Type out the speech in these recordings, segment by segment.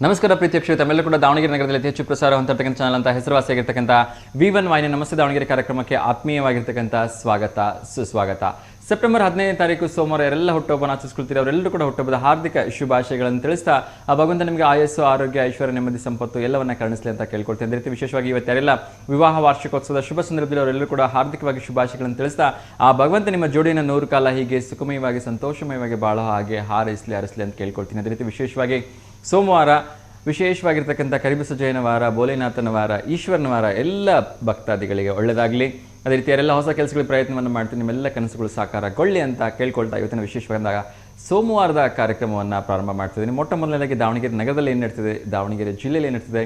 ನಮಸ್ಕಾರ ಪ್ರೀತಿಯ ಕ್ಷೇತ್ರ ತಮ್ಮೆಲ್ಲರೂ ಕೂಡ ದಾವಣಗೆರೆ ನಗರದಲ್ಲಿ ಅತಿ ಹೆಚ್ಚು ಪ್ರಸಾರ ಹೊಂದಿರತಕ್ಕಂಥ ಚಾನಲ್ ಅಂತ ಹೆಸರುವಾಸಿಯಾಗಿರ್ತಕ್ಕಂಥ V1 ವಾಹಿನಿ ನಮಸ್ತೆ ದಾವಣಗೆರೆ ಕಾರ್ಯಕ್ರಮಕ್ಕೆ ಆತ್ಮೀಯವಾಗಿರ್ತಕ್ಕಂಥ ಸುಸ್ವಾಗತ. ಸೆಪ್ಟೆಂಬರ್ 15ನೇ ತಾರೀಕು ಸೋಮವಾರ ಯಾರೆಲ್ಲ ಹುಟ್ಟುಹಬ್ಬನ ಆಚರಿಸ್ಕೊಳ್ತೀರಿ ಅವರೆಲ್ಲರೂ ಕೂಡ ಹುಟ್ಟುಹಬ್ಬದ ಹಾರ್ದಿಕ ಶುಭಾಶಯಗಳನ್ನು ತಿಳಿಸ್ತಾ ಆ ಭಗವಂತ ನಿಮಗೆ ಆಯಸ್ಸು, ಆರೋಗ್ಯ, ಐಶ್ವರ್ಯ, ನೆಮ್ಮದಿ, ಸಂಪತ್ತು ಎಲ್ಲವನ್ನ ಕರುಣಿಸಲಿ ಅಂತ ಕೇಳ್ಕೊಳ್ತೀನಿ. ಅದೇ ರೀತಿ ವಿಶೇಷವಾಗಿ ಇವತ್ತು ಯಾರೆಲ್ಲ ವಿವಾಹ ವಾರ್ಷಿಕೋತ್ಸವದ ಶುಭ ಸಂದರ್ಭದಲ್ಲಿ ಅವರೆಲ್ಲರೂ ಕೂಡ ಹಾರ್ದಿಕವಾಗಿ ಶುಭಾಶಯಗಳನ್ನು ತಿಳಿಸ್ತಾ ಆ ಭಗವಂತ ನಿಮ್ಮ ಜೋಡಿಯನ್ನು 100 ಕಾಲ ಹೀಗೆ ಸುಖಮಯವಾಗಿ ಸಂತೋಷಮಯವಾಗಿ ಬಾಳೋ ಹಾಗೆ ಹಾರೈಸಲಿ ಅಂತ ಕೇಳ್ಕೊಳ್ತೀನಿ. ಅದೇ ರೀತಿ ವಿಶೇಷವಾಗಿ ಸೋಮವಾರ ವಿಶೇಷವಾಗಿರ್ತಕ್ಕಂಥ ಕರಿಬಸ ಜಯನ ವಾರ, ಬೋಲೆನಾಥನ ವಾರ, ಈಶ್ವರನ ವಾರ ಎಲ್ಲ ಭಕ್ತಾದಿಗಳಿಗೆ ಒಳ್ಳೆಯದಾಗಲಿ. ಅದೇ ರೀತಿ ಯಾರೆಲ್ಲ ಹೊಸ ಕೆಲಸಗಳ ಪ್ರಯತ್ನವನ್ನು ಮಾಡ್ತೀನಿ ನಿಮ್ಮೆಲ್ಲ ಕನಸುಗಳು ಸಾಕಾರಗೊಳ್ಳಿ ಅಂತ ಕೇಳ್ಕೊಳ್ತಾ ಇವತ್ತಿನ ವಿಶೇಷವಾದ ಸೋಮವಾರದ ಕಾರ್ಯಕ್ರಮವನ್ನು ಪ್ರಾರಂಭ ಮಾಡ್ತಿದ್ದೀನಿ. ಮೊಟ್ಟ ಮೊದಲನೇದಾಗಿ ದಾವಣಗೆರೆ ನಗರದಲ್ಲಿ ಏನು ನಡೀತಿದೆ, ದಾವಣಗೆರೆ ಜಿಲ್ಲೆಯಲ್ಲಿ ಏನು ನಡೀತಿದೆ,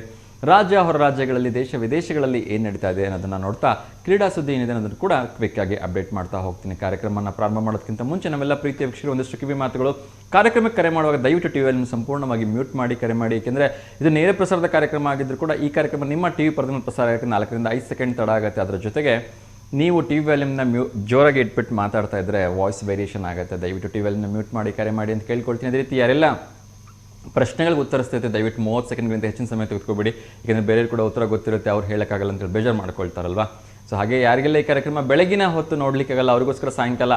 ರಾಜ್ಯ ಹೊರ ರಾಜ್ಯಗಳಲ್ಲಿ, ದೇಶ ವಿದೇಶಗಳಲ್ಲಿ ಏನು ನಡೀತಾ ಇದೆ ಅನ್ನೋದನ್ನು ನೋಡ್ತಾ ಕ್ರೀಡಾ ಸುದ್ದಿ ಏನಿದೆ ಅನ್ನೋದನ್ನು ಕೂಡ ಕ್ವಿಕ್ ಆಗಿ ಅಪ್ಡೇಟ್ ಮಾಡ್ತಾ ಹೋಗ್ತೀನಿ. ಕಾರ್ಯಕ್ರಮವನ್ನು ಪ್ರಾರಂಭ ಮಾಡೋದಕ್ಕಿಂತ ಮುಂಚೆ ನಮ್ಮೆಲ್ಲ ಪ್ರೀತಿಯ ವೀಕ್ಷಕರು ಒಂದಷ್ಟು ಕಿವಿ ಮಾತುಗಳು. ಕಾರ್ಯಕ್ರಮಕ್ಕೆ ಕರೆ ಮಾಡುವಾಗ ದಯವಿಟ್ಟು ಟಿವಿಯನ್ನು ಸಂಪೂರ್ಣವಾಗಿ ಮ್ಯೂಟ್ ಮಾಡಿ ಕರೆ ಮಾಡಿ. ಏಕೆಂದರೆ ಇದು ನೇರ ಪ್ರಸಾರದ ಕಾರ್ಯಕ್ರಮ ಆಗಿದ್ದರೂ ಕೂಡ ಈ ಕಾರ್ಯಕ್ರಮ ನಿಮ್ಮ ಟಿವಿ ಪರದೆ ಪ್ರಸಾರ ಆಗೋಕ್ಕೆ 4 ರಿಂದ 5 ಸೆಕೆಂಡ್ ತಡ ಆಗುತ್ತೆ. ಅದರ ಜೊತೆಗೆ ನೀವು ಟಿ ವಿ ವ್ಯಾಲ್ಯೂಮ್ನ ಜೋರಾಗಿ ಇಟ್ಬಿಟ್ಟು ಮಾತಾಡ್ತಾ ಇದ್ದರೆ ವಾಯ್ಸ್ ವೇರಿಯೇಷನ್ ಆಗುತ್ತೆ. ದಯವಿಟ್ಟು ಟಿ ವಿ ವ್ಯಾಲ್ಯೂಮ್ನ ಮ್ಯೂಟ್ ಮಾಡಿ ಕರೆ ಮಾಡಿ ಅಂತ ಕೇಳ್ಕೊಳ್ತೀನಿ. ಅದೇ ರೀತಿ ಯಾರೆಲ್ಲ ಪ್ರಶ್ನೆಗಳಿಗೆ ಉತ್ತರಿಸ್ತೈತೆ ದಯವಿಟ್ಟು 30 ಸೆಕೆಂಡ್ಗಿಂತ ಹೆಚ್ಚಿನ ಸಮಯ ತೆಗೆದುಕೊಬೇಡಿ. ಯಾಕೆಂದರೆ ಬೇರೆಯವರು ಕೂಡ ಉತ್ತರ ಗೊತ್ತಿರುತ್ತೆ, ಅವ್ರು ಹೇಳೋಕ್ಕಾಗಲ್ಲ ಅಂತೇಳಿ ಬೇಜಾರು ಮಾಡ್ಕೊಳ್ತಾರಲ್ವಾ. ಸೊ ಹಾಗೆ ಯಾರಿಗೆಲ್ಲ ಈ ಕಾರ್ಯಕ್ರಮ ಬೆಳಗಿನ ಹೊತ್ತು ನೋಡಲಿಕ್ಕಾಗಲ್ಲ ಅವ್ರಿಗೋಸ್ಕರ ಸಾಯಂಕಾಲ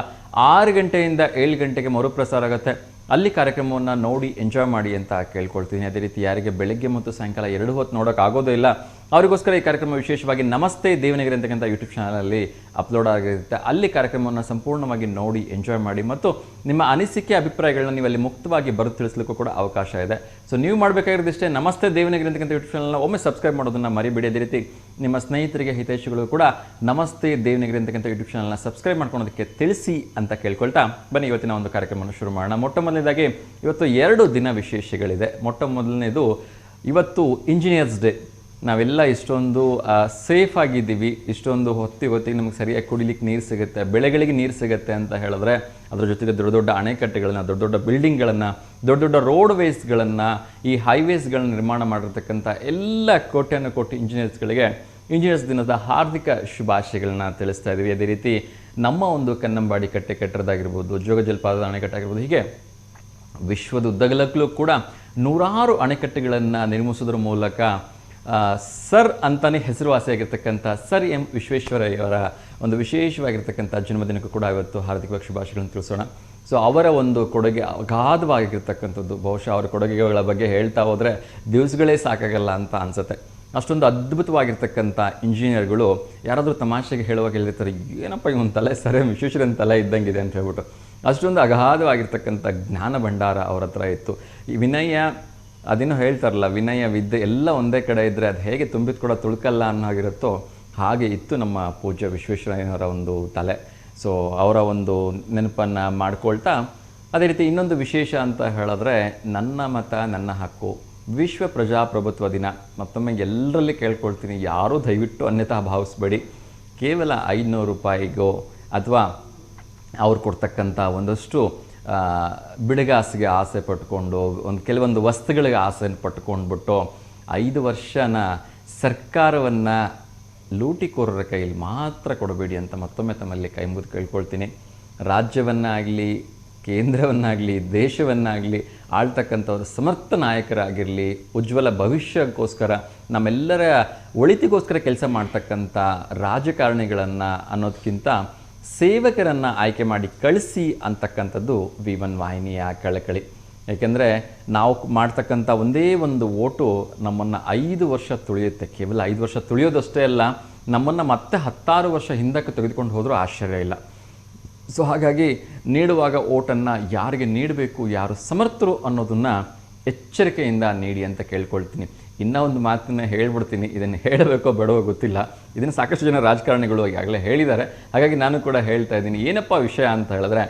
6 ಗಂಟೆಯಿಂದ 7 ಗಂಟೆಗೆ ಮರುಪ್ರಸಾರ ಆಗುತ್ತೆ. ಅಲ್ಲಿ ಕಾರ್ಯಕ್ರಮವನ್ನು ನೋಡಿ ಎಂಜಾಯ್ ಮಾಡಿ ಅಂತ ಕೇಳ್ಕೊಳ್ತೀನಿ. ಅದೇ ರೀತಿ ಯಾರಿಗೆ ಬೆಳಗ್ಗೆ ಮತ್ತು ಸಾಯಂಕಾಲ 2 ಹೊತ್ತು ನೋಡೋಕ್ಕಾಗೋದೇ ಇಲ್ಲ ಅವರಿಗೋಸ್ಕರ ಈ ಕಾರ್ಯಕ್ರಮ ವಿಶೇಷವಾಗಿ ನಮಸ್ತೆ ದೇವನಗೆರೆ ಅಂತಕ್ಕಂಥ ಯೂಟ್ಯೂಬ್ ಚಾನಲಲ್ಲಿ ಅಪ್ಲೋಡ್ ಆಗಿರುತ್ತೆ. ಅಲ್ಲಿ ಕಾರ್ಯಕ್ರಮವನ್ನು ಸಂಪೂರ್ಣವಾಗಿ ನೋಡಿ ಎಂಜಾಯ್ ಮಾಡಿ ಮತ್ತು ನಿಮ್ಮ ಅನಿಸಿಕೆ ಅಭಿಪ್ರಾಯಗಳನ್ನ ನೀವು ಅಲ್ಲಿ ಮುಕ್ತವಾಗಿ ಬರೆದು ತಿಳಿಸ್ಲಿಕ್ಕೂ ಕೂಡ ಅವಕಾಶ ಇದೆ. ಸೊ ನೀವು ಮಾಡಬೇಕಾಗಿರೋದಿಷ್ಟೇ, ನಮಸ್ತೆ ದೇವನಗೆರೆ ಅಂತಕ್ಕಂಥ ಯೂಟ್ಯೂಬ್ ಚಾನಲ್ನ ಒಮ್ಮೆ ಸಬ್ಸ್ಕ್ರೈಬ್ ಮಾಡೋದನ್ನು ಮರಿಬೇಡಿ. ಅದೇ ರೀತಿ ನಿಮ್ಮ ಸ್ನೇಹಿತರಿಗೆ, ಹಿತೈಷಿಗಳು ಕೂಡ ನಮಸ್ತೆ ದೇವನಗೆರೆ ಅಂತಕ್ಕಂಥ ಯೂಟ್ಯೂಬ್ ಚಾನಲ್ನ ಸಬ್ಸ್ಕ್ರೈಬ್ ಮಾಡ್ಕೊಳೋದಕ್ಕೆ ತಿಳಿಸಿ ಅಂತ ಕೇಳ್ಕೊಳ್ತಾ ಬನ್ನಿ ಇವತ್ತಿನ ಒಂದು ಕಾರ್ಯಕ್ರಮವನ್ನು ಶುರು ಮಾಡೋಣ. ಮೊಟ್ಟ ಮೊದಲನೇದಾಗಿ ಇವತ್ತು 2 ದಿನ ವಿಶೇಷಗಳಿದೆ. ಮೊಟ್ಟ ಮೊದಲನೇದು ಇವತ್ತು ಇಂಜಿನಿಯರ್ಸ್ ಡೇ. ನಾವೆಲ್ಲ ಇಷ್ಟೊಂದು ಸೇಫ್ ಆಗಿದ್ದೀವಿ, ಇಷ್ಟೊಂದು ಹೊತ್ತಿಗೆ ನಮಗೆ ಸರಿಯಾಗಿ ಕುಡಿಲಿಕ್ಕೆ ನೀರು ಸಿಗುತ್ತೆ, ಬೆಳೆಗಳಿಗೆ ನೀರು ಸಿಗುತ್ತೆ ಅಂತ ಹೇಳಿದ್ರೆ ಅದರ ಜೊತೆಗೆ ದೊಡ್ಡ ದೊಡ್ಡ ಅಣೆಕಟ್ಟೆಗಳನ್ನು, ದೊಡ್ಡ ದೊಡ್ಡ ಬಿಲ್ಡಿಂಗ್ಗಳನ್ನು, ದೊಡ್ಡ ದೊಡ್ಡ ರೋಡ್ ವೇಸ್ಗಳನ್ನು, ಈ ಹೈವೇಸ್ಗಳನ್ನ ನಿರ್ಮಾಣ ಮಾಡಿರ್ತಕ್ಕಂಥ ಎಲ್ಲ ಕೋಟಿ ಇಂಜಿನಿಯರ್ಸ್ಗಳಿಗೆ ಇಂಜಿನಿಯರ್ಸ್ ದಿನದ ಹಾರ್ದಿಕ ಶುಭಾಶಯಗಳನ್ನ ತಿಳಿಸ್ತಾ ಇದ್ದೀವಿ. ಅದೇ ರೀತಿ ನಮ್ಮ ಒಂದು ಕನ್ನಂಬಾಡಿ ಕಟ್ಟೆ ಕಟ್ಟಡದಾಗಿರ್ಬೋದು, ಜೋಗ ಜಲಪಾತದ ಅಣೆಕಟ್ಟೆ ಆಗಿರ್ಬೋದು, ಹೀಗೆ ವಿಶ್ವದ ಉದ್ದಗಲಕ್ಕೂ ಕೂಡ 100 ಅಣೆಕಟ್ಟೆಗಳನ್ನು ನಿರ್ಮಿಸೋದ್ರ ಮೂಲಕ ಸರ್ ಅಂತಲೇ ಹೆಸರುವಾಸಿಯಾಗಿರ್ತಕ್ಕಂಥ ಸರ್ ಎಂ ವಿಶ್ವೇಶ್ವರಯ್ಯವರ ಒಂದು ವಿಶೇಷವಾಗಿರ್ತಕ್ಕಂಥ ಜನ್ಮದಿನಕ್ಕೂ ಕೂಡ ಇವತ್ತು ಹಾರ್ದಿಕವಾಗಿ ಶುಭಾಶಯಗಳನ್ನು ತಿಳಿಸೋಣ. ಸೊ ಅವರ ಒಂದು ಕೊಡುಗೆ ಅಗಾಧವಾಗಿರ್ತಕ್ಕಂಥದ್ದು. ಬಹುಶಃ ಅವರ ಕೊಡುಗೆಗಳ ಬಗ್ಗೆ ಹೇಳ್ತಾ ಹೋದರೆ ದಿವಸಗಳೇ ಸಾಕಾಗಲ್ಲ ಅಂತ ಅನಿಸುತ್ತೆ. ಅಷ್ಟೊಂದು ಅದ್ಭುತವಾಗಿರ್ತಕ್ಕಂಥ ಇಂಜಿನಿಯರ್ಗಳು ಯಾರಾದರೂ ತಮಾಷೆಗೆ ಹೇಳುವಾಗ ಹೇಳಿರ್ತಾರೆ, ಏನಪ್ಪ ಇವನ್ ತಲೆ ಸರ್ ಎಂ ವಿಶ್ವೇಶ್ವರಯ್ಯನ ತಲೆ ಇದ್ದಂಗಿದೆ ಅಂತ ಹೇಳ್ಬಿಟ್ಟು. ಅಷ್ಟೊಂದು ಅಗಾಧವಾಗಿರ್ತಕ್ಕಂಥ ಜ್ಞಾನ ಭಂಡಾರ ಅವ್ರ ಹತ್ರ ಇತ್ತು. ಈ ವಿನಯ, ಅದೇನೋ ಹೇಳ್ತಾರಲ್ಲ, ವಿನಯ ವಿದ್ಯೆ ಎಲ್ಲ ಒಂದೇ ಕಡೆ ಇದ್ದರೆ ಅದು ಹೇಗೆ ತುಂಬಿದ ಕೂಡ ತುಳ್ಕಲ್ಲ ಅನ್ನೋಗಿರುತ್ತೋ ಹಾಗೆ ಇತ್ತು ನಮ್ಮ ಪೂಜ್ಯ ವಿಶ್ವೇಶ್ವರಯ್ಯನವರ ಒಂದು ತಲೆ. ಸೊ ಅವರ ಒಂದು ನೆನಪನ್ನು ಮಾಡ್ಕೊಳ್ತಾ ಅದೇ ರೀತಿ ಇನ್ನೊಂದು ವಿಶೇಷ ಅಂತ ಹೇಳಿದ್ರೆ ನನ್ನ ಮತ ನನ್ನ ಹಕ್ಕು ವಿಶ್ವ ಪ್ರಜಾಪ್ರಭುತ್ವ ದಿನ. ಮತ್ತೊಮ್ಮೆ ಎಲ್ಲರಲ್ಲಿ ಕೇಳ್ಕೊಳ್ತೀನಿ, ಯಾರೂ ದಯವಿಟ್ಟು ಅನ್ಯತಾ ಭಾವಿಸ್ಬೇಡಿ. ಕೇವಲ 500 ರೂಪಾಯಿಗೋ ಅಥವಾ ಅವ್ರು ಕೊಡ್ತಕ್ಕಂಥ ಒಂದಷ್ಟು ಬಿಡುಗಾಸಿಗೆ ಆಸೆ ಪಟ್ಕೊಂಡು ಕೆಲವೊಂದು ವಸ್ತುಗಳಿಗೆ ಆಸೆ ಪಟ್ಕೊಂಡ್ಬಿಟ್ಟು 5 ವರ್ಷನ ಸರ್ಕಾರವನ್ನು ಲೂಟಿಕೋರರ ಕೈಯಲ್ಲಿ ಮಾತ್ರ ಕೊಡಬೇಡಿ ಅಂತ ಮತ್ತೊಮ್ಮೆ ತಮ್ಮಲ್ಲಿ ಕೈ ಮುಗಿದು ಕೇಳ್ಕೊಳ್ತೀನಿ. ರಾಜ್ಯವನ್ನಾಗಲಿ, ಕೇಂದ್ರವನ್ನಾಗಲಿ, ದೇಶವನ್ನಾಗಲಿ ಆಳ್ತಕ್ಕಂಥವ್ರು ಸಮರ್ಥ ನಾಯಕರಾಗಿರಲಿ, ಉಜ್ವಲ ಭವಿಷ್ಯಕ್ಕೋಸ್ಕರ ನಮ್ಮೆಲ್ಲರ ಒಳಿತಿಗೋಸ್ಕರ ಕೆಲಸ ಮಾಡ್ತಕ್ಕಂಥ ರಾಜಕಾರಣಿಗಳನ್ನು ಅನ್ನೋದಕ್ಕಿಂತ ಸೇವಕರನ್ನು ಆಯ್ಕೆ ಮಾಡಿ ಕಳಿಸಿ ಅಂತಕ್ಕಂಥದ್ದು V1 ವಾಹಿನಿಯ ಕಳಕಳಿ. ಏಕೆಂದರೆ ನಾವು ಮಾಡ್ತಕ್ಕಂಥ ಒಂದೇ ಒಂದು ಓಟು ನಮ್ಮನ್ನು 5 ವರ್ಷ ತುಳಿಯುತ್ತೆ. ಕೇವಲ 5 ವರ್ಷ ತುಳಿಯೋದಷ್ಟೇ ಅಲ್ಲ, ನಮ್ಮನ್ನು ಮತ್ತೆ 16 ವರ್ಷ ಹಿಂದಕ್ಕೆ ತೆಗೆದುಕೊಂಡು ಹೋದರೂ ಆಶ್ಚರ್ಯ ಇಲ್ಲ. ಸೊ ಹಾಗಾಗಿ ನೀಡುವಾಗ ಓಟನ್ನು ಯಾರಿಗೆ ನೀಡಬೇಕು, ಯಾರು ಸಮರ್ಥರು ಅನ್ನೋದನ್ನು ಎಚ್ಚರಿಕೆಯಿಂದ ನೀಡಿ ಅಂತ ಕೇಳ್ಕೊಳ್ತೀನಿ. ಇನ್ನೂ ಒಂದು ಮಾತನ್ನು ಹೇಳ್ಬಿಡ್ತೀನಿ, ಇದನ್ನು ಹೇಳಬೇಕೋ ಬೇಡವೋ ಗೊತ್ತಿಲ್ಲ. ಇದನ್ನು ಸಾಕಷ್ಟು ಜನ ರಾಜಕಾರಣಿಗಳು ಈಗಾಗಲೇ ಹೇಳಿದ್ದಾರೆ, ಹಾಗಾಗಿ ನಾನು ಕೂಡ ಹೇಳ್ತಾ ಇದ್ದೀನಿ. ಏನಪ್ಪ ವಿಷಯ ಅಂತ ಹೇಳಿದ್ರೆ,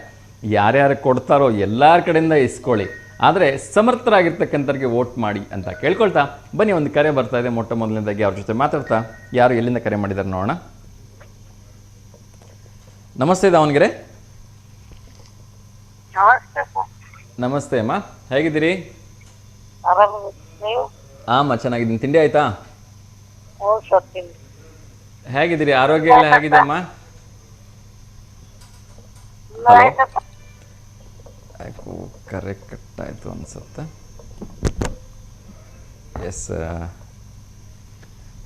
ಯಾರ್ಯಾರು ಕೊಡ್ತಾರೋ ಎಲ್ಲರ ಕಡೆಯಿಂದ ಇಸ್ಕೊಳ್ಳಿ, ಆದರೆ ಸಮರ್ಥರಾಗಿರ್ತಕ್ಕಂಥವ್ರಿಗೆ ವೋಟ್ ಮಾಡಿ ಅಂತ ಕೇಳ್ಕೊಳ್ತಾ ಬನ್ನಿ ಒಂದು ಕರೆ ಬರ್ತಾ ಇದೆ. ಮೊಟ್ಟ ಮೊದಲನೇದಾಗಿ ಅವ್ರ ಜೊತೆ ಮಾತಾಡ್ತಾ ಯಾರು ಎಲ್ಲಿಂದ ಕರೆ ಮಾಡಿದ್ದಾರೆ ನೋಡೋಣ. ನಮಸ್ತೆ ದಾವಣಗೆರೆ. ನಮಸ್ತೆ ಅಮ್ಮ, ಹೇಗಿದ್ದೀರಿ? ಅಮ್ಮ ಚೆನ್ನಾಗಿದ್ದೀನಿ. ತಿಂಡಿ ಆಯ್ತಾ? ಹೇಗಿದ್ದೀರಿ? ಆರೋಗ್ಯ ಎಲ್ಲ ಹೇಗಿದೆ ಅಮ್ಮ? ಕರೆ ಕಟ್ಟಾಯ್ತು ಅನ್ಸುತ್ತೆ. ಎಸ್.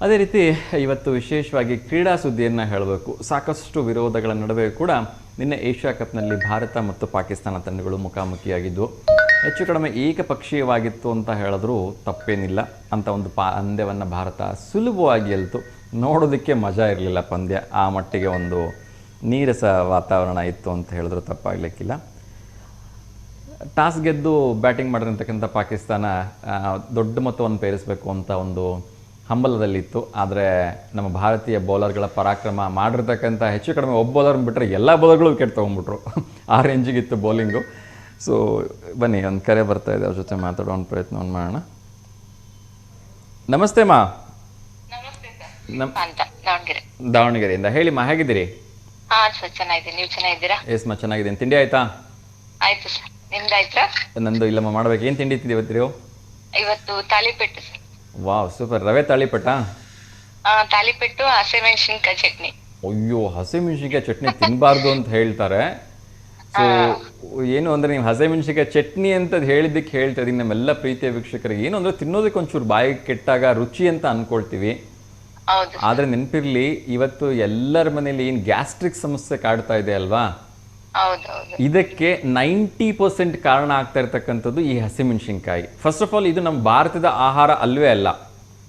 ಅದೇ ರೀತಿ ಇವತ್ತು ವಿಶೇಷವಾಗಿ ಕ್ರೀಡಾ ಸುದ್ದಿಯನ್ನು ಹೇಳಬೇಕು. ಸಾಕಷ್ಟು ವಿರೋಧಗಳ ನಡುವೆ ಕೂಡ ನಿನ್ನೆ ಏಷ್ಯಾ ಕಪ್ನಲ್ಲಿ ಭಾರತ ಮತ್ತು ಪಾಕಿಸ್ತಾನ ತಂಡಗಳು ಮುಖಾಮುಖಿಯಾಗಿದ್ದು ಹೆಚ್ಚು ಕಡಿಮೆ ಏಕಪಕ್ಷೀಯವಾಗಿತ್ತು ಅಂತ ಹೇಳಿದ್ರೂ ತಪ್ಪೇನಿಲ್ಲ. ಅಂತ ಒಂದು ಪಂದ್ಯವನ್ನು ಭಾರತ ಸುಲಭವಾಗಿ ಗೆಲ್ತು. ನೋಡೋದಕ್ಕೆ ಮಜಾ ಇರಲಿಲ್ಲ ಪಂದ್ಯ, ಆ ಮಟ್ಟಿಗೆ ಒಂದು ನೀರಸ ವಾತಾವರಣ ಇತ್ತು ಅಂತ ಹೇಳಿದ್ರು ತಪ್ಪಾಗಲಿಕ್ಕಿಲ್ಲ. ಟಾಸ್ ಗೆದ್ದು ಬ್ಯಾಟಿಂಗ್ ಮಾಡಿರ್ತಕ್ಕಂಥ ಪಾಕಿಸ್ತಾನ ದೊಡ್ಡ ಮೊತ್ತವನ್ನು ಪೇರಿಸಬೇಕು ಅಂತ ಒಂದು ಹಂಬಲದಲ್ಲಿತ್ತು. ಆದರೆ ನಮ್ಮ ಭಾರತೀಯ ಬೌಲರ್ಗಳ ಪರಾಕ್ರಮ ಮಾಡಿರ್ತಕ್ಕಂಥ ಹೆಚ್ಚು ಕಡಿಮೆ ಒಬ್ಬ ಬೌಲರ್ ಬಿಟ್ಟರೆ ಎಲ್ಲ ಬೌಲರ್ಗಳು ವಿಕೆಟ್ ತೊಗೊಂಡ್ಬಿಟ್ರು. ಆ ರೇಂಜಿಗಿತ್ತು ಬೌಲಿಂಗು. ಸೊ ಬನ್ನಿ, ಒಂದು ಕರೆ ಬರ್ತಾ ಇದೆ, ಅವ್ರ ಜೊತೆ ಮಾತಾಡೋ ಒಂದು ಪ್ರಯತ್ನ ಮಾಡೋಣ. ನಮಸ್ತೆ ಮಾ. ದಾವಣಗೆರೆಯಿಂದ ಹೇಳಿ ಮಾ, ಹೇಗಿದ್ದೀರಿ? ಎಸ್ ಮಾ, ಚೆನ್ನಾಗಿದ್ದೀನಿ. ತಿಂಡಿ ಆಯ್ತಾ? ಆಯ್ತು ಸರ್, ನಿಮ್ದಾಯ್ತಾ? ನಂದು ಇಲ್ಲಮ್ಮ, ಮಾಡ್ಬೇಕು. ಏನು ತಿಂಡಿ ಇತ್ತಿದೆ ಇವತ್ತು? ಇವತ್ತು ತಾಲಿಪೆಟ್ಟು ಸರ್. Wow, super. ರವೆ ತಾಲಿಪೆಟ್ಟಾ? ತಾಲಿಪೆಟ್ಟು, ಹಸಿಮೆಣಸಿನ್ಕಾಯಿ ಚಟ್ನಿ. ಅಯ್ಯೋ, ಹಸಿಮೆಣಸಿನ್ಕಾಯಿ ಚಟ್ನಿ ತಿನ್ನಬಾರ್ದು ಅಂತ ಹೇಳ್ತಾರೆ. ಸೊ ಏನು ಅಂದರೆ ನೀವು ಹಸಿಮೆಣಸಿನ್ಕಾಯಿ ಚಟ್ನಿ ಅಂತ ಹೇಳಿದ್ದಕ್ಕೆ ಹೇಳ್ತಾ ಇದ್ದೀನಿ ನಮ್ಮೆಲ್ಲ ಪ್ರೀತಿಯ ವೀಕ್ಷಕರಿಗೆ. ಏನು ಅಂದರೆ ತಿನ್ನೋದಕ್ಕೆ ಒಂಚೂರು ಬಾಯಿಗೆ ಕೆಟ್ಟಾಗ ರುಚಿ ಅಂತ ಅಂದ್ಕೊಳ್ತೀವಿ. ಆದರೆ ನೆನಪಿರಲಿ, ಇವತ್ತು ಎಲ್ಲರ ಮನೇಲಿ ಏನು ಗ್ಯಾಸ್ಟ್ರಿಕ್ ಸಮಸ್ಯೆ ಕಾಡ್ತಾ ಇದೆ ಅಲ್ವಾ, ಇದಕ್ಕೆ 90% ಕಾರಣ ಆಗ್ತಾ ಇರ್ತಕ್ಕಂಥದ್ದು ಈ ಹಸಿಮೆಣಸಿನ್ಕಾಯಿ. ಫಸ್ಟ್ ಆಫ್ ಆಲ್ ಇದು ನಮ್ಮ ಭಾರತದ ಆಹಾರ ಅಲ್ವೇ ಅಲ್ಲ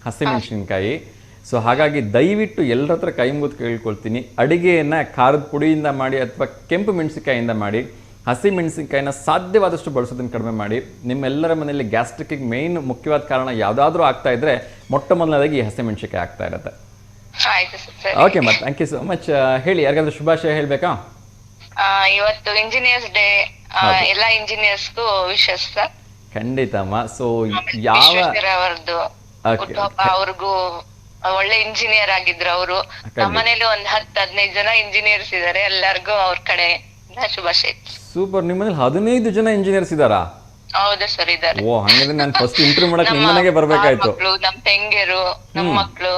ಹಸಿಮೆಣಸಿನ್ಕಾಯಿ. ಸೊ ಹಾಗಾಗಿ ದಯವಿಟ್ಟು ಎಲ್ಲರ ಹತ್ರ ಕೈ ಮುಗಿದು ಕೇಳ್ಕೊಳ್ತೀನಿ, ಅಡುಗೆಯನ್ನು ಖಾರದ ಪುಡಿಯಿಂದ ಮಾಡಿ ಅಥವಾ ಕೆಂಪು ಮೆಣಸಿನ್ಕಾಯಿಂದ ಮಾಡಿ ಹಸಿಮೆಣಸಿನ್ಕಾಯಿನ ಸಾಧ್ಯವಾದಷ್ಟು ಬಳಸೋದನ್ನು ಕಡಿಮೆ ಮಾಡಿ. ನಿಮ್ಮೆಲ್ಲರ ಮನೆಯಲ್ಲಿ ಗ್ಯಾಸ್ಟ್ರಿಕ್ಕಿಗೆ ಮೇಯ್ನ್ ಮುಖ್ಯವಾದ ಕಾರಣ ಯಾವುದಾದ್ರೂ ಆಗ್ತಾ ಇದ್ರೆ ಮೊಟ್ಟ ಮೊದಲನೇದಾಗಿ ಈ ಹಸಿಮೆಣಸಿನ್ಕಾಯಿ ಆಗ್ತಾ ಇರುತ್ತೆ. ಓಕೆ ಮಾ, ಥ್ಯಾಂಕ್ ಯು ಸೋ ಮಚ್. ಹೇಳಿ, ಯಾರಿಗಾದ್ರೂ ಶುಭಾಶಯ ಹೇಳಬೇಕಾ? ಇವತ್ತು ಇಂಜಿನಿಯರ್ಸ್ ಡೇ, ಎಲ್ಲ ಇಂಜಿನಿಯರ್ಸ್ಗೂ ವಿಶಸ್ ಸರ್. ಖಂಡಿತಮ್ಮ. ಸೊ ಯಾವ ಅವ್ರಿಗೂ ಒಳ್ಳೆ ಇಂಜಿನಿಯರ್ ಆಗಿದ್ರು ಅವರು. ನಮ್ಮನೇಲಿ ಒಂದ್ 10-15 ಜನ ಇಂಜಿನಿಯರ್ಸ್ ಇದಾರೆ. ಎಲ್ಲರಿಗೂ ಅವ್ರ ಕಡೆ ಶುಭಾಶಯ. ಸೂಪರ್. ನಿಮ್ಮನೇಲಿ 15 ಜನ ಇಂಜಿನಿಯರ್ಸ್ ಇದಾರಾ? ಹೌದು ಸರ್, ಇದಾರೆ. ಓ, ಹಂಗಿದ್ರೆ ನಾನು ಫಸ್ಟ್ ಇಂಟರ್ವ್ಯೂ ಮಾಡಕ್ ನಿಮ್ಮ ಮನೆಗೆ ಬರ್ಬೇಕಾಯ್ತು. ನಮ್ ತಂಗಿಯರು, ನಮ್ ಮಕ್ಳು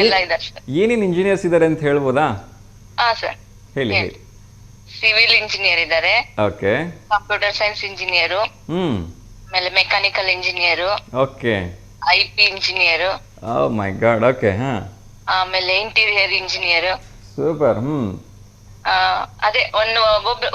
ಎಲ್ಲ ಇದಾರೆ ಸರ್. ಏನೇನ್ ಇಂಜಿನಿಯರ್ಸ್ ಇದಾರೆ ಅಂತ ಹೇಳ್ಬೋದಾ? ಹಾ ಸರ್, ಹೇಳಿ ಹೇಳಿ. ಸಿವಿಲ್ ಇಂಜಿನಿಯರ್ ಇದಾರೆ, ಓಕೆ, ಕಂಪ್ಯೂಟರ್ ಸೈನ್ಸ್ ಇಂಜಿನಿಯರ್, ಆಮೇಲೆ mechanical engineer, okay, IP engineer, oh my God, okay, ಆಮೇಲೆ ಇಂಟೀರಿಯರ್ ಇಂಜಿನಿಯರ್. ಸೂಪರ್. ಅದೇ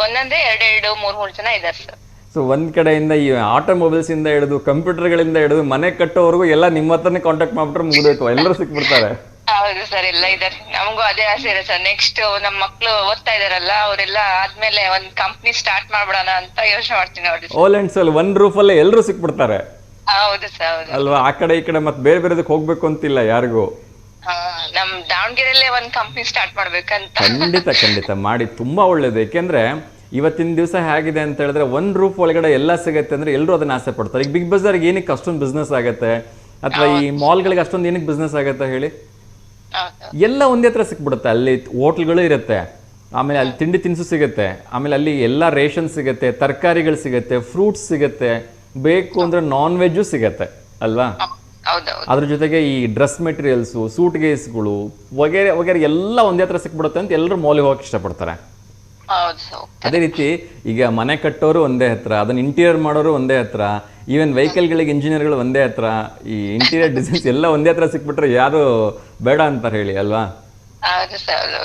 ಒಂದೊಂದೇ 2-3 ಜನ ಇದಾರೆ ಸರ್. ಸೊ ಒಂದ್ ಕಡೆಯಿಂದ ಈ ಆಟೋಮೊಬೈಲ್ಸ್ ಇಂದ ಹಿಡಿದು ಕಂಪ್ಯೂಟರ್ಗಳಿಂದ ಹಿಡಿದು ಮನೆ ಕಟ್ಟೋವರೆಗೂ ಎಲ್ಲ ನಿಮ್ಮ ಹತ್ರನೇ ಕಾಂಟ್ಯಾಕ್ಟ್ ಮಾಡ್ಬಿಟ್ರೆ ಮುಗಿದೋಯ್ತು, ಎಲ್ಲರೂ ಸಿಕ್ಬಿಡ್ತಾರೆ. ಹೌದು ಸರ್, ಎಲ್ಲ ಇದಾರೆ. ನಮಗೂ ಅದೇ ಆಸೆ ಇದೆ ಸರ್. ನೆಕ್ಸ್ಟ್ ನಮ್ಮ ಮಕ್ಳು ಓದ್ತಾ ಇದಾರಲ್ಲ, ಅವರೆಲ್ಲ ಆದ್ಮೇಲೆ ಒಂದ್ ಕಂಪ್ನಿ ಸ್ಟಾರ್ಟ್ ಮಾಡ್ಬಿಡೋಣ ಅಂತ ಯೋಚನೆ ಮಾಡ್ತೀನಿ ನೋಡಿ. ಆಲ್ ಅಂಡ್ ಸೋಲ್ ಒಂದ್ ರೂಫ್ ಅಲ್ಲೇ ಎಲ್ಲರೂ ಸಿಕ್ಬಿಡ್ತಾರೆ. ಹೌದು ಸರ್, ಹೌದು ಅಲ್ವಾ? ಆ ಕಡೆ ಈ ಕಡೆ ಮತ್ತೆ ಬೇರೆ ಬೇರೆದಕ್ಕೆ ಹೋಗ್ಬೇಕು ಅಂತಿಲ್ಲ ಯಾರಿಗೂ. ನಮ್ ದಾವಣಗೆರೆಯಲ್ಲೇ ಒಂದ್ ಕಂಪ್ನಿ ಸ್ಟಾರ್ಟ್ ಮಾಡ್ಬೇಕಂತ. ಖಂಡಿತ ಖಂಡಿತ ಮಾಡಿ, ತುಂಬಾ ಒಳ್ಳೇದು. ಯಾಕೆಂದ್ರೆ ಇವತ್ತಿನ ದಿವಸ ಹೇಗಿದೆ ಅಂತ ಹೇಳಿದ್ರೆ ಒಂದ್ ರೂಫ್ ಒಳಗಡೆ ಎಲ್ಲ ಸಿಗತ್ತೆ ಅಂದ್ರೆ ಎಲ್ಲರೂ ಅದನ್ನ ಆಸೆ ಪಡ್ತಾರೆ. ಈಗ ಬಿಗ್ ಬಜಾರ್ಗೆ ಏನಕ್ಕೆ ಅಷ್ಟೊಂದು ಬಿಸ್ನೆಸ್ ಆಗತ್ತೆ, ಅಥವಾ ಈ ಮಾಲ್ಗಳಿಗೆ ಅಷ್ಟೊಂದು ಏನಕ್ಕೆ ಬಿಸ್ನೆಸ್ ಆಗತ್ತೆ ಹೇಳಿ? ಎಲ್ಲ ಒಂದೇ ಹತ್ರ ಸಿಕ್ಬಿಡುತ್ತೆ. ಅಲ್ಲಿ ಹೋಟ್ಲ್ಗಳು ಇರುತ್ತೆ, ಆಮೇಲೆ ಅಲ್ಲಿ ತಿಂಡಿ ತಿನಿಸು ಸಿಗುತ್ತೆ, ಆಮೇಲೆ ಅಲ್ಲಿ ಎಲ್ಲ ರೇಷನ್ ಸಿಗುತ್ತೆ, ತರಕಾರಿಗಳು ಸಿಗುತ್ತೆ, ಫ್ರೂಟ್ಸ್ ಸಿಗುತ್ತೆ, ಬೇಕು ಅಂದ್ರೆ ನಾನ್ ವೆಜ್ಜು ಸಿಗತ್ತೆ ಅಲ್ವಾ? ಅದ್ರ ಜೊತೆಗೆ ಈ ಡ್ರೆಸ್ ಮೆಟೀರಿಯಲ್ಸು, ಸೂಟ್ ಕೇಸ್ಗಳು ವಗೇರೆ ವಗೇರೆ ಎಲ್ಲ ಒಂದೇ ಹತ್ರ ಸಿಕ್ಬಿಡುತ್ತೆ ಅಂತ ಎಲ್ಲರೂ ಮಾಲಿಗೆ ಹೋಗಕ್ಕೆ ಇಷ್ಟಪಡ್ತಾರೆ. ಅದೇ ರೀತಿ ಈಗ ಮನೆ ಕಟ್ಟೋರು ಒಂದೇ ಹತ್ರ, ಅದನ್ನ ಇಂಟೀರಿಯರ್ ಮಾಡೋರು ಒಂದೇ ಹತ್ರ, ಈವನ್ ವೆಹಿಕಲ್ಗಳಿಗೆ ಇಂಜಿನಿಯರ್ಗಳು ಒಂದೇ ಹತ್ರ, ಈ ಇಂಟೀರಿಯರ್ ಡಿಸೈನ್ಸ್ ಎಲ್ಲ ಒಂದೇ ಹತ್ರ ಸಿಕ್ಬಿಟ್ರೆ ಯಾರು ಬೇಡ ಅಂತಾರೆ ಹೇಳಿ ಅಲ್ವಾ?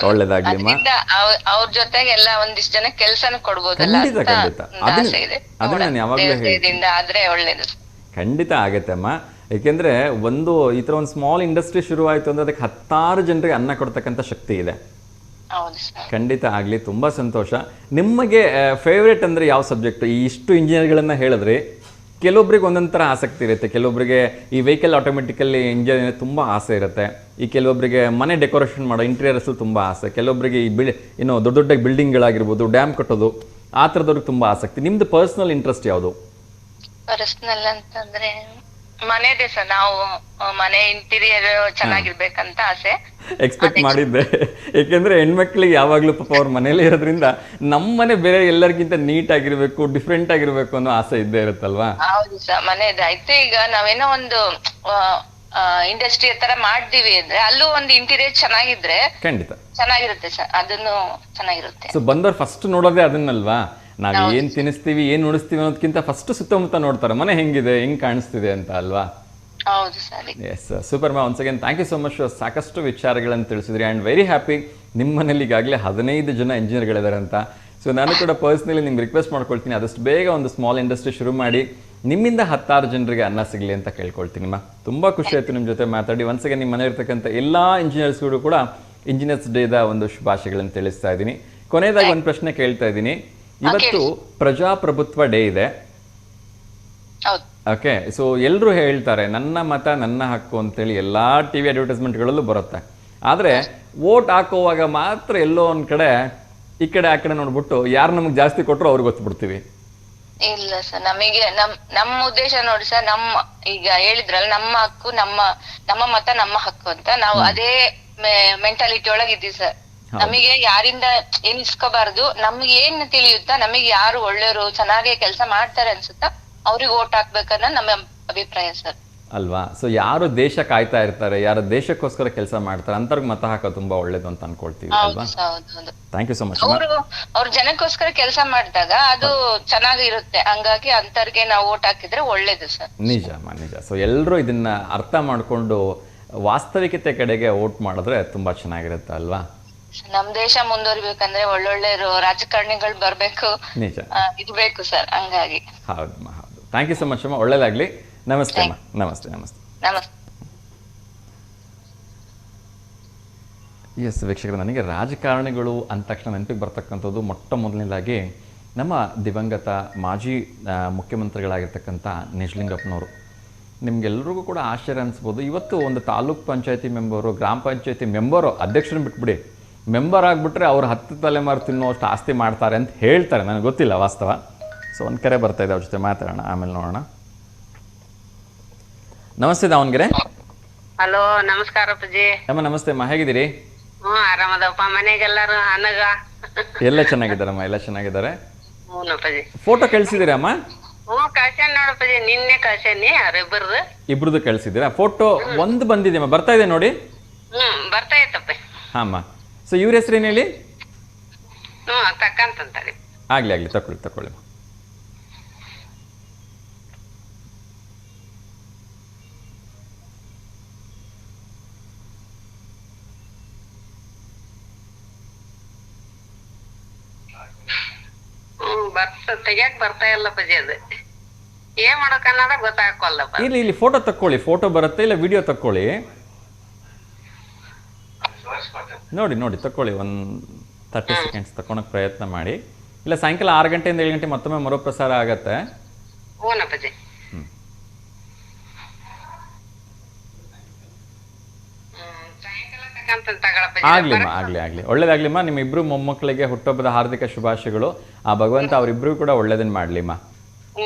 ಒಳ್ಳೇದಾಗ್ಲಿಮ್ಮ. ಅವ್ರ ಜೊತೆಗೆ ಎಲ್ಲ ಒಂದಿಷ್ಟು ಜನ ಕೆಲಸನ ಕೊಡ್ಬೋದಲ್ಲ. ಖಂಡಿತ ಖಂಡಿತ, ಅದನ್ನ ನಾನು ಯಾವಾಗಲೂ ಒಳ್ಳೇದು. ಖಂಡಿತ ಆಗತ್ತೆ ಅಮ್ಮ. ಏಕೆಂದ್ರೆ ಒಂದು ಈ ತರ ಒಂದು ಸ್ಮಾಲ್ ಇಂಡಸ್ಟ್ರಿ ಶುರು ಆಯ್ತು ಅಂದ್ರೆ ಅದಕ್ಕೆ 10 ಜನರಿಗೆ ಅನ್ನ ಕೊಡ್ತಕ್ಕಂಥ ಶಕ್ತಿ ಇದೆ. ಖಂಡಿತ ಆಗ್ಲಿ, ತುಂಬಾ ಸಂತೋಷ. ನಿಮಗೆ ಫೇವ್ರೇಟ್ ಅಂದ್ರೆ ಯಾವ ಸಬ್ಜೆಕ್ಟ್? ಈ ಇಷ್ಟು ಇಂಜಿನಿಯರ್ಗಳನ್ನ ಹೇಳಿದ್ರಿ, ಕೆಲವೊಬ್ರಿಗೆ ಒಂದೊಂಥರ ಆಸಕ್ತಿ ಇರುತ್ತೆ. ಕೆಲವೊಬ್ಬರಿಗೆ ಈ ವೆಹಿಕಲ್ ಆಟೋಮೆಟಿಕಲಿ ಇಂಜಿನಿಯರ್ ತುಂಬಾ ಆಸೆ ಇರುತ್ತೆ. ಈ ಕೆಲವೊಬ್ಬರಿಗೆ ಮನೆ ಡೆಕೋರೇಷನ್ ಮಾಡೋ ಇಂಟೀರಿಯರ್ಸ್ ತುಂಬಾ ಆಸೆ. ಕೆಲವೊಬ್ಬರಿಗೆ ಈ ಏನು ದೊಡ್ಡ ದೊಡ್ಡ ಬಿಲ್ಡಿಂಗ್ಗಳಾಗಿರ್ಬೋದು, ಡ್ಯಾಮ್ ಕಟ್ಟೋದು, ಆ ಥರದವ್ರಿಗೆ ತುಂಬಾ ಆಸಕ್ತಿ. ನಿಮ್ದು ಪರ್ಸನಲ್ ಇಂಟ್ರೆಸ್ಟ್ ಯಾವುದು? ಪರ್ಸನಲ್ ಅಂತಂದ್ರೆ ಮನೆದೇ ಸರ್. ನಾವು ಮನೆ ಇಂಟೀರಿಯರ್ ಚೆನ್ನಾಗಿರ್ಬೇಕಂತ ಆಸೆ. ಎಕ್ಸ್ಪೆಕ್ಟ್ ಮಾಡಿದ್ದೆ, ಯಾಕೆಂದ್ರೆ ಹೆಣ್ಮಕ್ಳಿಗೆ ಯಾವಾಗ್ಲೂ ಪಾಪ ಅವ್ರ ಮನೇಲಿ ಇರೋದ್ರಿಂದ ನಮ್ಮನೆ ಬೇರೆ ಎಲ್ಲರಿಗಿಂತ ನೀಟ್ ಆಗಿರ್ಬೇಕು, ಡಿಫ್ರೆಂಟ್ ಆಗಿರ್ಬೇಕು ಅನ್ನೋ ಆಸೆ ಇದ್ದೇ ಇರುತ್ತಲ್ವಾ? ಹೌದು ಸರ್, ಮನೆದು ಆಯ್ತು. ಈಗ ನಾವೇನೋ ಒಂದು ಇಂಡಸ್ಟ್ರಿ ತರ ಮಾಡ್ತೀವಿ ಅಂದ್ರೆ ಅಲ್ಲೂ ಒಂದು ಇಂಟೀರಿಯರ್ ಚೆನ್ನಾಗಿದ್ರೆ ಖಂಡಿತ ಚೆನ್ನಾಗಿರುತ್ತೆ ಸರ್, ಅದನ್ನು ಚೆನ್ನಾಗಿರುತ್ತೆ. ಸೊ ಬಂದವ್ರು ಫಸ್ಟ್ ನೋಡೋದೇ ಅದನ್ನಲ್ವಾ? ನಾವ್ ಏನ್ ತಿನ್ನಿಸ್ತೀವಿ ಏನ್ ಉಣಿಸ್ತೀವಿ ಅನ್ನೋದಕ್ಕಿಂತ ಫಸ್ಟ್ ಸುತ್ತಮುತ್ತ ನೋಡ್ತಾರೆ ಮನೆ ಹೆಂಗಿದೆ ಹೆಂಗ್ ಕಾಣಿಸ್ತಿದೆ ಅಂತ ಅಲ್ವಾ. ಹೌದು ಸರ್. ಎಸ್ ಸೂಪರ್ ಮಾ, once again thank you so much. ಸಾಕಷ್ಟು ವಿಚಾರಗಳನ್ನು ತಿಳಿಸಿದ್ರಿ ಆ್ಯಂಡ್ ವೆರಿ ಹ್ಯಾಪಿ ನಿಮ್ಮ ಮನೇಲಿ ಈಗಾಗಲೇ 15 ಜನ ಇಂಜಿನಿಯರ್ಗಳಿದ್ದಾರೆ ಅಂತ. ಸೊ ನಾನು ಕೂಡ ಪರ್ಸ್ನಲಿ ನಿಮ್ಗೆ ರಿಕ್ವೆಸ್ಟ್ ಮಾಡ್ಕೊಳ್ತೀನಿ, ಆದಷ್ಟು ಬೇಗ ಒಂದು ಸ್ಮಾಲ್ ಇಂಡಸ್ಟ್ರಿ ಶುರು ಮಾಡಿ ನಿಮ್ಮಿಂದ 10 ಜನರಿಗೆ ಅನ್ನ ಸಿಗಲಿ ಅಂತ ಕೇಳ್ಕೊಳ್ತೀನಿ ಮಾ. ತುಂಬ ಖುಷಿ ಆಯಿತು ನಿಮ್ಮ ಜೊತೆ ಮಾತಾಡಿ. ಒನ್ಸ್ ಅಗೇನ್ ನಿಮ್ಮ ಮನೆ ಇರ್ತಕ್ಕಂಥ ಎಲ್ಲ ಇಂಜಿನಿಯರ್ಸ್ಗಳು ಕೂಡ ಇಂಜಿನಿಯರ್ಸ್ ಡೇದ ಒಂದು ಶುಭಾಶಯಗಳನ್ನು ತಿಳಿಸ್ತಾ ಇದ್ದೀನಿ. ಕೊನೆಯದಾಗಿ ಒಂದು ಪ್ರಶ್ನೆ ಕೇಳ್ತಾ ಇದ್ದೀನಿ. ಇವತ್ತು ಪ್ರಜಾಪ್ರಭುತ್ವ ಡೇ ಇದೆ. ಓಕೆ, ಸೊ ಎಲ್ಲರೂ ಹೇಳ್ತಾರೆ ನನ್ನ ಮತ ನನ್ನ ಹಕ್ಕು ಅಂತೇಳಿ ಎಲ್ಲ ಟಿವಿ ಅಡ್ವರ್ಟೈಸ್ಮೆಂಟ್ಗಳಲ್ಲೂ ಬರುತ್ತೆ. ಆದರೆ ವೋಟ್ ಹಾಕುವಾಗ ಮಾತ್ರ ಎಲ್ಲೋ ಒಂದು ಕಡೆ ಈ ಕಡೆ ಆ ಕಡೆ ನೋಡ್ಬಿಟ್ಟು ಯಾರು ನಮಗೆ ಜಾಸ್ತಿ ಕೊಟ್ಟರು ಅವ್ರಿಗೆ ಗೊತ್ತುಬಿಡ್ತೀವಿ. ಇಲ್ಲ ಸರ್, ನಮಗೆ ನಮ್ಮ ಉದ್ದೇಶ ನೋಡಿ ಸರ್, ಈಗ ಹೇಳಿದ್ರಲ್ಲ ನಮ್ಮ ಹಕ್ಕು ನಮ್ಮ ಮತ ನಮ್ಮ ಹಕ್ಕು ಅಂತ, ನಾವು ಅದೇ ಮೆಂಟಾಲಿಟಿ ಒಳಗೆ ಇದ್ದೀವಿ ಸರ್. ನಮಗೆ ಯಾರಿಂದ ಏನ್ ಇಸ್ಕೋಬಾರ್ದು, ನಮ್ಗೆ ಏನ್ ತಿಳಿಯುತ್ತಾ, ನಮಗೆ ಯಾರು ಒಳ್ಳೆಯವರು ಚೆನ್ನಾಗಿ ಕೆಲಸ ಮಾಡ್ತಾರೆ ಅನ್ಸುತ್ತಾ ಅವ್ರಿಗೆ ಓಟ್ ಹಾಕ್ಬೇಕನ್ನ ನಮ್ಮ ಅಭಿಪ್ರಾಯ ಸರ್. ಅಲ್ವಾ? ಸೊ ಯಾರು ದೇಶ ಕಾಯ್ತಾ ಇರ್ತಾರೆ, ಯಾರು ದೇಶಕ್ಕೋಸ್ಕರ ಕೆಲಸ ಮಾಡ್ತಾರೆ ಅಂತವ್ರಿಗೆ ಮತ ಹಾಕೋದು ತುಂಬಾ ಒಳ್ಳೇದು ಅಂತ ಅನ್ಕೊಳ್ತೀವಿ ಅಲ್ವಾ? Thank you so much. ಅವ್ರು ಜನಕ್ಕೋಸ್ಕರ ಕೆಲಸ ಮಾಡಿದಾಗ ಅದು ಚೆನ್ನಾಗಿರುತ್ತೆ, ಹಂಗಾಗಿ ಅಂತರ್ಗೆ ನಾವು ಓಟ್ ಹಾಕಿದ್ರೆ ಒಳ್ಳೇದು ಸರ್. ನಿಜ ನಿಜ. ಸೊ ಎಲ್ಲರೂ ಇದನ್ನ ಅರ್ಥ ಮಾಡ್ಕೊಂಡು ವಾಸ್ತವಿಕತೆ ಕಡೆಗೆ ಓಟ್ ಮಾಡಿದ್ರೆ ತುಂಬಾ ಚೆನ್ನಾಗಿರುತ್ತೆ ಅಲ್ವಾ? ನಮ್ ದೇಶ ಮುಂದುವರಿಬೇಕಂದ್ರೆ ಒಳ್ಳೊಳ್ಳೆ ರಾಜಕಾರಣಿಗಳು ಬರ್ಬೇಕು, ನಿಜ ಇದು ಬೇಕು ಸರ್, ಹಂಗಾಗಿ. ಹೌದಮ್ಮ, ಹೌದು. ಥ್ಯಾಂಕ್ ಯು ಸೊ ಮಚ್ ಅಮ್ಮ, ಒಳ್ಳೇದಾಗ್ಲಿ. ನಮಸ್ತೆ ಅಮ್ಮ. ನಮಸ್ತೆ ನಮಸ್ತೆ ನಮಸ್ತೆ. ಎಸ್ ವೀಕ್ಷಕರು, ನನಗೆ ರಾಜಕಾರಣಿಗಳು ಅಂದ ತಕ್ಷಣ ನೆನಪಿಗೆ ಬರ್ತಕ್ಕಂಥದ್ದು ಮೊಟ್ಟ ಮೊದಲನೇದಾಗಿ ನಮ್ಮ ದಿವಂಗತ ಮಾಜಿ ಮುಖ್ಯಮಂತ್ರಿಗಳಾಗಿರ್ತಕ್ಕಂಥ ನಿಜಲಿಂಗಪ್ಪನವರು. ನಿಮ್ಗೆಲ್ರಿಗೂ ಕೂಡ ಆಶ್ಚರ್ಯ ಅನಿಸ್ಬೋದು, ಇವತ್ತು ಒಂದು ತಾಲೂಕ್ ಪಂಚಾಯತಿ ಮೆಂಬರು, ಗ್ರಾಮ ಪಂಚಾಯತಿ ಮೆಂಬರು, ಅಧ್ಯಕ್ಷರನ್ನ ಬಿಟ್ಬಿಡಿ, ಮೆಂಬರ್ ಆಗಿಬಿಟ್ರೆ ಅವ್ರು 10 ತಲೆಮಾರು ತಿನ್ನೋಷ್ಟು ಆಸ್ತಿ ಮಾಡ್ತಾರೆ ಅಂತ ಹೇಳ್ತಾರೆ. ನನಗೆ ಗೊತ್ತಿಲ್ಲ ವಾಸ್ತವ. ಸೊ ಒಂದು ಕರೆ ಬರ್ತಾ ಇದೆ, ಅವ್ರ ಜೊತೆ ಮಾತಾಡೋಣ, ಆಮೇಲೆ ನೋಡೋಣ. ನಮಸ್ತೆ ದಾವಣಗೆರೆ. ಹಲೋ, ನಮಸ್ಕಾರ ಅಪ್ಪಾಜಿ. ಅಮ್ಮ ನಮಸ್ತೆ ಅಮ್ಮ, ಹೇಗಿದ್ದೀರಿ? ಆರಾಮದಪ್ಪ. ಮನೆಗೆಲ್ಲರೂ ಅನಗ ಎಲ್ಲ ಚೆನ್ನಾಗಿದ್ದಾರಮ್ಮ, ಎಲ್ಲ ಚೆನ್ನಾಗಿದ್ದಾರೆ. ಹ್ಞೂನಪ್ಪಾಜಿ. ಫೋಟೋ ಕಳಿಸಿದ್ದೀರಾ ಅಮ್ಮ? ಕಳ್ಸೇನ್ ನೋಡಪ್ಪಾಜಿ, ನಿನ್ನೆ ಕಳ್ಸೇನಿ ಇಬ್ರದ್ದು ಕಳಿಸಿದ್ದೀರಾ? ಫೋಟೋ ಒಂದು ಬಂದಿದೆಯಮ್ಮ, ಬರ್ತಾ ಇದೆ ನೋಡಿ. ಬರ್ತಾ ಇತ್ತಪ್ಪ. ಹಾಂ ಅಮ್ಮ. ಸೊ ಇವ್ರ ಹೆಸರೇನು ಹೇಳಿ? ತಕ್ಕಂತಂತಾರೆ. ಆಗ್ಲಿ ತಗೊಳ್ಳಿ. ತೆಗಿಯಕ್ ಬರ್ತಾ ಇಲ್ಲಪ್ಪಾಜಿ, ಅದು ಏನ್ ಮಾಡಕ್ ಅನ್ನೋದ ಗೊತ್ತಾಗಲ್ಲಪ್ಪ. ಇಲ್ಲಿ ಫೋಟೋ ತಕ್ಕೊಳ್ಳಿ, ಫೋಟೋ ಬರುತ್ತೆ, ಇಲ್ಲ ವಿಡಿಯೋ ತಕ್ಕೊಳ್ಳಿ, ನೋಡಿ ತಕ್ಕೊಳ್ಳಿ. ಒಂದು 30 ಸೆಕೆಂಡ್ಸ್ ತಕೊಳಕ್ ಪ್ರಯತ್ನ ಮಾಡಿ. ಇಲ್ಲ ಸಾಯಂಕಾಲ 6 ಗಂಟೆಯಿಂದ 7 ಗಂಟೆ ಮತ್ತೊಮ್ಮೆ ಮರುಪ್ರಸಾರ ಆಗತ್ತೆ. ಹ್ಞೂನಪ್ಪಾಜಿ. ಆಗ್ಲಿ ಒಳ್ಳೇದಾಗ್ಲಿಮ್ಮ. ನಿಮ್ಮ ಇಬ್ರು ಮೊಮ್ಮಕ್ಕಳಿಗೆ ಹುಟ್ಟುಹಬ್ಬದ ಹಾರ್ದಿಕ ಶುಭಾಶಯಗಳು. ಆ ಭಗವಂತ ಅವರಿಬ್ರು ಕೂಡ ಒಳ್ಳೇದನ್ನ ಮಾಡ್ಲಿಮ್ಮ.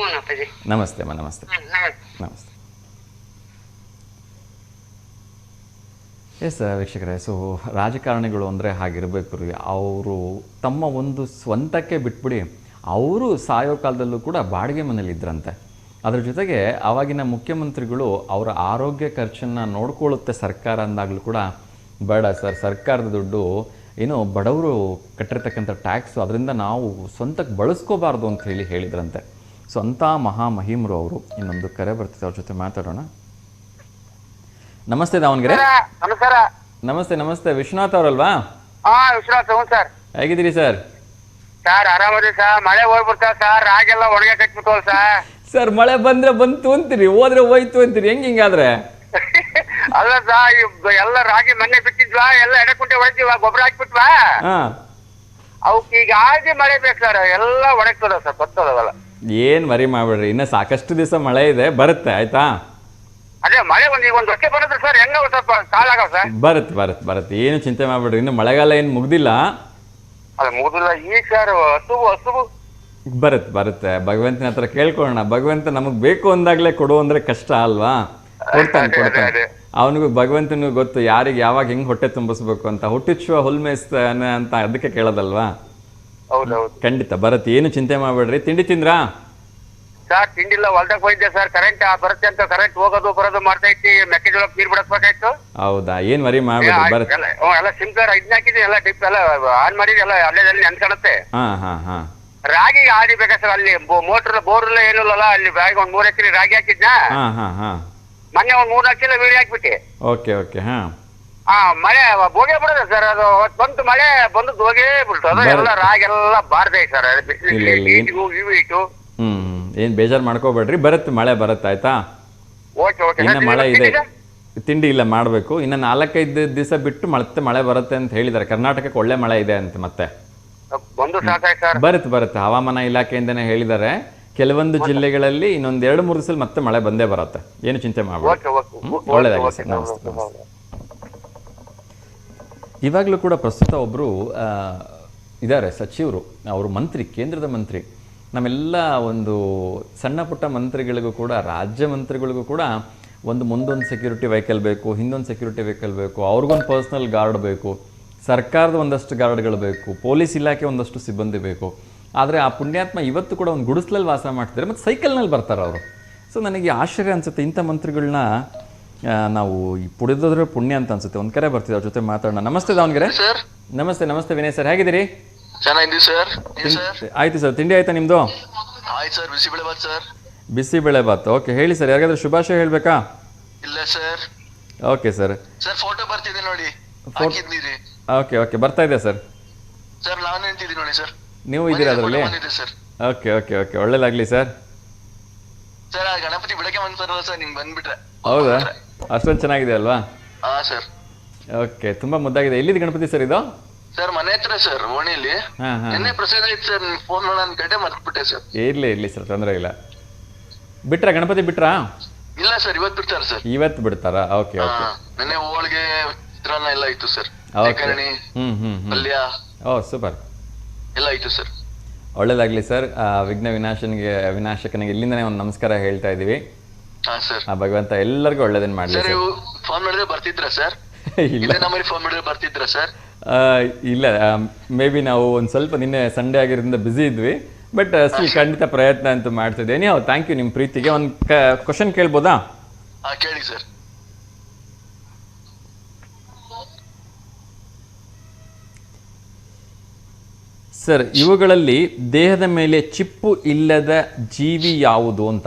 ನಮಸ್ತೆ ಅಮ್ಮ. ನಮಸ್ತೆ. ಎಸ್ ವೀಕ್ಷಕರೇ, ಸೊ ರಾಜಕಾರಣಿಗಳು ಅಂದರೆ ಹಾಗಿರಬೇಕು ರೀ. ಅವರು ತಮ್ಮ ಒಂದು ಸ್ವಂತಕ್ಕೆ ಬಿಟ್ಬಿಡಿ, ಅವರು ಸಾಯೋ ಕಾಲದಲ್ಲೂ ಕೂಡ ಬಾಡಿಗೆ ಮನೇಲಿ ಇದ್ರಂತೆ. ಅದ್ರ ಜೊತೆಗೆ ಆವಾಗಿನ ಮುಖ್ಯಮಂತ್ರಿಗಳು ಅವರ ಆರೋಗ್ಯ ಖರ್ಚನ್ನು ನೋಡ್ಕೊಳ್ಳುತ್ತೆ ಸರ್ಕಾರ ಅಂದಾಗಲೂ ಕೂಡ, ಬೇಡ ಸರ್, ಸರ್ಕಾರದ ದುಡ್ಡು ಏನು ಬಡವರು ಕಟ್ಟಿರ್ತಕ್ಕಂಥ ಟ್ಯಾಕ್ಸು, ಅದರಿಂದ ನಾವು ಸ್ವಂತಕ್ಕೆ ಬಳಸ್ಕೋಬಾರ್ದು ಅಂತ ಹೇಳಿದ್ರಂತೆ. ಸೊ ಅಂಥ ಮಹಾಮಹಿಮರು ಅವರು. ಇನ್ನೊಂದು ಕರೆ ಬರ್ತಿದೆ, ಅವ್ರ ಜೊತೆ ಮಾತಾಡೋಣ. ನಮಸ್ತೆ ದಾವಣಗೆರೆ. ನಮಸ್ತೆ ವಿಶ್ವನಾಥ್ ಅವರಲ್ವಾ? ವಿಶ್ವನಾಥ್ ಸರ್. ಹೇಗಿದ್ದೀರಿ ಸರ್? ಸರ್ ಆರಾಮದಿ ಸರ್. ಮಳೆ ಹೋಗ್ಬಿಡ್ತಾ ಸರ್, ರಾಗೆಲ್ಲ ಒಣಗೆ ಕಟ್ಬಿಟ್ಟು ಸರ್. ಮಳೆ ಬಂದ್ರೆ ಬಂತು ಅಂತೀರಿ, ಹೋದ್ರೆ ಹೋಯ್ತು ಅಂತೀರಿ, ಹಿಂಗಾದ್ರೆ? ಅಲ್ಲ ಸರ್, ಎಲ್ಲ ರಾಗಿ ಮೊನ್ನೆ ಬಿಟ್ಟಿದ್ವಾ, ಎಲ್ಲ ಎಡೆಕುಂಟೆ ಹೊಡೆದಿವ, ಗೊಬ್ಬರ ಹಾಕ್ಬಿಟ್ವಾ, ಅವಕ್ ಈಗ ಆಗಿ ಮಳೆ ಬೇಕು ಸರ್, ಎಲ್ಲ ಒಣಗ್ತದ ಸರ್, ಬರ್ತದವಲ್ಲ. ಏನ್ ಮರಿ ಮಾಡ್ಬೇಡ್ರಿ, ಇನ್ನ ಸಾಕಷ್ಟು ದಿವಸ ಮಳೆ ಇದೆ, ಬರುತ್ತೆ ಆಯ್ತಾ? ಅದೇ ಮಳೆ ಒಂದು ವರ್ಷಕ್ಕೆ ಬರುತ್ತೆ ಸರ್, ಹೆಂಗ ಸ್ವಲ್ಪ ಕಾಲ ಆಗವ ಸರ್. ಬರುತ್ತೆ, ಏನು ಚಿಂತೆ ಮಾಡ್ಬೇಡ್ರಿ, ಇನ್ನು ಮಳೆಗಾಲ ಏನ್ ಮುಗ್ದಿಲ್ಲ. ಅದ ಮುಗಿದಿಲ್ಲ ಈಗ ಸರ್, ಹಸುವು ಬರುತ್ತೆ. ಭಗವಂತನ ಹತ್ರ ಕೇಳ್ಕೊಳ್ಳೋಣ. ಭಗವಂತ ನಮಗ್ ಬೇಕು ಅಂದಾಗ್ಲೇ ಕೊಡು ಅಂದ್ರೆ ಕಷ್ಟ ಅಲ್ವಾ? ಕೊಡ್ತಾನೆ. ಅವನಿಗೂ ಭಗವಂತನಿಗೂ ಗೊತ್ತು ಯಾರಿಗೆ ಯಾವಾಗ ಹೆಂಗ್ ಹೊಟ್ಟೆ ತುಂಬಿಸ್ಬೇಕು ಅಂತ. ಹುಟ್ಟಿಸುವ ಹುಲ್ಮೇಸ್ತಾನೆ ಅಂತ ಅದಕ್ಕೆ ಕೇಳೋದಲ್ವಾ? ಖಂಡಿತ ಬರುತ್ತೆ, ಏನು ಚಿಂತೆ ಮಾಡ್ಬೇಡ್ರಿ. ತಿಂಡಿ ತಿಂದ್ರಾ? ಸರ್ ತಿಂಡಿಲ್ಲ, ಹೊಲ್ದಾಗ ಹೋಗಿದ್ದೆ ಸರ್. ಕರೆಂಟ್ ಬರುತ್ತೆ ಅಂತ ಕರೆಂಟ್ ಹೋಗೋದು ಬರೋದು ಮಾಡ್ತಾ ಇತ್ತು, ಮೆಕ್ಕೆಜೋಳಕ್ಕೆ ನೀರ್ ಬಿಡಸ್ಬೇಕಾಯ್ತು. ಹೌದಾ? ಏನ್ ವರಿ ಮಾಡ್ಬೇಡ್ರಿ, ಬರುತ್ತೆ. ಎಲ್ಲ ಸಿಂಪ್ಲರ್ ಇದನ್ನ ಹಾಕಿದ್ವಿ, ಎಲ್ಲ ಡಿಪ್ ಎಲ್ಲ ಆನ್ ಮಾಡಿದ್ವಿ, ಎಲ್ಲ ಅಲ್ಲೇದಲ್ಲಿ ನೆನ್ಸ್ಕೊಳತ್ತೆ. ರಾಗಿಗೆ ಆದಿ ಬೇಕಾ ಸರ್? ಅಲ್ಲಿ ಮೋಟರ್ ಬೋರ್ಲ್ಲ ಏನಿಲ್ಲಲ್ಲ, ಅಲ್ಲಿ ಬ್ಯಾಗ್ ಒಂದ್ 3 ಎಕರೆ ರಾಗಿ ಹಾಕಿದ್ನ. ಮೊನ್ನೆ ಒಂದ್ 3-4 ಚೀಲ ವೀಡಿ ಹಾಕ್ಬಿಟ್ಟಿ. Okay okay. ಮಳೆ ಹೋಗೇ ಬಿಡೋದ ಸರ್, ಅದು ಬಂತು ಮಳೆ ಬಂದು ಹೋಗೇ ಬಿಡ್ತು. ಅದು ಎಲ್ಲ ರಾಗಿ ಎಲ್ಲ ಬಾರ್ದೆ ಸರ್, ಬಿಸಿಲು. ಏನ್ ಬೇಜಾರು ಮಾಡ್ಕೋಬೇಡ್ರಿ, ಬರುತ್ತೆ ಮಳೆ ಬರುತ್ತೆ ಆಯ್ತಾ. Okay okay. ಇನ್ನ ಮಳೆ ಇದೆ, ತಿಂಡಿ ಇಲ್ಲ ಮಾಡಬೇಕು. ಇನ್ನು 4-5 ದಿವಸ ಬಿಟ್ಟು ಮತ್ತೆ ಮಳೆ ಬರುತ್ತೆ ಅಂತ ಹೇಳಿದ್ದಾರೆ. ಕರ್ನಾಟಕಕ್ಕೆ ಒಳ್ಳೆ ಮಳೆ ಇದೆ ಅಂತ ಮತ್ತೆ ಬಂದು ಸಾಕಾಯ್ತು ಸರ್. ಬರುತ್ತೆ ಹವಾಮಾನ ಇಲಾಖೆಯಿಂದನೇ ಹೇಳಿದ್ದಾರೆ. ಕೆಲವೊಂದು ಜಿಲ್ಲೆಗಳಲ್ಲಿ ಇನ್ನೊಂದ್ 2-3 ದಿವಸ ಮತ್ತೆ ಮಳೆ ಬಂದೇ ಬರುತ್ತೆ, ಏನು ಚಿಂತೆ ಮಾಡಬೇಡಿ. ಒಳ್ಳೆದಾಗಲಿ ಸರ್, ನಮಸ್ತೆ. ಇವಾಗಲೂ ಕೂಡ ಪ್ರಸ್ತುತ ಒಬ್ಬರು ಇದ್ದಾರೆ ಸಚಿವರು, ಅವರು ಮಂತ್ರಿ, ಕೇಂದ್ರದ ಮಂತ್ರಿ. ನಮ್ಮೆಲ್ಲ ಒಂದು ಸಣ್ಣ ಪುಟ್ಟ ಮಂತ್ರಿಗಳಿಗೂ ಕೂಡ, ರಾಜ್ಯ ಮಂತ್ರಿಗಳಿಗೂ ಕೂಡ ಮುಂದೊಂದು ಸೆಕ್ಯೂರಿಟಿ ವೆಹಿಕಲ್ ಬೇಕು, ಹಿಂದೊಂದು ಸೆಕ್ಯೂರಿಟಿ ವೆಹಿಕಲ್ ಬೇಕು, ಅವ್ರಿಗೊಂದು ಪರ್ಸ್ನಲ್ ಗಾರ್ಡ್ ಬೇಕು, ಸರ್ಕಾರದ ಒಂದಷ್ಟು ಗಾರ್ಡ್ಗಳು ಬೇಕು, ಪೊಲೀಸ್ ಇಲಾಖೆ ಒಂದಷ್ಟು ಸಿಬ್ಬಂದಿ ಬೇಕು. ಆದರೆ ಆ ಪುಣ್ಯಾತ್ಮ ಇವತ್ತು ಕೂಡ ಒಂದು ಗುಡಿಸ್ಲಲ್ಲಿ ವಾಸ ಮಾಡ್ತಿದ್ದಾರೆ ಮತ್ತು ಸೈಕಲ್ನಲ್ಲಿ ಬರ್ತಾರೆ ಅವರು. ಸೊ ನನಗೆ ಆಶ್ಚರ್ಯ ಅನಿಸುತ್ತೆ, ಇಂಥ ಮಂತ್ರಿಗಳನ್ನ ನಾವು ಪುಡಿದ್ರೆ ಪುಣ್ಯ ಅಂತ ಅನ್ಸುತ್ತೆ. ಒಂದು ಕರೆ ಬರ್ತಿದೆ, ಅವ್ರ ಜೊತೆ ಮಾತಾಡೋಣ. ನಮಸ್ತೆ ದಾವಣಗೆರೆ. ನಮಸ್ತೆ ವಿನಯ್ ಸರ್, ಹೇಗಿದ್ದೀರಿ? ಚೆನ್ನಾಗಿದ್ದೀವಿ ಸರ್. ಆಯ್ತು ಸರ್, ತಿಂಡಿ ಆಯ್ತಾ ನಿಮ್ದು? ಆಯ್ತು sir, bisibelebath sir. Bisibelebath, okay. ಹೇಳಿ ಸರ್, ಯಾರಿಗಾದ್ರೂ ಶುಭಾಶಯ ಹೇಳ್ಬೇಕಾ? ಇಲ್ಲ sir. Okay sir. Sir photo ಬರ್ತಿದೆ ನೋಡಿ, ಓಕೆ ಬರ್ತಾ ಇದೆ ಸರ್. ಸರ್ ನಾನು ನಿಂತಿದ್ದೀನಿ ನೋಡಿ ಸರ್. ನೀವು ಇದ್ದೀರಾ ಅದರಲ್ಲಿ? ಓಕೆ ಒಳ್ಳೇದಾಗ್ಲಿ ಸರ್. ಸರ್ ಆ ಗಣಪತಿ ಬೆಳಗ್ಗೆ ಬಂದ್ಬರಲ್ಲ ಸರ್, ನಿಮ್ಗೆ ಬಂದ್ಬಿಟ್ರೆ. ಹೌದಾ? ಅಷ್ಟೊಂದು ಚೆನ್ನಾಗಿದೆ ಅಲ್ವಾ? ಹಾ ಸರ್. ಓಕೆ, ತುಂಬಾ ಮುದ್ದಾಗಿದೆ. ಎಲ್ಲಿದೆ ಗಣಪತಿ ಸರ್ ಇದು? ಸರ್ ಮನೆ ಹತ್ರ ಸರ್, ಓಣಿಯಲ್ಲಿ. ನಿನ್ನೆ ಪ್ರಸಾದ ಇತ್ತು ಸರ್, ಫೋನ್ ಮಾಡೋಣ ಅನ್ಕೊಂಡೆ ಮರ್ತ್ಬಿಟ್ಟೆ ಸರ್. ಇರ್ಲಿ ಸರ್, ತೊಂದರೆ ಇಲ್ಲ. ಬಿಟ್ರಾ ಗಣಪತಿ ಬಿಟ್ರಾ? ಇಲ್ಲ ಸರ್, ಇವತ್ತು ಬಿಡ್ತಾರೆ ಸರ್. ಇವತ್ತು ಬಿಡ್ತಾರಾ? ಓಕೆ. ನಿನ್ನೆ ಹೋಳಿಗೆ ಚಿತ್ರಾನ್ನ ಎಲ್ಲ ಇತ್ತು ಸರ್, ಕರಣಿ ಪಲ್ಯ. ಓ ಸೂಪರ್, ಎಲ್ಲ ಇತ್ತು ಸರ್. ಒಳ್ಳೇದಾಗ್ಲಿ ಸರ್. ವಿಘ್ನ ವಿನಾಶಕನಿಗೆ ಇಲ್ಲಿಂದನೇ ಒಂದು ನಮಸ್ಕಾರ ಹೇಳ್ತಾ ಇದೀವಿ. ಆ ಭಗವಂತ ಎಲ್ಲರಿಗೂ ಒಳ್ಳೇದನ್ನ ಮಾಡಲಿ. ಫೋನ್ ಮಾಡಿದ್ರೆ ಬರ್ತಿದ್ರ ಸರ್? ಇಲ್ಲ ನಮ್ಮಲ್ಲಿ ಫೋನ್ ಮಾಡಿದ್ರೆ ಬರ್ತಿದ್ರ ಸರ್? ಇಲ್ಲ, ಮೇ ಬಿ ನಾವು ಒಂದು ಸ್ವಲ್ಪ ನಿನ್ನೆ ಸಂಡೇ ಆಗಿರೋದ್ರಿಂದ ಬ್ಯುಸಿ ಇದ್ವಿ. ಬಟ್ ಸ್ಟಿಲ್ ಖಂಡಿತ ಪ್ರಯತ್ನ ಅಂತೂ ಮಾಡ್ತಿದ್ದೆ. ನೀವು ಥ್ಯಾಂಕ್ ಯು ನಿಮ್ಮ ಪ್ರೀತಿಗೆ. ಒಂದು ಕ್ವಶನ್ ಕೇಳ್ಬೋದಾ? ಕೇಳಿ ಸರ್. ಸರ್, ಇವುಗಳಲ್ಲಿ ದೇಹದ ಮೇಲೆ ಚಿಪ್ಪು ಇಲ್ಲದ ಜೀವಿ ಯಾವುದು ಅಂತ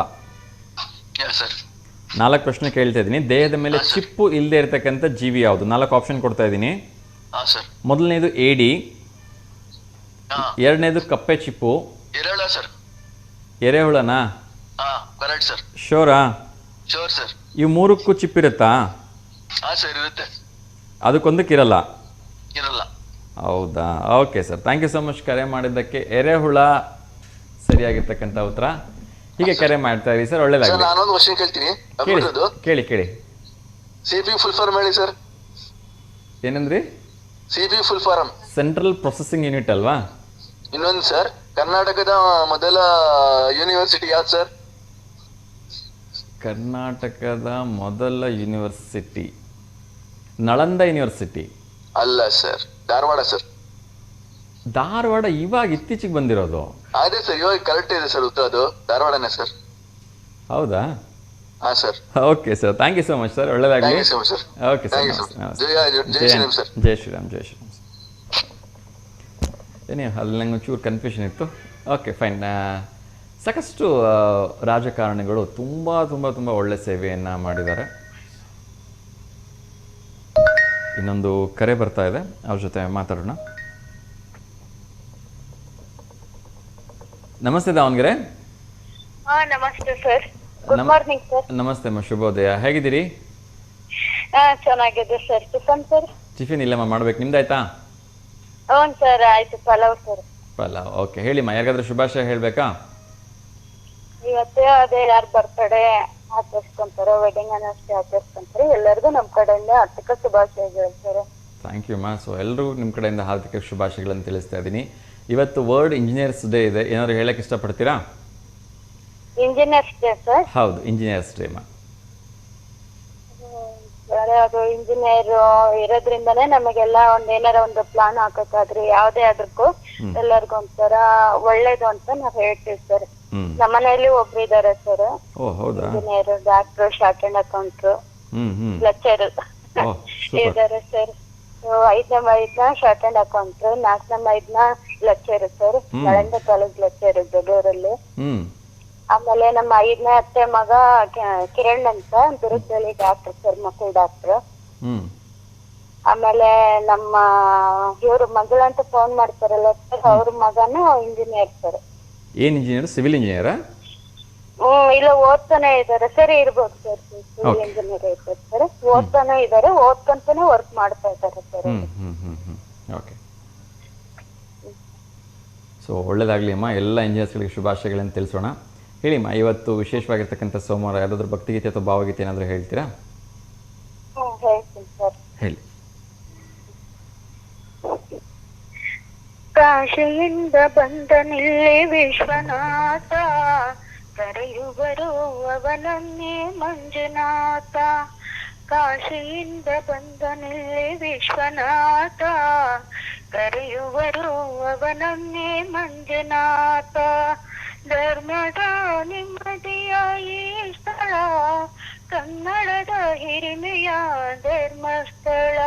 4 ಪ್ರಶ್ನೆ ಕೇಳ್ತಾ ಇದ್ದೀನಿ. ದೇಹದ ಮೇಲೆ ಚಿಪ್ಪು ಇಲ್ಲದೆ ಇರತಕ್ಕಂಥ ಜೀವಿ ಯಾವುದು? 4 ಆಪ್ಷನ್ ಕೊಡ್ತಾ ಇದ್ದೀನಿ. ಮೊದಲನೇದು ಏಡಿ, ಎರಡನೇದು ಕಪ್ಪೆ ಚಿಪ್ಪು, ಎರೆಹುಳನಾ? ಶೋರಾ? ಇವು 3ಕ್ಕೂ ಚಿಪ್ಪಿರುತ್ತಾ? ಅದಕ್ಕೊಂದಕ್ಕಿರಲ್ಲ? ಹೌದಾ? Okay sir, thank you so much ಕರೆ ಮಾಡಿದ್ದಕ್ಕೆ. ಎರೆಹುಳ ಸರಿಯಾಗಿರ್ತಕ್ಕಂಥ ಉತ್ತರ. ಹೀಗೆ ಕರೆ ಮಾಡ್ತಾ ಇರಿ ಸರ್, ಒಳ್ಳೇದಾಗಲಿ. ನಾನೊಂದು ಕ್ವಶನ್ ಕೇಳ್ತೀನಿ, ಕೇಳಿ. ಸಿಪಿ ಫುಲ್ ಫಾರ್ಮ್ ಹೇಳಿ ಸರ್. ಏನಂದ್ರಿ? CP full form central processing unit ಅಲ್ವಾ? ಇನ್ನೊಂದು ಸರ್, ಕರ್ನಾಟಕದ ಮೊದಲ ಯೂನಿವರ್ಸಿಟಿ ಯಾವ್ದು ಸರ್? ಕರ್ನಾಟಕದ ಮೊದಲ ಯೂನಿವರ್ಸಿಟಿ ನಳಂದ ಯೂನಿವರ್ಸಿಟಿ ಅಲ್ಲ ಸರ್, ಧಾರವಾಡ ಸರ್. ಧಾರವಾಡ ಇವಾಗ ಇತ್ತೀಚೆಗೆ ಬಂದಿರೋದು? ಅದೇ ಸರ್, ಇವಾಗ ಕರೆಕ್ಟ್ ಇದೆ ಸರ್ ಉತ್ತರ, ಅದು ಧಾರವಾಡನೇ ಸರ್. ಹೌದಾ? ಹಾ sir. Okay sir, thank you so much sir, ಒಳ್ಳೆದಾಗಲಿ. ಓಕೆ ಸರ್, ಜೈ ಶ್ರೀರಾಮ್. ಏನೇ ಅಲ್ಲಿ ನಂಗೆ ಒಂಚೂರು ಕನ್ಫ್ಯೂಷನ್ ಇತ್ತು. Okay fine. ಸಾಕಷ್ಟು ರಾಜಕಾರಣಿಗಳು ತುಂಬ ಒಳ್ಳೆ ಸೇವೆಯನ್ನು ಮಾಡಿದ್ದಾರೆ. ಇನ್ನೊಂದು ಕರೆ ಬರ್ತಾ ಇದೆ, ಅವ್ರ ಜೊತೆ ಮಾತಾಡೋಣ. ನಮಸ್ತೆ ದಾವಣಗೆರೆ. ನಮಸ್ತೆ ಸರ್. Good morning sir. ನಮಸ್ತೆ ಅಮ್ಮ, ಶುಭೋದಯ. ಹೇಗಿದ್ದೀರಿ? ಚೆನ್ನಾಗಿದೆ ಸರ್. Tiffin sir? ಟಿಫಿನ್ ಇಲ್ಲಮ್ಮ, ಮಾಡ್ಬೇಕು. ನಿಮ್ದಾಯ್ತಾ? ಹ್ಞೂ ಸರ್, ಆಯ್ತು. ಪಲಾವ್ ಸರ್. ಪಲಾವ್, ಓಕೆ. ಹೇಳಿಮ್ಮ, ಯಾರಿಗಾದ್ರೂ ಶುಭಾಶಯ ಹೇಳ್ಬೇಕಾ? ಇವತ್ತೇ ಅದೇ ಯಾರು ಬರ್ತಡೇ ಆಚರಿಸ್ಕೊಂತಾರೆ, ವೆಡ್ಡಿಂಗ್ ಅನ್ನೋಷ್ಟೇ ಆಚರಿಸ್ಕೊಂತಾರೆ. ಎಲ್ಲರಿಗೂ ನಮ್ಮ ಕಡೆಯಿಂದ ಹಾರ್ದಿಕ ಶುಭಾಶಯಗಳು ಸರ್. ಥ್ಯಾಂಕ್ ಯು ಮಾ. ಸೊ ಎಲ್ಲರೂ ನಿಮ್ಮ ಕಡೆಯಿಂದ ಹಾರ್ದಿಕ ಶುಭಾಶಯಗಳನ್ನು ತಿಳಿಸ್ತಾ ಇದ್ದೀನಿ. ಇವತ್ತು ವರ್ಲ್ಡ್ ಇಂಜಿನಿಯರ್ಸ್ ಡೇ ಇದೆ, ಏನಾದ್ರು ಹೇಳಕ್ಕೆ ಇಷ್ಟಪಡ್ತೀರಾ? Engineers day sir? ಹೌದು, ಇಂಜಿನಿಯರ್ಸ್ ಡೇ ಮಾ. ಅದು ಇಂಜಿನಿಯರ್ ಇರೋದ್ರಿಂದನೇ ನಮಗೆಲ್ಲ ಏನಾರ ಒಂದು ಪ್ಲಾನ್ ಹಾಕಕ್ಕಾದ್ರಿ ಯಾವ್ದೇ ಆದ್ರಕ್ಕೂ ಎಲ್ಲರಿಗೂ ಒಂಥರ ಒಳ್ಳೇದು ಅಂತ ನಾವ್ ಹೇಳ್ತೀವಿ ಸರ್. ನಮ್ಮನೆಯಲ್ಲಿ ಒಬ್ರು ಇದಾರೆ sir, engineer, doctor, chartered ಅಕೌಂಟ್ರು, ಲೆಕ್ಚರ್ ಇದಾರೆ ಸರ್. 5ನೇ ಮೈದ್ನ ಶಾರ್ಟ್ ಅಂಡ್ ಅಕೌಂಟ್, 4ನೇ ಮೈದ್ನ lecturer sir, Nalanda college lecturer ಬೆಂಗಳೂರಲ್ಲಿ. ಆಮೇಲೆ ನಮ್ಮ 5ನೇ ಅತ್ತೆ ಮಗ ಕಿರಣ್ ಅಂತ ದುರ್ಗದಲ್ಲಿ ಡಾಕ್ಟರ್ ಸರ್, ಮಕ್ಕಳು ಡಾಕ್ಟರ್. ಆಮೇಲೆ ನಮ್ಮ ಇವ್ರ ಮಗಳು ಅಂತ ಫೋನ್ ಮಾಡ್ತಾರಲ್ಲ ಸರ್, ಅವ್ರ ಮಗನು ಇಂಜಿನಿಯರ್ ಸರ್. ಏನ್ ಇಂಜಿನಿಯರ್? ಸಿವಿಲ್ ಇಂಜಿನಿಯರಾ? ಇಲ್ಲ ಓದ್ತಾನೆ ಇದಾರೆ ಸರ್, ಇರ್ಬೋದು ಸರ್, ಸಿವಿಲ್ ಇಂಜಿನಿಯರ್ ಇರ್ಬೋದು ಸರ್, ಓದ್ತಾನೆ ಇದಾರೆ, ಓದ್ಕೊಂತಾನೆ ವರ್ಕ್ ಮಾಡ್ತಾ ಇದಾರೆ ಸರ್. ಓಕೆ. ಸೊ ಒಳ್ಳೇದಾಗ್ಲಿ ಅಮ್ಮ, ಎಲ್ಲ ಇಂಜಿನಿಯರ್ಸ್ಗಳಿಗೆ ಶುಭಾಶಯಗಳನ್ನು ತಿಳಿಸೋಣ. ಹೇಳಿಮ್ಮ, ಇವತ್ತು ವಿಶೇಷವಾಗಿರ್ತಕ್ಕಂಥ ಸೋಮವಾರ ಯಾವ್ದಾದ್ರು ಭಕ್ತಿಗೀತೆ ಅಥವಾ ಭಾವಗೀತೆ ಏನಾದರೂ ಹೇಳ್ತೀರಾ? ಹೇಳ್ತೀನಿ ಸರ್. ಹೇಳಿ. ಕಾಶಿಯಿಂದ ಬಂದನಿಲ್ಲಿ ವಿಶ್ವನಾಥ, ಕರೆಯುವರು ಅವನನ್ನೇ ಮಂಜುನಾಥ. ಕಾಶಿಯಿಂದ ಬಂದನಿಲ್ಲಿ ವಿಶ್ವನಾಥ, ಕರೆಯುವರು ಅವನನ್ನೇ ಮಂಜುನಾಥ. ಧರ್ಮದ ನೆಮ್ಮದಿಯ ಈ ಸ್ಥಳ, ಕನ್ನಡದ ಹಿರಿಮೆಯ ಧರ್ಮಸ್ಥಳ.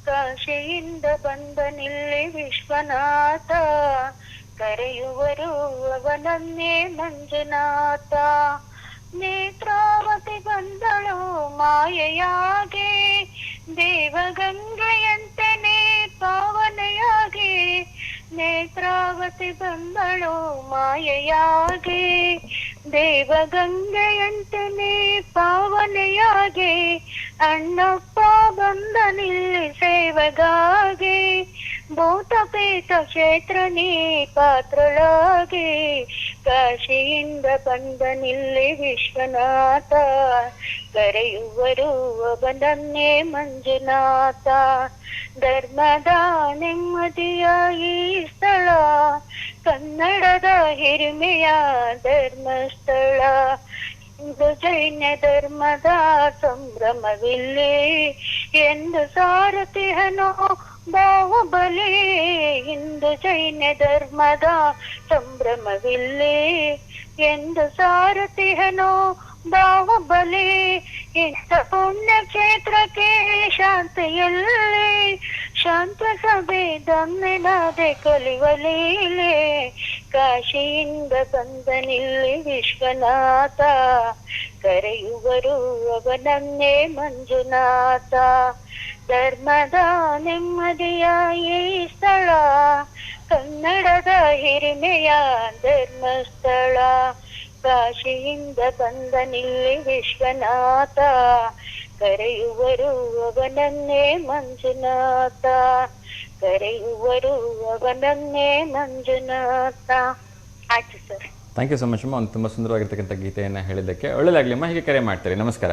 ಕಾಶಿಯಿಂದ ಬಂದನಿಲ್ಲಿ ವಿಶ್ವನಾಥ, ಕರೆಯುವರು ಅವನನ್ನೇ ಮಂಜುನಾಥ. ನೇತ್ರಾವತಿ ಬಂದಳು ಮಾಯೆಯಾಗೆ, ದೇವಗಂಗೆಯಂತೆಯೇ ಪಾವನೆಯಾಗಿ. ನೇತ್ರಾವತಿ ಬಂದಳು ಮಾಯೆಯಾಗೆ, ದೇವಗಂಗೆಯಂತೆಯೇ ಪಾವನೆಯಾಗೆ. ಅಣ್ಣಪ್ಪ ಬಂದನಿಲ್ಲಿ ಸೇವೆಗಾಗಿ, ಭೂತಪೀಠ ಕ್ಷೇತ್ರನೇ ಪಾತ್ರಳಾಗಿ. ಕಾಶಿಯಿಂದ ಬಂದನಿಲ್ಲಿ ವಿಶ್ವನಾಥ, ಕರೆಯುವರು ಅವನನ್ನೇ ಮಂಜುನಾಥ. ಧರ್ಮದ ನೆಮ್ಮದಿಯ ಈ ಸ್ಥಳ, ಕನ್ನಡದ ಹಿರಿಮೆಯ ಧರ್ಮಸ್ಥಳ. ಹಿಂದೂ ಜೈನ ಧರ್ಮದ ಸಂಭ್ರಮವಿಲ್ಲಿ, ಎಂದು ಸಾರಥಿಹನೋ ಬಾಹುಬಲಿ. ಹಿಂದೂ ಜೈನ ಧರ್ಮದ ಸಂಭ್ರಮವಿಲ್ಲಿ, ಎಂದು ಸಾರಥಿಹನೋ ಬಾಹುಬಲಿ. ಇಂಥ ಪುಣ್ಯ ಕ್ಷೇತ್ರಕ್ಕೆ ಶಾಂತಿಯಲ್ಲಿ, ಶಾಂತ ಸಭೆ ದಮ್ಮೆನಾದೆ ಕಲಿವಲೀಲೆ. ಕಾಶಿಯಿಂದ ಬಂದನಿಲ್ಲಿ ವಿಶ್ವನಾಥ, ಕರೆಯುವರು ಅವನನ್ನೇ ಮಂಜುನಾಥ. ಧರ್ಮದ ನೆಮ್ಮದಿಯ ಈ ಸ್ಥಳ, ಕನ್ನಡದ ಹಿರಿಮೆಯ ಧರ್ಮಸ್ಥಳ. ಕಾಶಿಯಿಂದ ಬಂದನಿಲ್ಲಿ ವಿಶ್ವನಾಥ, ಕರೆಯುವರು ಅವನನ್ನೇ ಮಂಜುನಾಥ. ಕರೆಯುವರು ಅವನನ್ನೇ ಮಂಜುನಾಥ. ಆಯ್ತು sir. Thank you so much ಅಮ್ಮ, ಒಂದು ತುಂಬ ಸುಂದರವಾಗಿರ್ತಕ್ಕಂಥ ಗೀತೆಯನ್ನು ಹೇಳಿದ್ದಕ್ಕೆ. ಒಳ್ಳೆಯದಾಗಲಿ ಅಮ್ಮ, ಹೀಗೆ ಕರೆ ಮಾಡ್ತೀರಿ. ನಮಸ್ಕಾರ.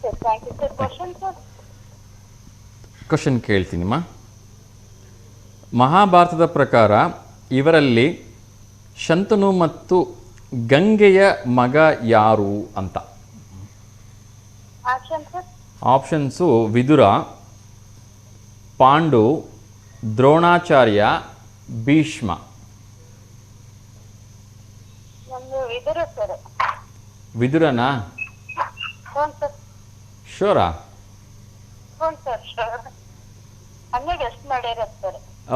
Sir thank you sir. Question sir? Question ಕೇಳ್ತೀನಿಮ್ಮ. ಮಹಾಭಾರತದ ಪ್ರಕಾರ ಇವರಲ್ಲಿ ಶಂತನು ಮತ್ತು ಗಂಗೆಯ ಮಗ ಯಾರು ಅಂತ. ಆಪ್ಷನ್ಸು ವಿದುರ, ಪಾಂಡು, ದ್ರೋಣಾಚಾರ್ಯ, ಭೀಷ್ಮ. ವಿದುರನಾ? ಶೋರಾ?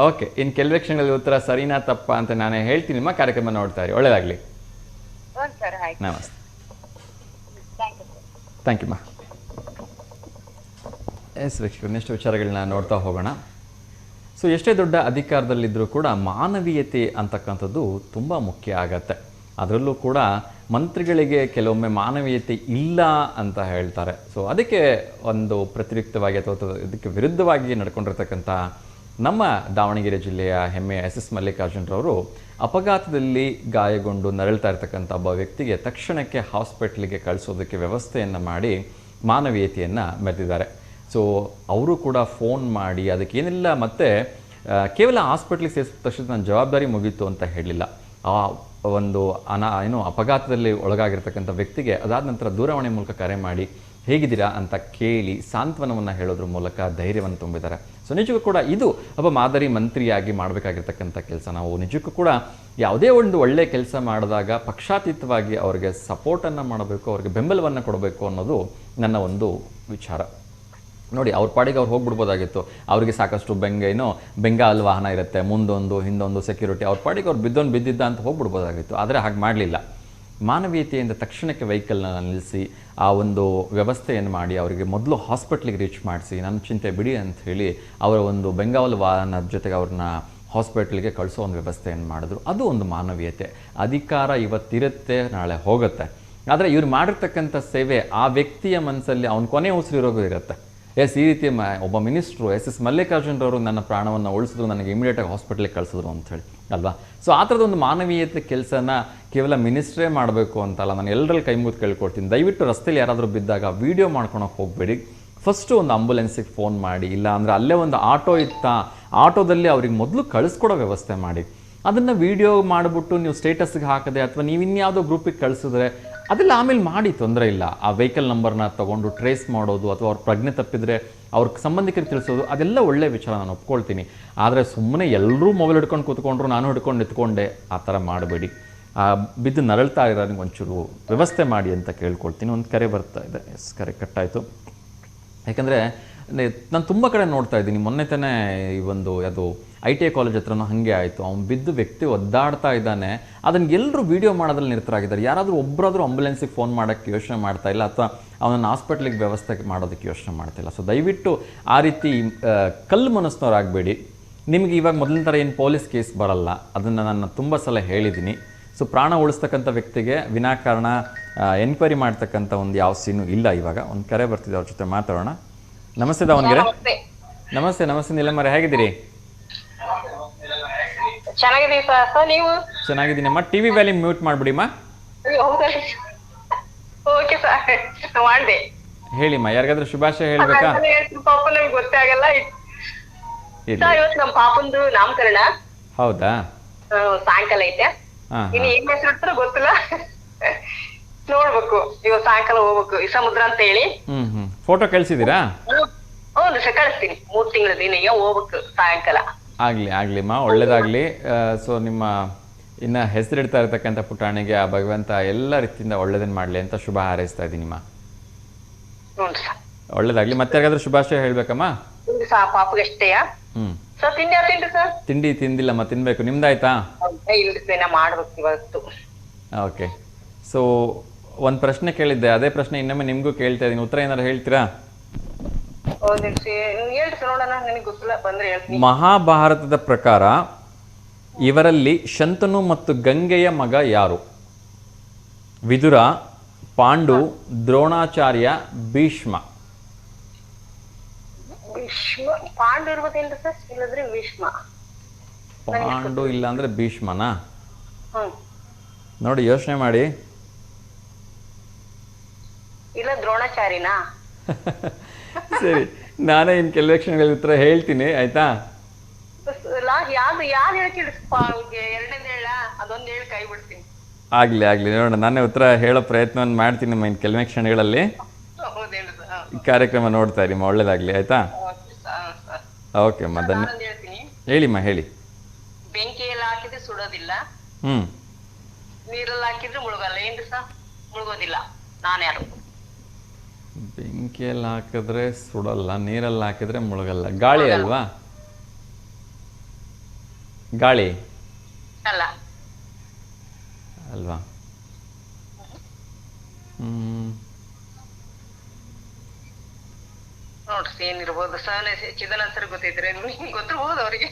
ಓಕೆ, ಇನ್ನು ಕೆಲವೇ ಕ್ಷಣಗಳಲ್ಲಿ ಉತ್ತರ ಸರಿನಾ ತಪ್ಪ ಅಂತ ನಾನು ಹೇಳ್ತೀನಿ. ನಿಮ್ಮ ಕಾರ್ಯಕ್ರಮ ನೋಡ್ತಾ ಇರಿ. ಒಳ್ಳೆಯದಾಗಲಿ. ನಮಸ್ತೆ. ಥ್ಯಾಂಕ್ ಯು ಮಾ. ಎಸ್ ವೀಕ್ಷಕರು, ನೆಕ್ಸ್ಟ್ ವಿಚಾರಗಳನ್ನ ನೋಡ್ತಾ ಹೋಗೋಣ. ಸೊ ಎಷ್ಟೇ ದೊಡ್ಡ ಅಧಿಕಾರದಲ್ಲಿದ್ದರೂ ಕೂಡ ಮಾನವೀಯತೆ ಅಂತಕ್ಕಂಥದ್ದು ತುಂಬ ಮುಖ್ಯ ಆಗತ್ತೆ. ಅದರಲ್ಲೂ ಕೂಡ ಮಂತ್ರಿಗಳಿಗೆ ಕೆಲವೊಮ್ಮೆ ಮಾನವೀಯತೆ ಇಲ್ಲ ಅಂತ ಹೇಳ್ತಾರೆ. ಸೊ ಅದಕ್ಕೆ ಒಂದು ಪ್ರತಿಯುಕ್ತವಾಗಿ ಅಥವಾ ಇದಕ್ಕೆ ವಿರುದ್ಧವಾಗಿ ನಡ್ಕೊಂಡಿರ್ತಕ್ಕಂಥ ನಮ್ಮ ದಾವಣಗೆರೆ ಜಿಲ್ಲೆಯ ಹೆಮ್ಮೆಯ ಎಸ್ ಮಲ್ಲಿಕಾರ್ಜುನರವರು ಅಪಘಾತದಲ್ಲಿ ಗಾಯಗೊಂಡು ನರಳ್ತಾ ಇರ್ತಕ್ಕಂಥ ಒಬ್ಬ ವ್ಯಕ್ತಿಗೆ ತಕ್ಷಣಕ್ಕೆ ಹಾಸ್ಪಿಟ್ಲಿಗೆ ಕಳಿಸೋದಕ್ಕೆ ವ್ಯವಸ್ಥೆಯನ್ನು ಮಾಡಿ ಮಾನವೀಯತೆಯನ್ನು ಮೆರೆದಿದ್ದಾರೆ. ಸೊ ಅವರು ಕೂಡ ಫೋನ್ ಮಾಡಿ ಅದಕ್ಕೇನಿಲ್ಲ, ಮತ್ತು ಕೇವಲ ಹಾಸ್ಪಿಟ್ಲಿಗೆ ಸೇರಿಸಿದ ತಕ್ಷಣ ನನ್ನ ಜವಾಬ್ದಾರಿ ಮುಗೀತು ಅಂತ ಹೇಳಲಿಲ್ಲ. ಆ ಒಂದು ಅಪಘಾತದಲ್ಲಿ ಒಳಗಾಗಿರ್ತಕ್ಕಂಥ ವ್ಯಕ್ತಿಗೆ ಅದಾದ ನಂತರ ದೂರವಾಣಿ ಮೂಲಕ ಕರೆ ಮಾಡಿ ಹೇಗಿದ್ದೀರಾ ಅಂತ ಕೇಳಿ ಸಾಂತ್ವನವನ್ನು ಹೇಳೋದ್ರ ಮೂಲಕ ಧೈರ್ಯವನ್ನು ತುಂಬಿದ್ದಾರೆ. ಸೊ ನಿಜಕ್ಕೂ ಕೂಡ ಇದು ಒಬ್ಬ ಮಾದರಿ ಮಂತ್ರಿಯಾಗಿ ಮಾಡಬೇಕಾಗಿರ್ತಕ್ಕಂಥ ಕೆಲಸ. ನಾವು ನಿಜಕ್ಕೂ ಕೂಡ ಯಾವುದೇ ಒಂದು ಒಳ್ಳೆಯ ಕೆಲಸ ಮಾಡಿದಾಗ ಪಕ್ಷಾತೀತವಾಗಿ ಅವರಿಗೆ ಸಪೋರ್ಟನ್ನು ಮಾಡಬೇಕು, ಅವರಿಗೆ ಬೆಂಬಲವನ್ನು ಕೊಡಬೇಕು ಅನ್ನೋದು ನನ್ನ ಒಂದು ವಿಚಾರ. ನೋಡಿ ಅವ್ರ ಪಾಡಿಗೆ ಅವ್ರು ಹೋಗ್ಬಿಡ್ಬೋದಾಗಿತ್ತು. ಅವರಿಗೆ ಸಾಕಷ್ಟು ಬೆಂಗಾಲ್ ವಾಹನ ಇರುತ್ತೆ, ಮುಂದೊಂದು ಹಿಂದೊಂದು ಸೆಕ್ಯೂರಿಟಿ, ಅವ್ರ ಪಾಡಿಗೆ ಅವ್ರು ಬಿದ್ದಿದ್ದ ಅಂತ ಹೋಗ್ಬಿಡ್ಬೋದಾಗಿತ್ತು. ಆದರೆ ಹಾಗೆ ಮಾಡಲಿಲ್ಲ. ಮಾನವೀಯತೆಯಿಂದ ತಕ್ಷಣಕ್ಕೆ ವೆಹಿಕಲ್ನ ನಿಲ್ಲಿಸಿ ಆ ಒಂದು ವ್ಯವಸ್ಥೆಯನ್ನು ಮಾಡಿ ಅವರಿಗೆ ಮೊದಲು ಹಾಸ್ಪಿಟ್ಲಿಗೆ ರೀಚ್ ಮಾಡಿಸಿ ನನ್ನ ಚಿಂತೆ ಬಿಡಿ ಅಂತ ಹೇಳಿ ಅವರ ಒಂದು ಬೆಂಗಾವಲು ವಾಹನದ ಜೊತೆಗೆ ಅವ್ರನ್ನ ಹಾಸ್ಪಿಟ್ಲಿಗೆ ಕಳಿಸೋ ಒಂದು ವ್ಯವಸ್ಥೆಯನ್ನು ಮಾಡಿದ್ರು. ಅದು ಒಂದು ಮಾನವೀಯತೆ. ಅಧಿಕಾರ ಇವತ್ತಿರುತ್ತೆ, ನಾಳೆ ಹೋಗುತ್ತೆ. ಆದರೆ ಇವ್ರು ಮಾಡಿರ್ತಕ್ಕಂಥ ಸೇವೆ ಆ ವ್ಯಕ್ತಿಯ ಮನಸ್ಸಲ್ಲಿ ಅವ್ನ ಕೊನೆ ಉಸಿರಿರೋಗೂ ಇರುತ್ತೆ. ಈ ರೀತಿ ಒಬ್ಬ ಮಿನಿಸ್ಟ್ರು ಎಸ್ ಮಲ್ಲಿಕಾರ್ಜುನರವರು ನನ್ನ ಪ್ರಾಣವನ್ನು ಉಳಿಸಿದ್ರು, ನನಗೆ ಇಮಿಡಿಯೇಟಾಗಿ ಹಾಸ್ಪಿಟ್ಲಿಗೆ ಕಳಿಸಿದ್ರು ಅಂಥೇಳಿ ಅಲ್ವಾ. ಸೊ ಆ ಥರದ ಒಂದು ಮಾನವೀಯತೆ ಕೆಲಸನ ಕೇವಲ ಮಿನಿಸ್ಟ್ರೇ ಮಾಡಬೇಕು ಅಂತಲ್ಲ, ನಾನು ಎಲ್ಲರಲ್ಲಿ ಕೈ ಮುಗಿದು ಕೇಳ್ಕೊಡ್ತೀನಿ. ದಯವಿಟ್ಟು ರಸ್ತೆಯಲ್ಲಿ ಯಾರಾದರೂ ಬಿದ್ದಾಗ ವೀಡಿಯೋ ಮಾಡ್ಕೊಳಕ್ಕೆ ಹೋಗಬೇಡಿ. ಫಸ್ಟು ಒಂದು ಆಂಬುಲೆನ್ಸಿಗೆ ಫೋನ್ ಮಾಡಿ, ಇಲ್ಲ ಅಂದರೆ ಅಲ್ಲೇ ಒಂದು ಆಟೋ ಇತ್ತಾ ಆಟೋದಲ್ಲಿ ಅವ್ರಿಗೆ ಮೊದಲು ಕಳಿಸ್ಕೊಡೋ ವ್ಯವಸ್ಥೆ ಮಾಡಿ. ಅದನ್ನು ವೀಡಿಯೋ ಮಾಡಿಬಿಟ್ಟು ನೀವು ಸ್ಟೇಟಸ್ಗೆ ಹಾಕದೆ ಅಥವಾ ನೀವು ಇನ್ಯಾವುದೋ ಗ್ರೂಪಿಗೆ ಕಳಿಸಿದ್ರೆ ಅದೆಲ್ಲ ಆಮೇಲೆ ಮಾಡಿ, ತೊಂದರೆ ಇಲ್ಲ. ಆ ವೆಹಿಕಲ್ ನಂಬರ್ನ ತೊಗೊಂಡು ಟ್ರೇಸ್ ಮಾಡೋದು ಅಥವಾ ಅವ್ರ ಪ್ರಜ್ಞೆ ತಪ್ಪಿದರೆ ಅವ್ರ ಸಂಬಂಧಿಕರಿಗೆ ತಿಳಿಸೋದು ಅದೆಲ್ಲ ಒಳ್ಳೆಯ ವಿಚಾರ, ನಾನು ಒಪ್ಕೊಳ್ತೀನಿ. ಆದರೆ ಸುಮ್ಮನೆ ಎಲ್ಲರೂ ಮೊಬೈಲ್ ಹಿಡ್ಕೊಂಡು ಕೂತ್ಕೊಂಡ್ರು ನಾನು ಹಿಡ್ಕೊಂಡು ನಿಂತ್ಕೊಂಡೆ ಆ ಥರ ಮಾಡಬೇಡಿ. ಬಿದ್ದು ನರಳ್ತಾ ಇರೋನಿಗೆ ಒಂಚೂರು ವ್ಯವಸ್ಥೆ ಮಾಡಿ ಅಂತ ಕೇಳ್ಕೊಳ್ತೀನಿ. ಒಂದು ಕರೆ ಬರ್ತಾ ಇದೆ. ಎಸ್, ಕರೆ ಕಟ್ಟಾಯಿತು. ಯಾಕಂದರೆ ನಾನು ತುಂಬ ಕಡೆ ನೋಡ್ತಾ ಇದ್ದೀನಿ. ಮೊನ್ನೆ ತಾನೇ ಈ ಒಂದು ಅದು ITI ಕಾಲೇಜ್ ಹತ್ರನೂ ಹಾಗೆ ಆಯಿತು. ಅವ್ನು ಬಿದ್ದು ವ್ಯಕ್ತಿ ಒದ್ದಾಡ್ತಾ ಇದ್ದಾನೆ, ಅದನ್ನು ಎಲ್ಲರೂ ವೀಡಿಯೋ ಮಾಡೋದ್ರಲ್ಲಿ ನಿರತರಾಗಿದ್ದಾರೆ. ಯಾರಾದರೂ ಒಬ್ಬರಾದರೂ ಆಂಬುಲೆನ್ಸಿಗೆ ಫೋನ್ ಮಾಡೋಕ್ಕೆ ಯೋಚನೆ ಮಾಡ್ತಾ ಇಲ್ಲ ಅಥವಾ ಅವನನ್ನು ಹಾಸ್ಪಿಟ್ಲಿಗೆ ವ್ಯವಸ್ಥೆ ಮಾಡೋದಕ್ಕೆ ಯೋಚನೆ ಮಾಡ್ತಾಯಿಲ್ಲ. ಸೊ ದಯವಿಟ್ಟು ಆ ರೀತಿ ಕಲ್ಲು ಮನಸ್ಸಿನವ್ರಾಗಬೇಡಿ. ನಿಮಗೆ ಇವಾಗ ಮೊದಲಿನ ಥರ ಏನು ಪೊಲೀಸ್ ಕೇಸ್ ಬರಲ್ಲ, ಅದನ್ನು ನಾನು ತುಂಬ ಸಲ ಹೇಳಿದ್ದೀನಿ. ಸೊ ಪ್ರಾಣ ಉಳಿಸ್ತಕ್ಕಂಥ ವ್ಯಕ್ತಿಗೆ ವಿನಾಕಾರಣ ಎನ್ಕ್ವೈರಿ ಮಾಡ್ತಕ್ಕಂಥ ಒಂದು ಯಾವ ಸೀನು ಇಲ್ಲ. ಇವಾಗ ಒಂದು ಕರೆ ಬರ್ತಿದೆ, ಅವ್ರ ಜೊತೆ ಮಾತಾಡೋಣ. ನಮಸ್ತೆ ದಾವಣಗೆರೆ. ನಮಸ್ತೆ. ನಮಸ್ತೆ ನೀಲಮ್ಮರೆ, ಹೇಗಿದ್ದೀರಿ? ಚೆನ್ನಾಗಿದ್ದೀವಿ ಸರ್, ನೀವು? ಚೆನ್ನಾಗಿದ್ದೀನಮ್ಮ. ಟಿವಿ ವ್ಯಾಲ್ಯೂಮ್ ಮ್ಯೂಟ್ ಮಾಡಿಬಿಡಿಮ್ಮ. ಓಕೆ ಸರ್, ಮಾಡಿದೆ. ಹೇಳಿಮ್ಮ, ಯಾರಿಗಾದ್ರೂ ಶುಭಾಶಯ ಹೇಳ್ಬೇಕಾ? ಪಾಪ ನಮ್ಗೆ ಗೊತ್ತೇ ಆಗಲ್ಲ. ಇವತ್ತು ನಮ್ಮ ಪಾಪಂದು ನಾಮಕರಣ. ಹೌದಾ? ಸಾಯಂಕಾಲ ಐತೆ. ಇನ್ನು ಏನ್ ಹೆಸರು ಇಡ್ತಾರೋ ಗೊತ್ತಿಲ್ಲ, ನೋಡ್ಬೇಕು. ಇವತ್ತು ಸಾಯಂಕಾಲ ಹೋಗ್ಬೇಕು. ಈ ಸಮುದ್ರ ಅಂತ ಹೇಳಿ. ಫೋಟೋ ಕಳ್ಸಿದ್ದೀರಾ? ಹೌದು ಸರ್, ಕಳಿಸ್ತೀನಿ. 3 ತಿಂಗಳ ದಿನಿಗೆ ಹೋಗ್ಬೇಕು ಸಾಯಂಕಾಲ. ಆಗ್ಲಿಮ್ಮ, ಒಳ್ಳೇದಾಗ್ಲಿ. ಸೊ ನಿಮ್ಮ ಇನ್ನು ಹೆಸರಿಡ್ತಾ ಇರ್ತಕ್ಕಂಥ ಪುಟಾಣಿಗೆ ಆ ಭಗವಂತ ಎಲ್ಲ ರೀತಿಯಿಂದ ಒಳ್ಳೇದನ್ನು ಮಾಡಲಿ ಅಂತ ಶುಭ ಹಾರೈಸ್ತಾ ಇದ್ದೀನಿಮ್ಮ. ಒಳ್ಳೇದಾಗ್ಲಿ. ಮತ್ತೆ ಯಾರಿಗಾದ್ರೂ ಶುಭಾಶಯ ಹೇಳ್ಬೇಕಮ್ಮ? ಪಾಪಗೆ ಅಷ್ಟೇ. ಸರ್ ತಿಂಡಿ ತಿಂಡಿ ಸರ್? ತಿಂಡಿ ತಿಂದಿಲ್ಲಮ್ಮ, ತಿನ್ಬೇಕು. ನಿಮ್ದಾಯ್ತಾ? ಮಾಡ್ಬೇಕು ಇವತ್ತು. ಓಕೆ. ಸೊ ಒಂದು ಪ್ರಶ್ನೆ ಕೇಳಿದ್ದೆ, ಅದೇ ಪ್ರಶ್ನೆ ಇನ್ನೊಮ್ಮೆ ನಿಮಗೂ ಕೇಳ್ತಾ ಇದ್ದೀನಿ. ಉತ್ತರ ಏನಾರು ಹೇಳ್ತೀರಾ? ಮಹಾಭಾರತದ ಪ್ರಕಾರ ಇವರಲ್ಲಿ ಶಂತನು ಮತ್ತು ಗಂಗೆಯ ಮಗ ಯಾರು? ವಿದುರ, ಪಾಂಡು, ದ್ರೋಣಾಚಾರ್ಯ, ಭೀಷ್ಮ. ಪಾಂಡು ಇರ್ಬೋದೇನ್ರಿ ಸರ್? ಇಲ್ಲದ್ರೆ ಭೀಷ್ಮ. ಪಾಂಡು ಇಲ್ಲ ಅಂದ್ರೆ ಭೀಷ್ಮನಾ? ನೋಡಿ ಯೋಚನೆ ಮಾಡಿ. ಇಲ್ಲ ದ್ರೋಣಾಚಾರ್ಯನಾ? ಸರಿ, ನಾನೇ ಇನ್ನು ಕೆಲವೇ ಕ್ಷಣಗಳ ಉತ್ತರ ಹೇಳ್ತೀನಿ, ಆಯ್ತಾ? ಆಗ್ಲಿ ನೋಡೋಣ. ನಾನೇ ಉತ್ತರ ಹೇಳೋ ಪ್ರಯತ್ನವನ್ನು ಮಾಡ್ತೀನಿ ನಮ್ಮ ಇನ್ನು ಕೆಲವೇ ಕ್ಷಣಗಳಲ್ಲಿ. ಕಾರ್ಯಕ್ರಮ ನೋಡ್ತಾ ಇರಿ, ಒಳ್ಳೇದಾಗ್ಲಿ, ಆಯ್ತಾ? ಓಕೆ ಅಮ್ಮ, ಹೇಳಿಮ್ಮ, ಹೇಳಿ. ಬೆಂಕಿಯಲ್ಲಿ ಹಾಕಿದ್ರೆ ಸುಡೋದಿಲ್ಲ, ನೀರಲ್ಲಿ ಹಾಕಿದ್ರೆ ಮುಳುಗಲ್ಲ. ಏನ್ರಿ ಸರ್? ಮುಳುಗೋದಿಲ್ಲ. ನಾನ್ಯಾರು? ಬೆಂಕಿಯಲ್ಲಿ ಹಾಕಿದ್ರೆ ಸುಡಲ್ಲ, ನೀರಲ್ಲಿ ಹಾಕಿದ್ರೆ ಮುಳುಗಲ್ಲ. ಗಾಳಿ ಅಲ್ವಾ? ಗಾಳಿ ಅಲ್ಲ ಅಲ್ವಾ? ನೋಡ್ರಿ ಏನಿರ್ಬೋದು ಸರ್. ಚಿದನ ಸರ್ ಗೊತ್ತಿದ್ರೆ ಗೊತ್ತಿರ್ಬೋದು ಅವ್ರಿಗೆ.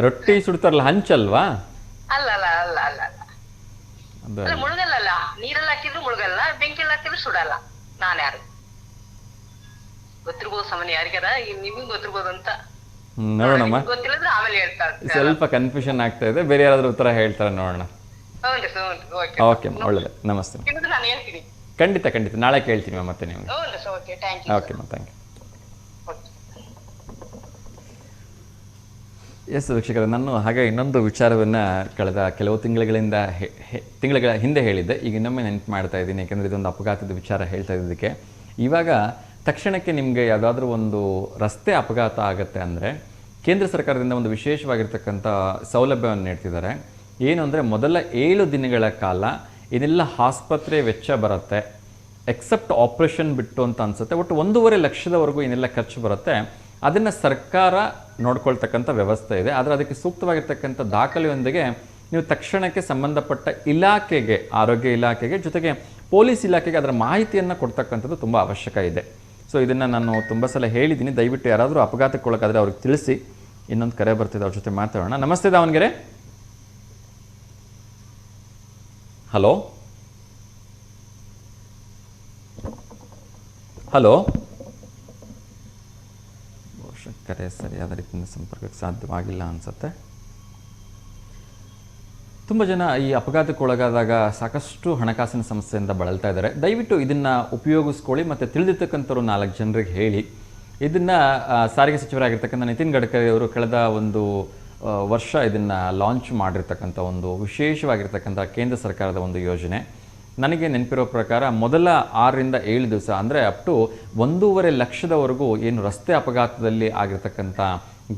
ರೊಟ್ಟಿ ಸುಡ್ತಾರಲ್ಲ, ಹಂಚಲ್ವಾ? ಅಲ್ಲ ಅಲ್ಲ ಅಲ್ಲ ಅಲ್ಲ ಅಲ್ಲ, ಮುಳುಗಲ್ಲ. ನೀರಲ್ಲಿ ಹಾಕಿದ್ರು ಮುಳುಗಲ್ಲ, ಬೆಂಕಿಯಲ್ಲಿ ಹಾಕಿದ್ರು ಸುಡಲ್ಲ. ನಾನ್ಯಾರು? ಗೊತ್ತಿರ್ಬೋದು ಸಾಮಾನ್ಯ ಯಾರಿಗಾರ, ನಿಮ್ಗೆ ಗೊತ್ತಿರ್ಬೋದು ಅಂತ. ನೋಡೋಣಮ್ಮ, ಗೊತ್ತಿಲ್ಲದ್ರೆ ಆಮೇಲೆ ಹೇಳ್ತಾರೆ. ಸ್ವಲ್ಪ ಕನ್ಫ್ಯೂಷನ್ ಆಗ್ತಾ ಇದೆ, ಬೇರೆ ಯಾರಾದ್ರೂ ಉತ್ತರ ಹೇಳ್ತಾರೆ ನೋಡೋಣ. ಓಕೆ, ಒಳ್ಳೆಯದು. ನಮಸ್ತೆ. ನಾನು ಹೇಳ್ತೀನಿ. ಖಂಡಿತ ನಾಳೆ ಕೇಳ್ತೀನಿ ಮತ್ತೆ ನಿಮ್ಗೆ. Okay, thank you. ಎಸ್ ವೀಕ್ಷಕರೇ, ನಾನು ಹಾಗೆ ಇನ್ನೊಂದು ವಿಚಾರವನ್ನು ಕಳೆದ ಕೆಲವು ತಿಂಗಳ ಹಿಂದೆ ಹೇಳಿದ್ದೆ. ಈಗ ಇನ್ನೊಮ್ಮೆ ನೆನಪು ಮಾಡ್ತಾ ಇದ್ದೀನಿ, ಯಾಕೆಂದರೆ ಇದೊಂದು ಅಪಘಾತದ ವಿಚಾರ ಹೇಳ್ತಾ ಇದ್ದದಕ್ಕೆ. ಇವಾಗ ತಕ್ಷಣಕ್ಕೆ ನಿಮಗೆ ಯಾವುದಾದ್ರೂ ಒಂದು ರಸ್ತೆ ಅಪಘಾತ ಆಗುತ್ತೆ ಅಂದರೆ ಕೇಂದ್ರ ಸರ್ಕಾರದಿಂದ ಒಂದು ವಿಶೇಷವಾಗಿರ್ತಕ್ಕಂಥ ಸೌಲಭ್ಯವನ್ನು ನೀಡ್ತಿದ್ದಾರೆ. ಏನು ಅಂದರೆ ಮೊದಲ 7 ದಿನಗಳ ಕಾಲ ಇದೆಲ್ಲ ಆಸ್ಪತ್ರೆ ವೆಚ್ಚ ಬರುತ್ತೆ, ಎಕ್ಸೆಪ್ಟ್ ಆಪ್ರೇಷನ್ ಬಿಟ್ಟು ಅಂತ ಅನಿಸುತ್ತೆ. ಒಟ್ಟು 1.5 ಲಕ್ಷದವರೆಗೂ ಏನೆಲ್ಲ ಖರ್ಚು ಬರುತ್ತೆ ಅದನ್ನು ಸರ್ಕಾರ ನೋಡ್ಕೊಳ್ತಕ್ಕಂಥ ವ್ಯವಸ್ಥೆ ಇದೆ. ಆದರೆ ಅದಕ್ಕೆ ಸೂಕ್ತವಾಗಿರ್ತಕ್ಕಂಥ ದಾಖಲೆಯೊಂದಿಗೆ ನೀವು ತಕ್ಷಣಕ್ಕೆ ಸಂಬಂಧಪಟ್ಟ ಇಲಾಖೆಗೆ, ಆರೋಗ್ಯ ಇಲಾಖೆಗೆ, ಜೊತೆಗೆ ಪೊಲೀಸ್ ಇಲಾಖೆಗೆ ಅದರ ಮಾಹಿತಿಯನ್ನು ಕೊಡ್ತಕ್ಕಂಥದ್ದು ತುಂಬ ಅವಶ್ಯಕ ಇದೆ. ಸೊ ಇದನ್ನು ನಾನು ತುಂಬ ಸಲ ಹೇಳಿದ್ದೀನಿ. ದಯವಿಟ್ಟು ಯಾರಾದರೂ ಅಪಘಾತಕ್ಕೊಳಗಾದರೆ ಅವ್ರಿಗೆ ತಿಳಿಸಿ. ಇನ್ನೊಂದು ಕರೆ ಬರ್ತಿದೆ, ಅವ್ರ ಜೊತೆ ಮಾತಾಡೋಣ. ನಮಸ್ತೆ ದಾವಣಗೆರೆ. ಹಲೋ ಹಲೋ, ಬಹುಶಃ ಕರೆ ಸರಿಯಾದ ರೀತಿಯಿಂದ ಸಂಪರ್ಕಕ್ಕೆ ಸಾಧ್ಯವಾಗಿಲ್ಲ ಅನಿಸುತ್ತೆ. ತುಂಬ ಜನ ಈ ಅಪಘಾತಕ್ಕೊಳಗಾದಾಗ ಸಾಕಷ್ಟು ಹಣಕಾಸಿನ ಸಮಸ್ಯೆಯಿಂದ ಬಳಲ್ತಾ ಇದ್ದಾರೆ. ದಯವಿಟ್ಟು ಇದನ್ನು ಉಪಯೋಗಿಸ್ಕೊಳ್ಳಿ ಮತ್ತು ತಿಳಿದಿರ್ತಕ್ಕಂಥವ್ರು 4 ಜನರಿಗೆ ಹೇಳಿ. ಇದನ್ನು ಸಾರಿಗೆ ಸಚಿವರಾಗಿರ್ತಕ್ಕಂಥ ನಿತಿನ್ ಗಡ್ಕರಿ ಅವರು ಕಳೆದ ಒಂದು ವರ್ಷ ಇದನ್ನು ಲಾಂಚ್ ಮಾಡಿರ್ತಕ್ಕಂಥ ಒಂದು ವಿಶೇಷವಾಗಿರ್ತಕ್ಕಂಥ ಕೇಂದ್ರ ಸರ್ಕಾರದ ಒಂದು ಯೋಜನೆ. ನನಗೆ ನೆನಪಿರೋ ಪ್ರಕಾರ ಮೊದಲ 6 ರಿಂದ 7 ದಿವಸ ಅಂದರೆ ಅಪ್ ಟು 1.5 ಲಕ್ಷದವರೆಗೂ ಏನು ರಸ್ತೆ ಅಪಘಾತದಲ್ಲಿ ಆಗಿರ್ತಕ್ಕಂಥ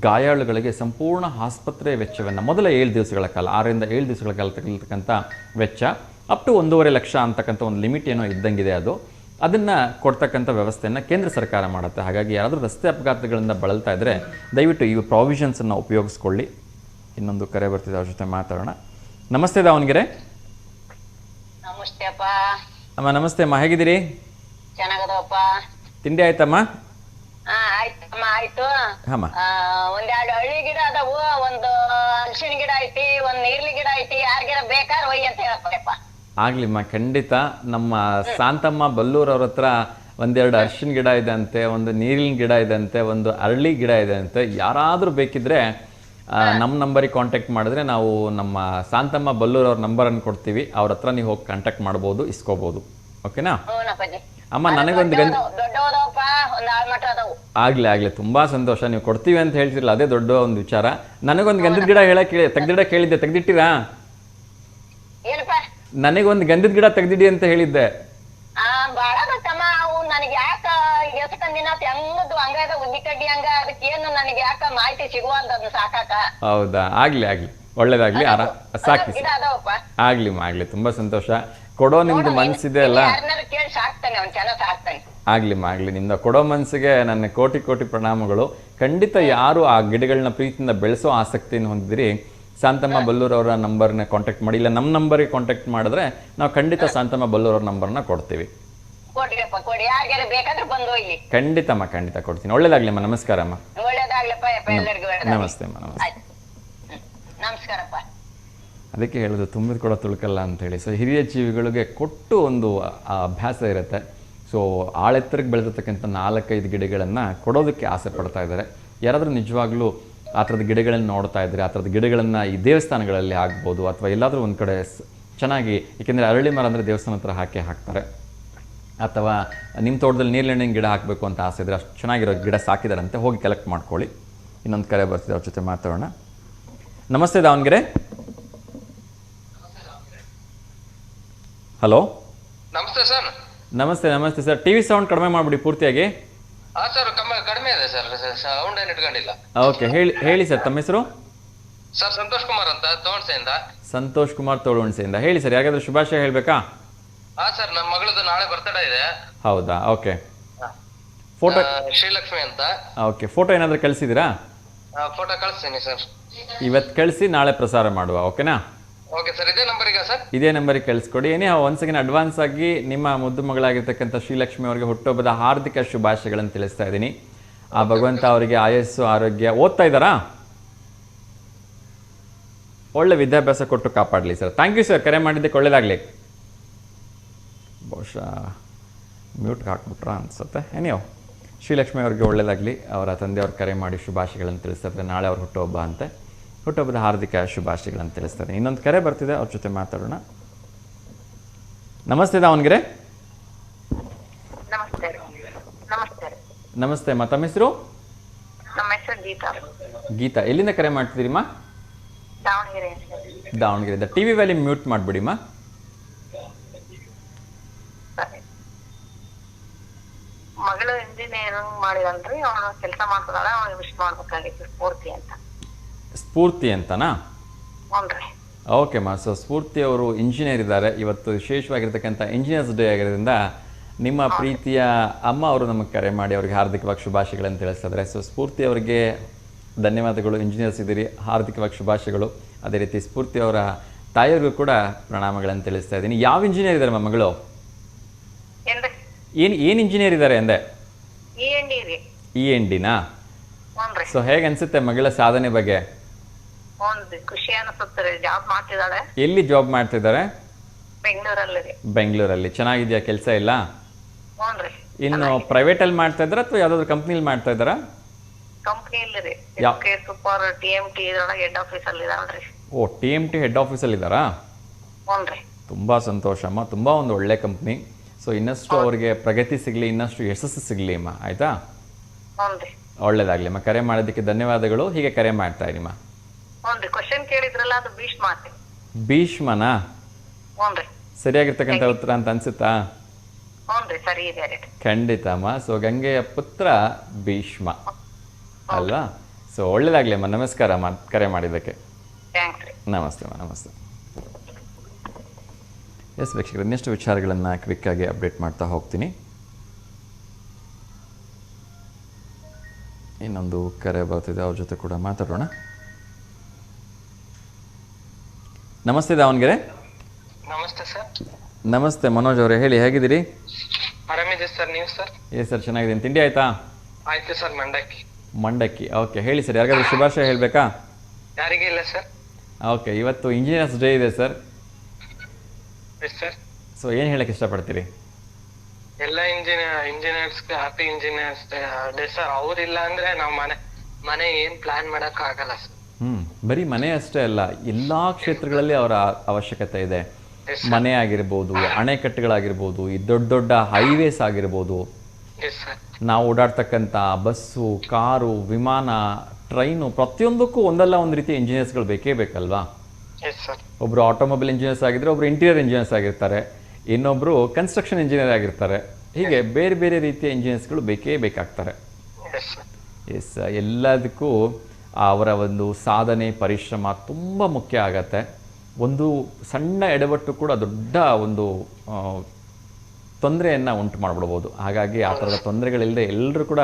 ಗಾಯಾಳುಗಳಿಗೆ ಸಂಪೂರ್ಣ ಆಸ್ಪತ್ರೆ ವೆಚ್ಚವನ್ನು ಮೊದಲ 7 ದಿವಸಗಳ ಕಾಲ, 6 ರಿಂದ 7 ದಿವಸಗಳ ಕಾಲ ತಗೊಳ್ತಕ್ಕಂಥ ವೆಚ್ಚ ಅಪ್ ಟು 1.5 ಲಕ್ಷ ಅಂತಕ್ಕಂಥ ಒಂದು ಲಿಮಿಟ್ ಏನೋ ಇದ್ದಂಗಿದೆ. ಅದನ್ನು ಕೊಡ್ತಕ್ಕಂಥ ವ್ಯವಸ್ಥೆಯನ್ನು ಕೇಂದ್ರ ಸರ್ಕಾರ ಮಾಡುತ್ತೆ. ಹಾಗಾಗಿ ಯಾರಾದರೂ ರಸ್ತೆ ಅಪಘಾತಗಳಿಂದ ಬಳಲ್ತಾ ಇದ್ದರೆ ದಯವಿಟ್ಟು ಈ ಪ್ರಾವಿಷನ್ಸನ್ನು ಉಪಯೋಗಿಸ್ಕೊಳ್ಳಿ. ಇನ್ನೊಂದು ಕರೆ ಬರ್ತಿದೆ, ಅವ್ರ ಜೊತೆ ಮಾತಾಡೋಣ. ನಮಸ್ತೆ ದಾವಣಗೆರೆ. ನಮಸ್ತೆ ಅಪ್ಪ. ಅಮ್ಮ ನಮಸ್ತೆ ಅಮ್ಮ, ಹೇಗಿದ್ದೀರಿ? ಚೆನ್ನಾಗದಪ್ಪ. ತಿಂಡಿ ಆಯ್ತಮ್ಮ? ಆಯ್ತಮ್ಮ, ಆಯ್ತು. ಹಾಂ. 1-2 ಹಳ್ಳಿ ಗಿಡ ಅದಾವು, ಒಂದು ಹಲಸಿನ ಗಿಡ ಐತಿ, ಒಂದ್ ನೀರ್ಲಿ ಗಿಡ ಐತಿ. ಯಾರಿಗಾರ ಬೇಕಾದ್ರೆ ಒಯ್ಯಿ ಅಂತ ಹೇಳಪ್ಪ. ಆಗ್ಲಿಮ್ಮ, ಖಂಡಿತ. ನಮ್ಮ ಶಾಂತಮ್ಮ ಬಲ್ಲೂರ್ ಅವ್ರ ಹತ್ರ 1-2 ಅರಿಶಿನ ಗಿಡ ಇದೆ ಅಂತೆ, ಒಂದು ನೀರಿನ ಗಿಡ ಇದೆ ಅಂತೆ, ಒಂದು ಅರಳಿ ಗಿಡ ಇದೆ ಅಂತೆ. ಯಾರಾದರೂ ಬೇಕಿದ್ರೆ ನಮ್ಮ ನಂಬರಿಗೆ ಕಾಂಟ್ಯಾಕ್ಟ್ ಮಾಡಿದ್ರೆ ನಾವು ನಮ್ಮ ಶಾಂತಮ್ಮ ಬಲ್ಲೂರ್ ಅವ್ರ ನಂಬರನ್ನು ಕೊಡ್ತೀವಿ. ಅವ್ರ ಹತ್ರ ನೀವು ಹೋಗಿ ಕಾಂಟ್ಯಾಕ್ಟ್ ಮಾಡ್ಬೋದು, ಇಸ್ಕೋಬೋದು. ಓಕೆನಾ ಅಮ್ಮ? ನನಗೊಂದು ಆಗ್ಲಿ ತುಂಬಾ ಸಂತೋಷ. ನೀವು ಕೊಡ್ತೀವಿ ಅಂತ ಹೇಳ್ತಿರಲ್ಲ, ಅದೇ ದೊಡ್ಡ ಒಂದು ವಿಚಾರ. ನನಗೊಂದು ಗಂಧದ ಗಿಡ ತೆಗ್ದಿಡಕ್ಕೆ ಹೇಳಿದ್ದೆ, ತೆಗ್ದಿಟ್ಟಿರಾ? ನನಗೊಂದು ಗಂಧದ ಗಿಡ ತೆಗ್ದಿಡಿ ಅಂತ ಹೇಳಿದ್ದೆ. ನನಗೆ ಯಾಕ ಎಷ್ಟೊಂದಿನ ಹೆಂಗದು ಹಂಗಾದ ಉದ್ದಿ ಕಡ್ಡಿ ಹಂಗ ಅದಕ್ಕೇನು ನನಗೆ ಯಾಕ ಮಾಹಿತಿ ಸಿಗುವಂತದ್ದು ಸಾಕಾಕ. ಹೌದಾ? ಆಗ್ಲಿ ಒಳ್ಳೇದಾಗ್ಲಿ, ಸಾಕಿ. ಆಗ್ಲಿ ತುಂಬಾ ಸಂತೋಷ. ಕೊಡೋ ನಿಮ್ದು ಮನ್ಸಿದೆ ಅಲ್ಲ, ಕೇಳಿ ಸಾಕ್ತಾನೆ, ಅವ್ನು ಚೆನ್ನಾಗಿ ಸಾಕ್ತಾನೆ. ಆಗ್ಲಿ ನಿಮ್ದು ಕೊಡೋ ಮನ್ಸಿಗೆ ನನ್ನ ಕೋಟಿ ಪ್ರಣಾಮಗಳು. ಖಂಡಿತ ಯಾರು ಆ ಗಿಡಗಳನ್ನ ಪ್ರೀತಿಯಿಂದ ಬೆಳೆಸೋ ಆಸಕ್ತಿಯನ್ನು ಹೊಂದಿದ್ರಿ, ಶಾಂತಮ್ಮ ಬಲ್ಲೂರ್ ಅವರ ನಂಬರ್ನ ಕಾಂಟ್ಯಾಕ್ಟ್ ಮಾಡಿ. ಇಲ್ಲ ನಮ್ಮ ನಂಬರಿಗೆ ಕಾಂಟ್ಯಾಕ್ಟ್ ಮಾಡಿದ್ರೆ ನಾವು ಖಂಡಿತ ಶಾಂತಮ್ಮ ಬಲ್ಲೂರ್ ಅವ್ರ ನಂಬರ್ನ ಕೊಡ್ತೀವಿ. ಖಂಡಿತಮ್ಮ, ಖಂಡಿತ ಕೊಡ್ತೀನಿ. ಒಳ್ಳೇದಾಗ್ಲಿಮ್ಮ. ನಮಸ್ಕಾರ ಅಮ್ಮ. ನಮಸ್ತೆ ಅಮ್ಮ. ನಮಸ್ಕಾರಪ್ಪ. ಅದಕ್ಕೆ ಹೇಳೋದು ತುಂಬಿದ ಕೊಡ ತುಳುಕಲ್ಲ ಅಂತೇಳಿ. ಸೊ ಹಿರಿಯ ಜೀವಿಗಳಿಗೆ ಕೊಟ್ಟು ಒಂದು ಅಭ್ಯಾಸ ಇರುತ್ತೆ. ಸೊ ಆಳೆತ್ತರಕ್ಕೆ ಬೆಳೆದಿರ್ತಕ್ಕಂಥ 4-5 ಗಿಡಗಳನ್ನು ಕೊಡೋದಕ್ಕೆ ಆಸೆ ಪಡ್ತಾ ಇದ್ದಾರೆ. ಯಾರಾದರೂ ನಿಜವಾಗ್ಲೂ ಆ ಥರದ ಗಿಡಗಳನ್ನು ನೋಡ್ತಾ ಇದ್ದಾರೆ, ಆ ಥರದ ಗಿಡಗಳನ್ನು ಈ ದೇವಸ್ಥಾನಗಳಲ್ಲಿ ಆಗ್ಬೋದು ಅಥವಾ ಎಲ್ಲಾದರೂ ಒಂದು ಕಡೆ ಚೆನ್ನಾಗಿ, ಏಕೆಂದರೆ ಅರಳಿ ಮರ ಅಂದರೆ ದೇವಸ್ಥಾನ ಹತ್ರ ಹಾಕ್ತಾರೆ, ಅಥವಾ ನಿಮ್ಮ ತೋಟದಲ್ಲಿ ನೀರ್ಲೆಣ್ಣಿನ ಗಿಡ ಹಾಕಬೇಕು ಅಂತ ಆಸೆ ಇದ್ದರೆ ಅಷ್ಟು ಚೆನ್ನಾಗಿರೋ ಗಿಡ ಸಾಕಿದಾರಂತೆ, ಹೋಗಿ ಕಲೆಕ್ಟ್ ಮಾಡ್ಕೊಳ್ಳಿ. ಇನ್ನೊಂದು ಕರೆ ಬರ್ತಿದೆ, ಅವ್ರ ಜೊತೆ ಮಾತಾಡೋಣ. ನಮಸ್ತೆ ದಾವಣಗೆರೆ. ಹಲೋ. ನಮಸ್ತೆ ಸರ್. ನಮಸ್ತೆ ಸರ್. ಟಿವಿ ಸೌಂಡ್ ಕಡಿಮೆ ಮಾಡ್ಬಿಡಿ ಪೂರ್ತಿಯಾಗಿ. ಸರ್ ಕಡಿಮೆ ಇದೆ ಸರ್, ಸೌಂಡ್ ಏನು ಇಟ್ಕೊಂಡಿಲ್ಲ. ಓಕೆ, ಹೇಳಿ ಸರ್. ತಮ್ಮ ಹೆಸರು? ಸರ್ ಸಂತೋಷ್ ಕುಮಾರ್ ಅಂತ, ತೋಣಸೆಯಿಂದ. ಸಂತೋಷ್ ಕುಮಾರ್, ತೋಳುಣಸೆಯಿಂದ. ಹೇಳಿ ಸರ್, ಯಾರಾದ್ರೂ ಶುಭಾಶಯ ಹೇಳ್ಬೇಕಾ? ಸರ್ ನಮ್ಮ ಮಗಳದ್ದು ನಾಳೆ ಬರ್ತಡೇ ಇದೆ. ಹೌದಾ? ಓಕೆ. ಫೋಟೋ? ಶ್ರೀಲಕ್ಷ್ಮಿ ಅಂತ. ಓಕೆ, ಫೋಟೋ ಏನಾದರೂ ಕಳಿಸಿದ್ದೀರಾ? ಫೋಟೋ ಕಳಿಸ್ತೀನಿ ಸರ್. ಇವತ್ತು ಕಳಿಸಿ, ನಾಳೆ ಪ್ರಸಾರ ಮಾಡುವ. ಓಕೆನಾ? Okay sir. ಇದೇ ನಂಬರಿಗೆ ಸರ್? ಇದೇ ನಂಬರಿಗೆ ಕಳಿಸ್ಕೊಡಿ. ಏನೇ ಒನ್ಸ್ ಅಗೇನ್ ಅಡ್ವಾನ್ಸ್ ಆಗಿ ನಿಮ್ಮ ಮುದ್ದು ಮಗಳಾಗಿರ್ತಕ್ಕಂಥ ಶ್ರೀಲಕ್ಷ್ಮಿ ಅವರಿಗೆ ಹುಟ್ಟುಹಬ್ಬದ ಹಾರ್ದಿಕ ಶುಭಾಶಯಗಳನ್ನು ತಿಳಿಸ್ತಾ ಇದ್ದೀನಿ. ಆ ಭಗವಂತ ಅವರಿಗೆ ಆಯಸ್ಸು, ಆರೋಗ್ಯ. ಓದ್ತಾ ಇದ್ದಾರಾ? ಒಳ್ಳೆ ವಿದ್ಯಾಭ್ಯಾಸ ಕೊಟ್ಟು ಕಾಪಾಡಲಿ ಸರ್. ಥ್ಯಾಂಕ್ ಯು ಸರ್, ಕರೆ ಮಾಡಿದ್ದಕ್ಕೆ. ಒಳ್ಳೇದಾಗಲಿ. ಬಹುಶಃ ಮ್ಯೂಟ್ಗೆ ಹಾಕ್ಬಿಟ್ರಾ ಅನ್ಸುತ್ತೆ. ಏನಿಯೋ, ಶ್ರೀಲಕ್ಷ್ಮಿ ಅವ್ರಿಗೆ ಒಳ್ಳೇದಾಗಲಿ. ಅವರ ತಂದೆಯವ್ರ ಕರೆ ಮಾಡಿ ಶುಭಾಶಯಗಳನ್ನು ತಿಳಿಸ್ತಾರೆ. ನಾಳೆ ಅವ್ರ ಹುಟ್ಟುಹಬ್ಬ ಅಂತೆ. ಹುಟ್ಟುಹಬ್ಬದ ಹಾರ್ದಿಕ ಶುಭಾಶಯಗಳನ್ನು ತಿಳಿಸ್ತಾರೆ. ಇನ್ನೊಂದು ಕರೆ ಬರ್ತಿದೆ, ಅವ್ರ ಜೊತೆ ಮಾತಾಡೋಣ. ನಮಸ್ತೆ ದಾವಣಗೆರೆ. ನಮಸ್ತೆ ಅಮ್ಮ. ತಮ್ಮ ಹೆಸರು? ನಮ್ಮ ಹೆಸರು ಗೀತಾ. ಗೀತಾ, ಎಲ್ಲಿಂದ ಕರೆ ಮಾಡ್ತಿದ್ದೀರಿಮ್ಮ? ದಾವಣಗೆರೆಯಿಂದ. ಟಿವಿ ವ್ಯಾಲ್ಯೂಮ್ ಮ್ಯೂಟ್ ಮಾಡಿಬಿಡಿಮ್ಮ. ಮಗಳು ಇಂಜಿನಿಯರಿಂಗ್ ಮಾಡಿದಲ್ರಿ, ಅವನು ಕೆಲಸ ಮಾಡ್ತಾಳ. ಅವನಿಗೆ ವಿಶ್ ಮಾಡ್ಬೇಕಾಗಿತ್ತು, ಸ್ಫೂರ್ತಿ ಅಂತ. ಸ್ಫೂರ್ತಿ ಅಂತನಾ? ಹ್ಞೂನ್ರಿ. ಓಕೆ ಮಾ. ಸೊ ಸ್ಫೂರ್ತಿ ಅವರು ಇಂಜಿನಿಯರ್ ಇದ್ದಾರೆ. ಇವತ್ತು ವಿಶೇಷವಾಗಿರ್ತಕ್ಕಂಥ ಇಂಜಿನಿಯರ್ಸ್ ಡೇ ಆಗಿರೋದ್ರಿಂದ ನಿಮ್ಮ ಪ್ರೀತಿಯ ಅಮ್ಮ ಅವರು ನಮಗೆ ಕರೆ ಮಾಡಿ ಅವರಿಗೆ ಹಾರ್ದಿಕವಾಗಿ ಶುಭಾಶಯಗಳನ್ನು ತಿಳಿಸ್ತಿದ್ದಾರೆ. ಸೊ ಸ್ಫೂರ್ತಿ ಅವರಿಗೆ ಧನ್ಯವಾದಗಳು, ಇಂಜಿನಿಯರ್ಸ್ ಇದ್ದೀರಿ, ಹಾರ್ದಿಕವಾಗಿ ಶುಭಾಶಯಗಳು. ಅದೇ ರೀತಿ ಸ್ಫೂರ್ತಿ ಅವರ ತಾಯಿಯವ್ರಿಗೂ ಕೂಡ ಪ್ರಣಾಮಗಳನ್ನು ತಿಳಿಸ್ತಾ ಇದ್ದೀನಿ. ಯಾವ ಇಂಜಿನಿಯರ್ ಇದ್ದಾರೆ ಮಗಳು? ಏನು ಇಂಜಿನಿಯರ್ ಇದ್ದಾರೆ ಅಂದೆ? ENDನಾ? ಸೊ ಹೇಗೆ ಅನ್ಸುತ್ತೆ ಮಗಳ ಸಾಧನೆ ಬಗ್ಗೆ? ಖುಷಿ ಅನಿಸುತ್ತೆ. ಜಾಬ್ ಮಾಡ್ತಿದ್ದಾಳೆ. ಎಲ್ಲಿ ಜಾಬ್ ಮಾಡ್ತಿದ್ದಾರೆ? ಬೆಂಗಳೂರಲ್ಲಿ. ಬೆಂಗಳೂರಲ್ಲಿ. ಚೆನ್ನಾಗಿದೆಯಾ ಕೆಲಸ ಇಲ್ಲ? ಇನ್ನು ಪ್ರೈವೇಟ್ ಅಲ್ಲಿ ಮಾಡ್ತಾ ಇದ್ದಾರಾ ಅಥವಾ ಯಾವ್ದಾದ್ರು ಕಂಪ್ನಿಲಿ ಮಾಡ್ತಾ ಇದ್ದಾರಾ? ಕಂಪ್ನಿಯಲ್ಲಿ ಸೂಪರ್ TMT ಇದ್ರೊಳಗೆ ಹೆಡ್ ಆಫೀಸ್ ಅಲ್ಲಿ ಇದಾಳ್ರಿ. ಓ, TMT ಹೆಡ್ ಆಫೀಸ್ ಅಲ್ಲಿ ಇದ್ದಾರಾ? ತುಂಬಾ ಸಂತೋಷ ಅಮ್ಮ. ತುಂಬಾ ಒಂದು ಒಳ್ಳೆ ಕಂಪ್ನಿ. ಸೊ ಇನ್ನಷ್ಟು ಅವರಿಗೆ ಪ್ರಗತಿ ಸಿಗಲಿ, ಇನ್ನಷ್ಟು ಯಶಸ್ಸು ಸಿಗಲಿ ಅಮ್ಮ. ಆಯ್ತಾ? ಒಳ್ಳೇದಾಗ್ಲಿ ಅಮ್ಮ. ಕರೆ ಮಾಡೋದಕ್ಕೆ ಧನ್ಯವಾದಗಳು. ಹೀಗೆ ಕರೆ ಮಾಡ್ತಾ ಇರಿಮ್ಮ. ಕ್ವಶನ್ ಕೇಳಿದ್ರಲ್ಲ, ಅದು ಭೀಷ್ಮನಾ? ಸರಿಯಾಗಿರ್ತಕ್ಕಂಥ ಉತ್ತರ ಅಂತ ಅನ್ಸುತ್ತಾ? ಸರಿ ಇದೆ. ಖಂಡಿತ ಅಮ್ಮ. ಸೊ ಗಂಗೆಯ ಪುತ್ರ ಭೀಷ್ಮ ಅಲ್ವಾ? ಸೊ ಒಳ್ಳೇದಾಗ್ಲಿ ಅಮ್ಮ. ನಮಸ್ಕಾರ ಅಮ್ಮ, ಕರೆ ಮಾಡಿದ್ದಕ್ಕೆ. ನಮಸ್ತೆ ಅಮ್ಮ. ನಮಸ್ತೆ. ಎಸ್ ವೀಕ್ಷಕರು, ಇನ್ನಷ್ಟು ವಿಚಾರಗಳನ್ನು ಕ್ವಿಕ್ಕಾಗಿ ಅಪ್ಡೇಟ್ ಮಾಡ್ತಾ ಹೋಗ್ತೀನಿ. ಇನ್ನೊಂದು ಕರೆ ಬರ್ತಿದೆ, ಅವ್ರ ಜೊತೆ ಕೂಡ ಮಾತಾಡೋಣ. ನಮಸ್ತೆ ದಾವಣಗೆರೆ. ನಮಸ್ತೆ ಸರ್. ನಮಸ್ತೆ ಮನೋಜ್ ಅವರೇ, ಹೇಳಿ, ಹೇಗಿದ್ದೀರಿ? ಆರಾಮಿದೆ ಸರ್, ನೀವು ಸರ್? ಸರ್ ಚೆನ್ನಾಗಿದ್ದೀನಿ. ತಿಂಡಿ ಆಯ್ತಾ? ಆಯ್ತು ಸರ್. ಮಂಡಕ್ಕಿ. ಓಕೆ, ಹೇಳಿ ಸರ್. ಯಾರಿಗಾದ್ರೂ ಶುಭಾಶಯ ಹೇಳಬೇಕಾ? ಯಾರಿಗೆ ಇಲ್ಲ ಸರ್. ಓಕೆ, ಇವತ್ತು ಇಂಜಿನಿಯರ್ಸ್ ಡೇ ಇದೆ ಸರ್. ಸರ್, ಸೊ ಏನು ಹೇಳಕ್ಕೆ ಇಷ್ಟಪಡ್ತೀರಿ? ಎಲ್ಲ ಇಂಜಿನಿಯರ್ಸ್ಗೆ ಹ್ಯಾಪಿ ಇಂಜಿನಿಯರ್ಸ್ ಡೇ ಸರ್. ಅವ್ರಿಲ್ಲ ಅಂದ್ರೆ ನಾವು ಮನೆ ಏನ್ ಪ್ಲಾನ್ ಮಾಡಕ್ ಆಗಲ್ಲ ಸರ್. ಬರೀ ಮನೆ ಅಷ್ಟೇ ಅಲ್ಲ, ಎಲ್ಲಾ ಕ್ಷೇತ್ರಗಳಲ್ಲಿ ಅವರ ಅವಶ್ಯಕತೆ ಇದೆ. ಮನೆ ಆಗಿರ್ಬೋದು, ಅಣೆಕಟ್ಟುಗಳಾಗಿರ್ಬೋದು, ಈ ದೊಡ್ಡ ದೊಡ್ಡ ಹೈವೇಸ್ ಆಗಿರ್ಬೋದು, ನಾವು ಓಡಾಡ್ತಕ್ಕಂಥ ಬಸ್ಸು, ಕಾರು, ವಿಮಾನ, ಟ್ರೈನು, ಪ್ರತಿಯೊಂದಕ್ಕೂ ಒಂದಲ್ಲ ಒಂದು ರೀತಿ ಇಂಜಿನಿಯರ್ಸ್ಗಳು ಬೇಕೇ ಬೇಕಲ್ವಾ? ಒಬ್ರು ಆಟೋಮೊಬೈಲ್ ಇಂಜಿನಿಯರ್ಸ್ ಆಗಿದ್ರೆ, ಒಬ್ರು ಇಂಟೀರಿಯರ್ ಇಂಜಿನಿಯರ್ಸ್ ಆಗಿರ್ತಾರೆ, ಇನ್ನೊಬ್ರು ಕನ್ಸ್ಟ್ರಕ್ಷನ್ ಇಂಜಿನಿಯರ್ ಆಗಿರ್ತಾರೆ. ಹೀಗೆ ಬೇರೆ ಬೇರೆ ರೀತಿಯ ಇಂಜಿನಿಯರ್ಸ್ಗಳು ಬೇಕೇ ಬೇಕಾಗ್ತಾರೆ. ಎಸ್, ಎಲ್ಲದಕ್ಕೂ ಅವರ ಒಂದು ಸಾಧನೆ, ಪರಿಶ್ರಮ ತುಂಬ ಮುಖ್ಯ ಆಗತ್ತೆ. ಒಂದು ಸಣ್ಣ ಎಡವಟ್ಟು ಕೂಡ ದೊಡ್ಡ ಒಂದು ತೊಂದರೆಯನ್ನು ಉಂಟು ಮಾಡಿಬಿಡ್ಬೋದು. ಹಾಗಾಗಿ ಆ ಥರದ ತೊಂದರೆಗಳಿಲ್ಲದೆ ಎಲ್ಲರೂ ಕೂಡ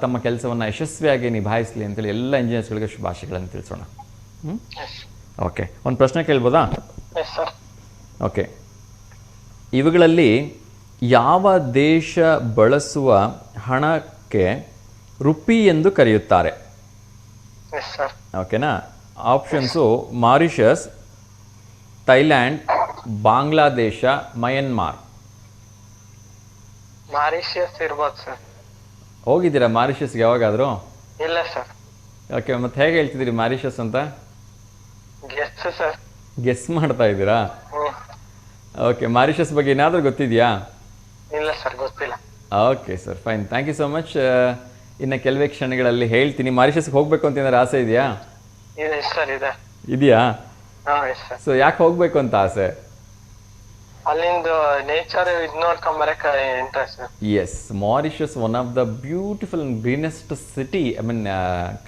ತಮ್ಮ ಕೆಲಸವನ್ನು ಯಶಸ್ವಿಯಾಗಿ ನಿಭಾಯಿಸಲಿ ಅಂತೇಳಿ ಎಲ್ಲ ಇಂಜಿನಿಯರ್ಸ್ಗಳಿಗೆ ಶುಭಾಶಯಗಳನ್ನು ತಿಳಿಸೋಣ. ಓಕೆ, ಒಂದು ಪ್ರಶ್ನೆ ಕೇಳ್ಬೋದಾ? ಓಕೆ, ಇವುಗಳಲ್ಲಿ ಯಾವ ದೇಶ ಬಳಸುವ ಹಣಕ್ಕೆ ರುಪಿ ಎಂದು ಕರೆಯುತ್ತಾರೆ? ಓಕೆನಾ? Options Mauritius, Thailand, Bangladesh, Myanmar. Mauritius ಇರ್ಬೋದು ಸರ್. ಹೋಗಿದ್ದೀರಾ ಮಾರಿಷಸ್ಗೆ ಯಾವಾಗಾದರೂ? ಇಲ್ಲ ಸರ್. ಓಕೆ, ಮತ್ತೆ ಹೇಗೆ ಹೇಳ್ತಿದ್ದೀರಿ ಮಾರಿಷಸ್ ಅಂತ? ಗೆಸ್ ಮಾಡ್ತಾ ಇದ್ದೀರಾ? ಓಕೆ, ಮಾರಿಷಸ್ ಬಗ್ಗೆ ಏನಾದರೂ ಗೊತ್ತಿದೆಯಾ? ಇಲ್ಲ ಸರ್, ಗೊತ್ತಿಲ್ಲ. Okay sir, fine. Thank you so much. ಇನ್ನು ಕೆಲವೇ ಕ್ಷಣಗಳಲ್ಲಿ ಹೇಳ್ತೀನಿ. ಮಾರಿಷಸ್ಗೆ ಹೋಗ್ಬೇಕು ಅಂತ ಏನಾದ್ರು ಆಸೆ ಇದೆಯಾ? ಇದೆಯಾ? ಸೊ ಯಾಕೆ ಹೋಗ್ಬೇಕು ಅಂತ ಆಸೆ? ಅಲ್ಲಿಂದ ನೇಚರ್ ನೋಡ್ಕೊಂಬರಕ್ಕೆ interest. Yes, Mauritius one of the beautiful and greenest city,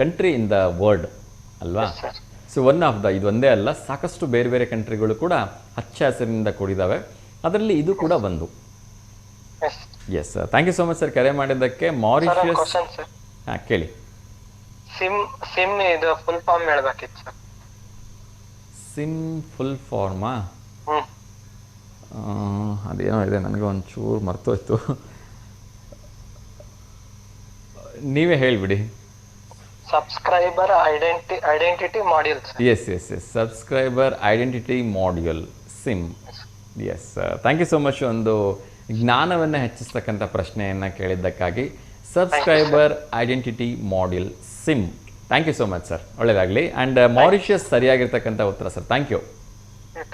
country in the world ಅಲ್ವಾ? ಸೊ ಒನ್ ಆಫ್ ದ, ಇದು ಒಂದೇ ಅಲ್ಲ, ಸಾಕಷ್ಟು ಬೇರೆ ಬೇರೆ ಕಂಟ್ರಿಗಳು ಕೂಡ ಹಚ್ಚ ಹಸಿರಿನಿಂದ ಕೂಡಿದಾವೆ. ಅದರಲ್ಲಿ ಇದು ಕೂಡ ಒಂದು. Yes sir, thank you so much sir ಕರೆ ಮಾಡಿದ್ದಕ್ಕೆ. ಮಾರಿಷಸ್, ಹಾಂ ಕೇಳಿ. ಸಿಮ್ ಇದು ಫುಲ್ ಫಾರ್ಮ್ ಹೇಳ್ಬೇಕಿತ್ತು ಸರ್. ಸಿಮ್ ಫುಲ್ ಫಾರ್ಮಾ? ಅದೇನೋ ಇದೆ, ನನಗೆ ಒಂಚೂರು ಮರ್ತೋಯ್ತು. ನೀವೇ ಹೇಳಿಬಿಡಿ. Subscriber identity module. Yes yes yes, subscriber identity module, SIM. Yes, thank you so much. ಒಂದು ಜ್ಞಾನವನ್ನು ಹೆಚ್ಚಿಸ್ತಕ್ಕಂಥ ಪ್ರಶ್ನೆಯನ್ನು ಕೇಳಿದ್ದಕ್ಕಾಗಿ. Subscriber identity module, SIM. Thank you so much sir, ಒಳ್ಳೆಯದಾಗಲಿ. ಆ್ಯಂಡ್ ಮಾರಿಷಿಯಸ್ ಸರಿಯಾಗಿರ್ತಕ್ಕಂಥ ಉತ್ತರ ಸರ್. Thank you.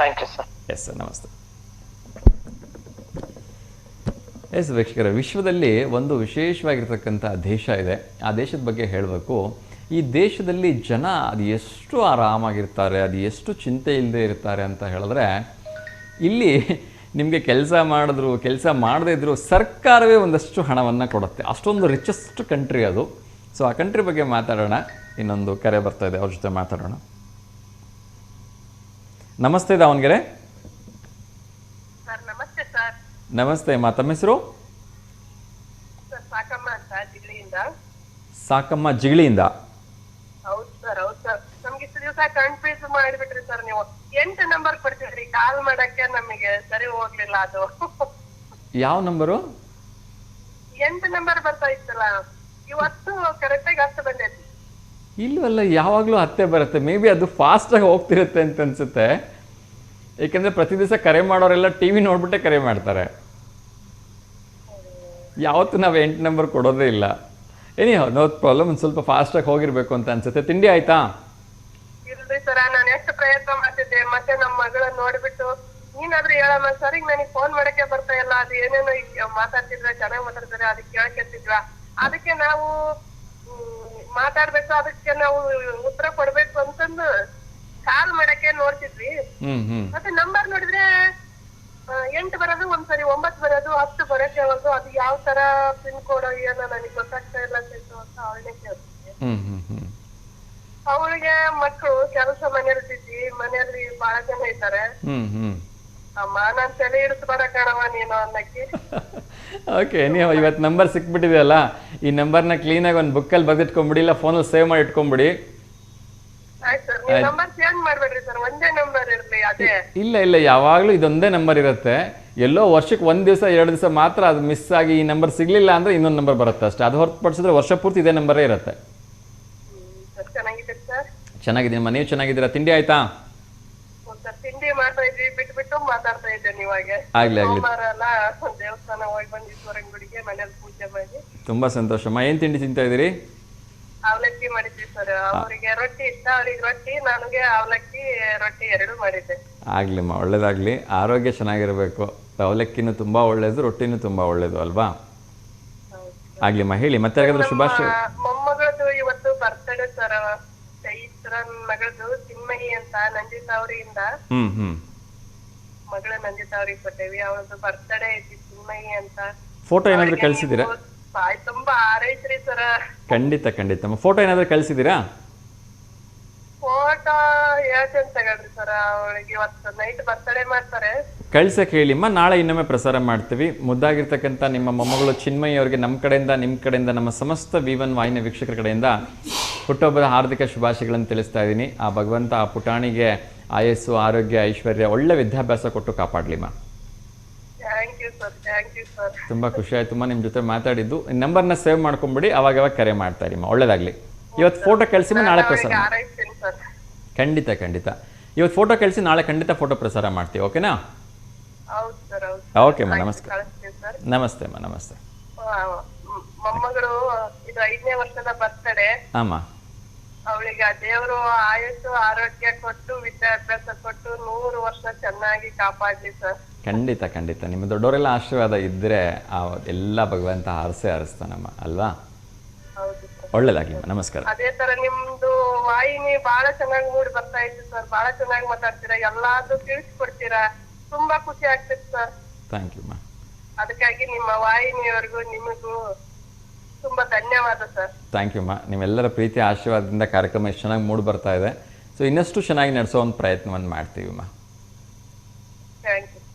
Thank you sir. Yes sir, ನಮಸ್ತೆ. ಎಸ್ ವೀಕ್ಷಕರ, ವಿಶ್ವದಲ್ಲಿ ಒಂದು ವಿಶೇಷವಾಗಿರ್ತಕ್ಕಂಥ ದೇಶ ಇದೆ. ಆ ದೇಶದ ಬಗ್ಗೆ ಹೇಳಬೇಕು. ಈ ದೇಶದಲ್ಲಿ ಜನ ಅದು ಎಷ್ಟು ಆರಾಮಾಗಿರ್ತಾರೆ, ಅದು ಎಷ್ಟು ಚಿಂತೆ ಇಲ್ಲದೆ ಇರ್ತಾರೆ ಅಂತ ಹೇಳಿದ್ರೆ, ಇಲ್ಲಿ ನಿಮಗೆ ಕೆಲಸ ಮಾಡಿದ್ರು ಕೆಲಸ ಮಾಡದೇ ಇದ್ದರೂ ಸರ್ಕಾರವೇ ಒಂದಷ್ಟು ಹಣವನ್ನು ಕೊಡುತ್ತೆ. ಅಷ್ಟೊಂದು ರಿಚೆಸ್ಟ್ ಕಂಟ್ರಿ ಅದು. ಸೊ ಆ ಕಂಟ್ರಿ ಬಗ್ಗೆ ಮಾತಾಡೋಣ. ಇನ್ನೊಂದು ಕರೆ ಬರ್ತಾ ಇದೆ, ಅವ್ರ ಜೊತೆ ಮಾತಾಡೋಣ. ನಮಸ್ತೆ ದಾವಣಗೆರೆ. ಸರ್ ನಮಸ್ತೆ ಸರ್. ನಮಸ್ತೆ ಅಮ್ಮ, ತಮ್ಮ ಹೆಸರು? ಸರ್ ಸಾಕಮ್ಮ ಅಂತ ಜಿಲ್ಲೆಯಿಂದ. ಸಾಕಮ್ಮ ಜಿಗಳಿಯಿಂದ. ಹೌದು ಸರ್, ಹೌದು ಸರ್. ನಮ್ಗೆ ಇಷ್ಟು ದಿವಸ ಕನ್ಫ್ಯೂಸ್ ಮಾಡಿಬಿಟ್ರಿ ಸರ್ ನೀವು. 8 ನಂಬರ್ ಕೊಡ್ತಿದ್ರಿ ಕಾಲ್ ಮಾಡಕ್ಕೆ, ನಮಗೆ ಸರಿ ಹೋಗ್ಲಿಲ್ಲ ಅದು. ಯಾವ ನಂಬರು? 8 ನಂಬರ್ ಬರ್ತಾ ಇತ್ತಲ್ಲ, ಇವತ್ತು ಕರೆಕ್ಟಾಗಿ 10 ಬಂದೈತಿ. ಇಲ್ವಲ್ಲ, ಯಾವಾಗಲೂ 10 ಬರುತ್ತೆ. ಮೇ ಬಿ ಅದು ಫಾಸ್ಟಾಗಿ ಹೋಗ್ತಿರುತ್ತೆ ಅಂತ ಅನ್ಸುತ್ತೆ. ಏಕೆಂದರೆ ಪ್ರತಿ ದಿವಸ ಕರೆ ಮಾಡೋರೆಲ್ಲ ಟಿ ವಿ ನೋಡ್ಬಿಟ್ಟೆ ಕರೆ ಮಾಡ್ತಾರೆ. ಯಾವತ್ತೂ ನಾವು 8 ನಂಬರ್ ಕೊಡೋದೇ ಇಲ್ಲ. ನೋ ಪ್ರಾಬ್ಲಮ್, ಒಂದು ಸ್ವಲ್ಪ ಫಾಸ್ಟಾಗಿ ಹೋಗಿರ್ಬೇಕು ಅಂತ ಅನ್ಸುತ್ತೆ. ತಿಂಡಿ ಆಯ್ತಾ? ಇಲ್ರಿ ಸರ, ನಾನು ಎಷ್ಟು ಪ್ರಯತ್ನ ಮಾಡ್ತಿದ್ದೆ. ಮತ್ತೆ ನಮ್ಮ ಮಗಳನ್ನ ನೋಡ್ಬಿಟ್ಟು ನೀನಾದ್ರೂ ಹೇಳಮ್ಮ ಸರ್, ಈಗ ನನಗೆ ಫೋನ್ ಮಾಡಕ್ಕೆ ಬರ್ತಾ ಇಲ್ಲ. ಅದು ಏನೇನೋ ಮಾತಾಡ್ತಿದ್ರೆ, ಚೆನ್ನಾಗಿ ಮಾತಾಡ್ತಾರೆ, ಅದಕ್ಕೆ ಕೇಳ್ಕೊತಿದ್ವಾ. ಅದಕ್ಕೆ ನಾವು ಮಾತಾಡ್ಬೇಕು, ಅದಕ್ಕೆ ನಾವು ಉತ್ತರ ಕೊಡ್ಬೇಕು ಅಂತಂದು ಕಾಲ್ ಮಾಡಕ್ಕೆ ನೋಡ್ತಿದ್ವಿ. ಮತ್ತೆ ನಂಬರ್ ನೋಡಿದ್ರೆ 8 ಬರೋದು, ಒಂದ್ಸರಿ 9 ಬರೋದು, 10 ಬರೋಕೆ ಒಂದು. ಅದು ಯಾವ ತರ ಪಿನ್ ಕೋಡ್ ಏನೋ ನನಗೆ ಗೊತ್ತಾಗ್ತಾ ಇಲ್ಲ ಅಂತ ಅವಳನ್ನೇ ಕೇಳ್ತಿದ್ವಿ. ಅವಳಿಗೆ ಮಕ್ಕಳು ಕೆಲಸ ಮನೆಯಲ್ಲಿ ಮನೆಯಲ್ಲಿ ಬಹಳ ಜನ ಇದ್ದಾರೆ. ಅಮ್ಮ ನಾನ್ ತಲೆ ಇಡಿಸ್ ಬರಕಣವ ನೀನು ಅನ್ನಕ್ಕೆ. ಓಕೆ, ನೀವು ಇವತ್ತು ನಂಬರ್ ಸಿಕ್ಬಿಟ್ಟಿದೆಯಲ್ಲ, ಈ ನಂಬರ್ನ ಕ್ಲೀನಾಗಿ ಒಂದು ಬುಕ್ಕಲ್ಲಿ ಬರೆದಿಟ್ಕೊಂಬಿಡಿ, ಇಲ್ಲ ಫೋನಲ್ಲಿ ಸೇವ್ ಮಾಡಿ ಇಟ್ಕೊಂಬಿಡಿ. ಆಯ್ತು ಸರ್, ನೀವು ನಂಬರ್ ಚೇಂಜ್ ಮಾಡ್ಬೇಡ್ರಿ ಸರ್, ಒಂದೇ ನಂಬರ್ ಇರ್ಲಿ. ಅದೇ ಇಲ್ಲ, ಯಾವಾಗಲೂ ಇದೊಂದೇ ನಂಬರ್ ಇರುತ್ತೆ. ಎಲ್ಲೋ ವರ್ಷಕ್ಕೆ 1 ದಿವಸ 2 ದಿವಸ ಮಾತ್ರ ಅದು ಮಿಸ್ ಆಗಿ ಈ ನಂಬರ್ ಸಿಗ್ಲಿಲ್ಲ ಅಂದ್ರೆ ಇನ್ನೊಂದು ನಂಬರ್ ಬರುತ್ತೆ ಅಷ್ಟೇ. ಅದು ಹೊರತುಪಡಿಸಿದ್ರೆ ವರ್ಷ ಪೂರ್ತಿ ಇದೇ ನಂಬರೇ ಇರುತ್ತೆ. ಚೆನ್ನಾಗಿದೆ ಸರ್. ಚೆನ್ನಾಗಿದ್ದೀನಿ. ನೀವು ಚೆನ್ನಾಗಿದ್ದೀರಾ? ತಿಂಡಿ ಆಯ್ತಾ? ಸರ್ ತಿಂಡಿ ಮಾಡ್ತಾ ಇದ್ವಿ, ಬಿಟ್ಟು ಮಾತಾಡ್ತಾ ಇದ್ದೆ ನೀವಾಗೆ. ಆಗ್ಲಿ ಸೋಮವಾರ ಅಲ್ಲ, ದೇವಸ್ಥಾನ ಹೋಗಿ ಬಂದು ಈಶ್ವರನ ಗುಡಿಗೆ ಮನೇಲಿ ಪೂಜೆ ಮಾಡಿ. ತುಂಬಾ ಸಂತೋಷಮ್ಮ. ಏನ್ ತಿಂಡಿ ತಿಂತಾ ಇದ್ದೀರಿ? ಅವಲಕ್ಕಿ ಮಾಡಿದ್ವಿ ಸರ್. ಅವರಿಗೆ ರೊಟ್ಟಿ ಇಷ್ಟ, ಅವ್ರಿಗೆ ರೊಟ್ಟಿ, ನನಗೆ ಅವಲಕ್ಕಿ ರೊಟ್ಟಿ 2 ಮಾಡಿದ್ದೆ. ಆಗ್ಲಿಮ್ಮ, ಒಳ್ಳೇದಾಗ್ಲಿ. ಆರೋಗ್ಯ ಚೆನ್ನಾಗಿರ್ಬೇಕು. ಅವಲಕ್ಕಿನೂ ತುಂಬಾ ಒಳ್ಳೇದು, ರೊಟ್ಟಿನೂ ತುಂಬಾ ಒಳ್ಳೇದು ಅಲ್ವಾ? ಆಗ್ಲಿಮ್ಮ, ಹೇಳಿ ಮತ್ತೆ ಯಾರಾದ್ರೂ ಶುಭಾಶಯ. ಮೊಮ್ಮಗಳದು ಇವತ್ತು ಬರ್ತಡೇ ಸರ್. ಚೈತ್ರನ್ ಮಗಳದು ಚಿನ್ಮಯಿ ಅಂತ ನಂದಿತಾವರಿಯಿಂದ. ಮಗಳ ನಂದಿತಾವರಿಗೆ ಕೊಟ್ಟೇವಿ. ಅವಳದು ಬರ್ತಡೇ ಐತಿ, ಚಿನ್ಮಯಿ ಅಂತ. ಫೋಟೋ ಏನಾದ್ರು ಕಳ್ಸಿದ್ದೀರಾ? ತುಂಬಾ ಆರೈಸ್ರಿ ಸರ್. ಖಂಡಿತ. ಫೋಟೋ ಏನಾದ್ರು ಕಳ್ಸಿದ್ದೀರಾ? ಫೋಟೋ ಹೇಳ್ತೇನೆ ತಗೊಳ್ರಿ ಸರ್. ಅವಳಿಗೆ ಇವತ್ತು ನೈಟ್ ಬರ್ತಡೇ ಮಾಡ್ತಾರೆ. ಕಳ್ಸಕ್ಕೆ ಹೇಳಿಮ್ಮ, ನಾಳೆ ಇನ್ನೊಮ್ಮೆ ಪ್ರಸಾರ ಮಾಡ್ತೀವಿ. ಮುದ್ದಾಗಿರ್ತಕ್ಕಂಥ ನಿಮ್ಮ ಮೊಮ್ಮಗಳು ಚಿನ್ಮಯಿ ಅವರಿಗೆ ನಮ್ಮ ಕಡೆಯಿಂದ, ನಿಮ್ಮ ಕಡೆಯಿಂದ, ನಮ್ಮ ಸಮಸ್ತ V1 ವಾಹಿನಿ ವೀಕ್ಷಕರ ಕಡೆಯಿಂದ ಹುಟ್ಟುಹಬ್ಬದ ಹಾರ್ದಿಕ ಶುಭಾಶಯಗಳನ್ನು ತಿಳಿಸ್ತಾ ಇದ್ದೀನಿ. ಆ ಭಗವಂತ ಆ ಪುಟಾಣಿಗೆ ಆಯಸ್ಸು, ಆರೋಗ್ಯ, ಐಶ್ವರ್ಯ, ಒಳ್ಳೆ ವಿದ್ಯಾಭ್ಯಾಸ ಕೊಟ್ಟು ಕಾಪಾಡಲಿಮ್ಮ. ತುಂಬ ಖುಷಿ ಆಯ್ತಮ್ಮ ನಿಮ್ಮ ಜೊತೆ ಮಾತಾಡಿದ್ದು. ನಂಬರ್ನ ಸೇವ್ ಮಾಡ್ಕೊಂಬಿಡಿ, ಅವಾಗ ಕರೆ ಮಾಡ್ತಾ ಇರಿಮ್ಮ. ಒಳ್ಳೇದಾಗಲಿ. ಇವತ್ತು ಫೋಟೋ ಕಳಿಸಿಮ್ಮ, ನಾಳೆ ಪ್ರಸಾರ. ಖಂಡಿತ. ಇವತ್ತು ಫೋಟೋ ಕಳಿಸಿ, ನಾಳೆ ಖಂಡಿತ ಫೋಟೋ ಪ್ರಸಾರ ಮಾಡ್ತೀವಿ. ಓಕೆನಾ? ಓಕೆ ಅಮ್ಮ, ನಮಸ್ಕಾರ. ನಮಸ್ತೆ ಅಮ್ಮ, ನಮಸ್ತೆ. ಮೊಮ್ಮಗಳು ಇದು 5ನೇ ವರ್ಷದ ಬರ್ತಡೇ. ಅಮ್ಮ, ಅವಳಿಗೆ ಆ ದೇವರು ಆಯಸ್ಸು, ಆರೋಗ್ಯ ಕೊಟ್ಟು, ವಿದ್ಯಾಭ್ಯಾಸ ಕೊಟ್ಟು 100 ವರ್ಷ ಚೆನ್ನಾಗಿ ಕಾಪಾಡ್ಲಿ ಸರ್. ಖಂಡಿತ. ನಿಮ್ಮ ದೊಡ್ಡವರೆಲ್ಲ ಆಶೀರ್ವಾದ ಇದ್ದರೆ ಆ ಎಲ್ಲ ಭಗವಂತ ಹಾರಿಸ್ತಾನಮ್ಮ ಅಲ್ವಾ? ಒಳ್ಳೇದಾಗ್ಲಿ. ನಮಸ್ಕಾರ. ಅದೇ ತರ ನಿಮ್ದು ವಾಹಿನಿ ಬಹಳ ಚೆನ್ನಾಗಿ ಮೂಡಿ ಬರ್ತಾ ಇತ್ತು ಸರ್. ಬಹಳ ಚೆನ್ನಾಗಿ ಮಾತಾಡ್ತೀರಾ, ಎಲ್ಲಾದ್ರೂ ತಿಳಿಸ್ಕೊಡ್ತೀರಾ. ತುಂಬಾ ಖುಷಿ ಆಗ್ತೈತೆ ಸರ್. ಥ್ಯಾಂಕ್ ಯು ಮಾ. ಅದಕ್ಕಾಗಿ ನಿಮ್ಮ ವಾಹಿನಿಯವರೆಗೂ ನಿಮಗೂ ತುಂಬಾ ಧನ್ಯವಾದ ಸರ್. ಥ್ಯಾಂಕ್ ಯು ಮಾ. ನಿಮ್ಮೆಲ್ಲರ ಪ್ರೀತಿ ಆಶೀರ್ವಾದದಿಂದ ಕಾರ್ಯಕ್ರಮ ಎಷ್ಟು ಚೆನ್ನಾಗಿ ಮೂಡಿ ಬರ್ತಾ ಇದೆ. ಸೊ ಇನ್ನಷ್ಟು ಚೆನ್ನಾಗಿ ನಡೆಸೋ ಒಂದು ಪ್ರಯತ್ನವನ್ನು ಮಾಡ್ತೀವಿ ಮಾ.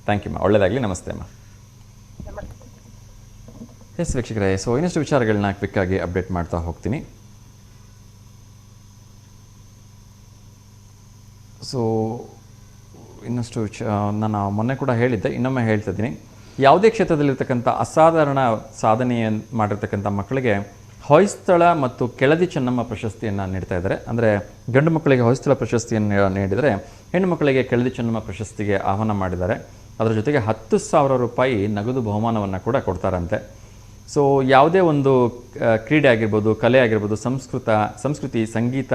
ಥ್ಯಾಂಕ್ ಯು ಮಾ. ಒಳ್ಳೇದಾಗಲಿ. ನಮಸ್ತೆ ಅಮ್ಮ. ಎಸ್ ವೀಕ್ಷಕರೇ, ಸೊ ಇನ್ನಷ್ಟು ವಿಚಾರಗಳನ್ನ ಕ್ವಿಕ್ಕಾಗಿ ಅಪ್ಡೇಟ್ ಮಾಡ್ತಾ ಹೋಗ್ತೀನಿ. ಸೊ ಇನ್ನಷ್ಟು ನಾನು ಮೊನ್ನೆ ಕೂಡ ಹೇಳಿದ್ದೆ, ಇನ್ನೊಮ್ಮೆ ಹೇಳ್ತಾ ಇದ್ದೀನಿ. ಯಾವುದೇ ಕ್ಷೇತ್ರದಲ್ಲಿರ್ತಕ್ಕಂಥ ಅಸಾಧಾರಣ ಸಾಧನೆಯನ್ನು ಮಾಡಿರ್ತಕ್ಕಂಥ ಮಕ್ಕಳಿಗೆ ಹೊಯ್ಸ್ಥಳ ಮತ್ತು ಕೆಳದಿ ಚೆನ್ನಮ್ಮ ಪ್ರಶಸ್ತಿಯನ್ನು ನೀಡ್ತಾ ಇದ್ದಾರೆ. ಅಂದರೆ ಗಂಡು ಮಕ್ಕಳಿಗೆ ಹೊಯ್ಸ್ಥಳ ಪ್ರಶಸ್ತಿಯನ್ನು ನೀಡಿದರೆ, ಹೆಣ್ಣು ಮಕ್ಕಳಿಗೆ ಕೆಳದಿ ಚೆನ್ನಮ್ಮ ಪ್ರಶಸ್ತಿಗೆ ಆಹ್ವಾನ ಮಾಡಿದ್ದಾರೆ. ಅದರ ಜೊತೆಗೆ 10,000 ರೂಪಾಯಿ ನಗದು ಬಹುಮಾನವನ್ನು ಕೂಡ ಕೊಡ್ತಾರಂತೆ. ಸೊ ಯಾವುದೇ ಒಂದು ಕ್ರೀಡೆ ಆಗಿರ್ಬೋದು, ಕಲೆ ಆಗಿರ್ಬೋದು, ಸಂಸ್ಕೃತಿ, ಸಂಗೀತ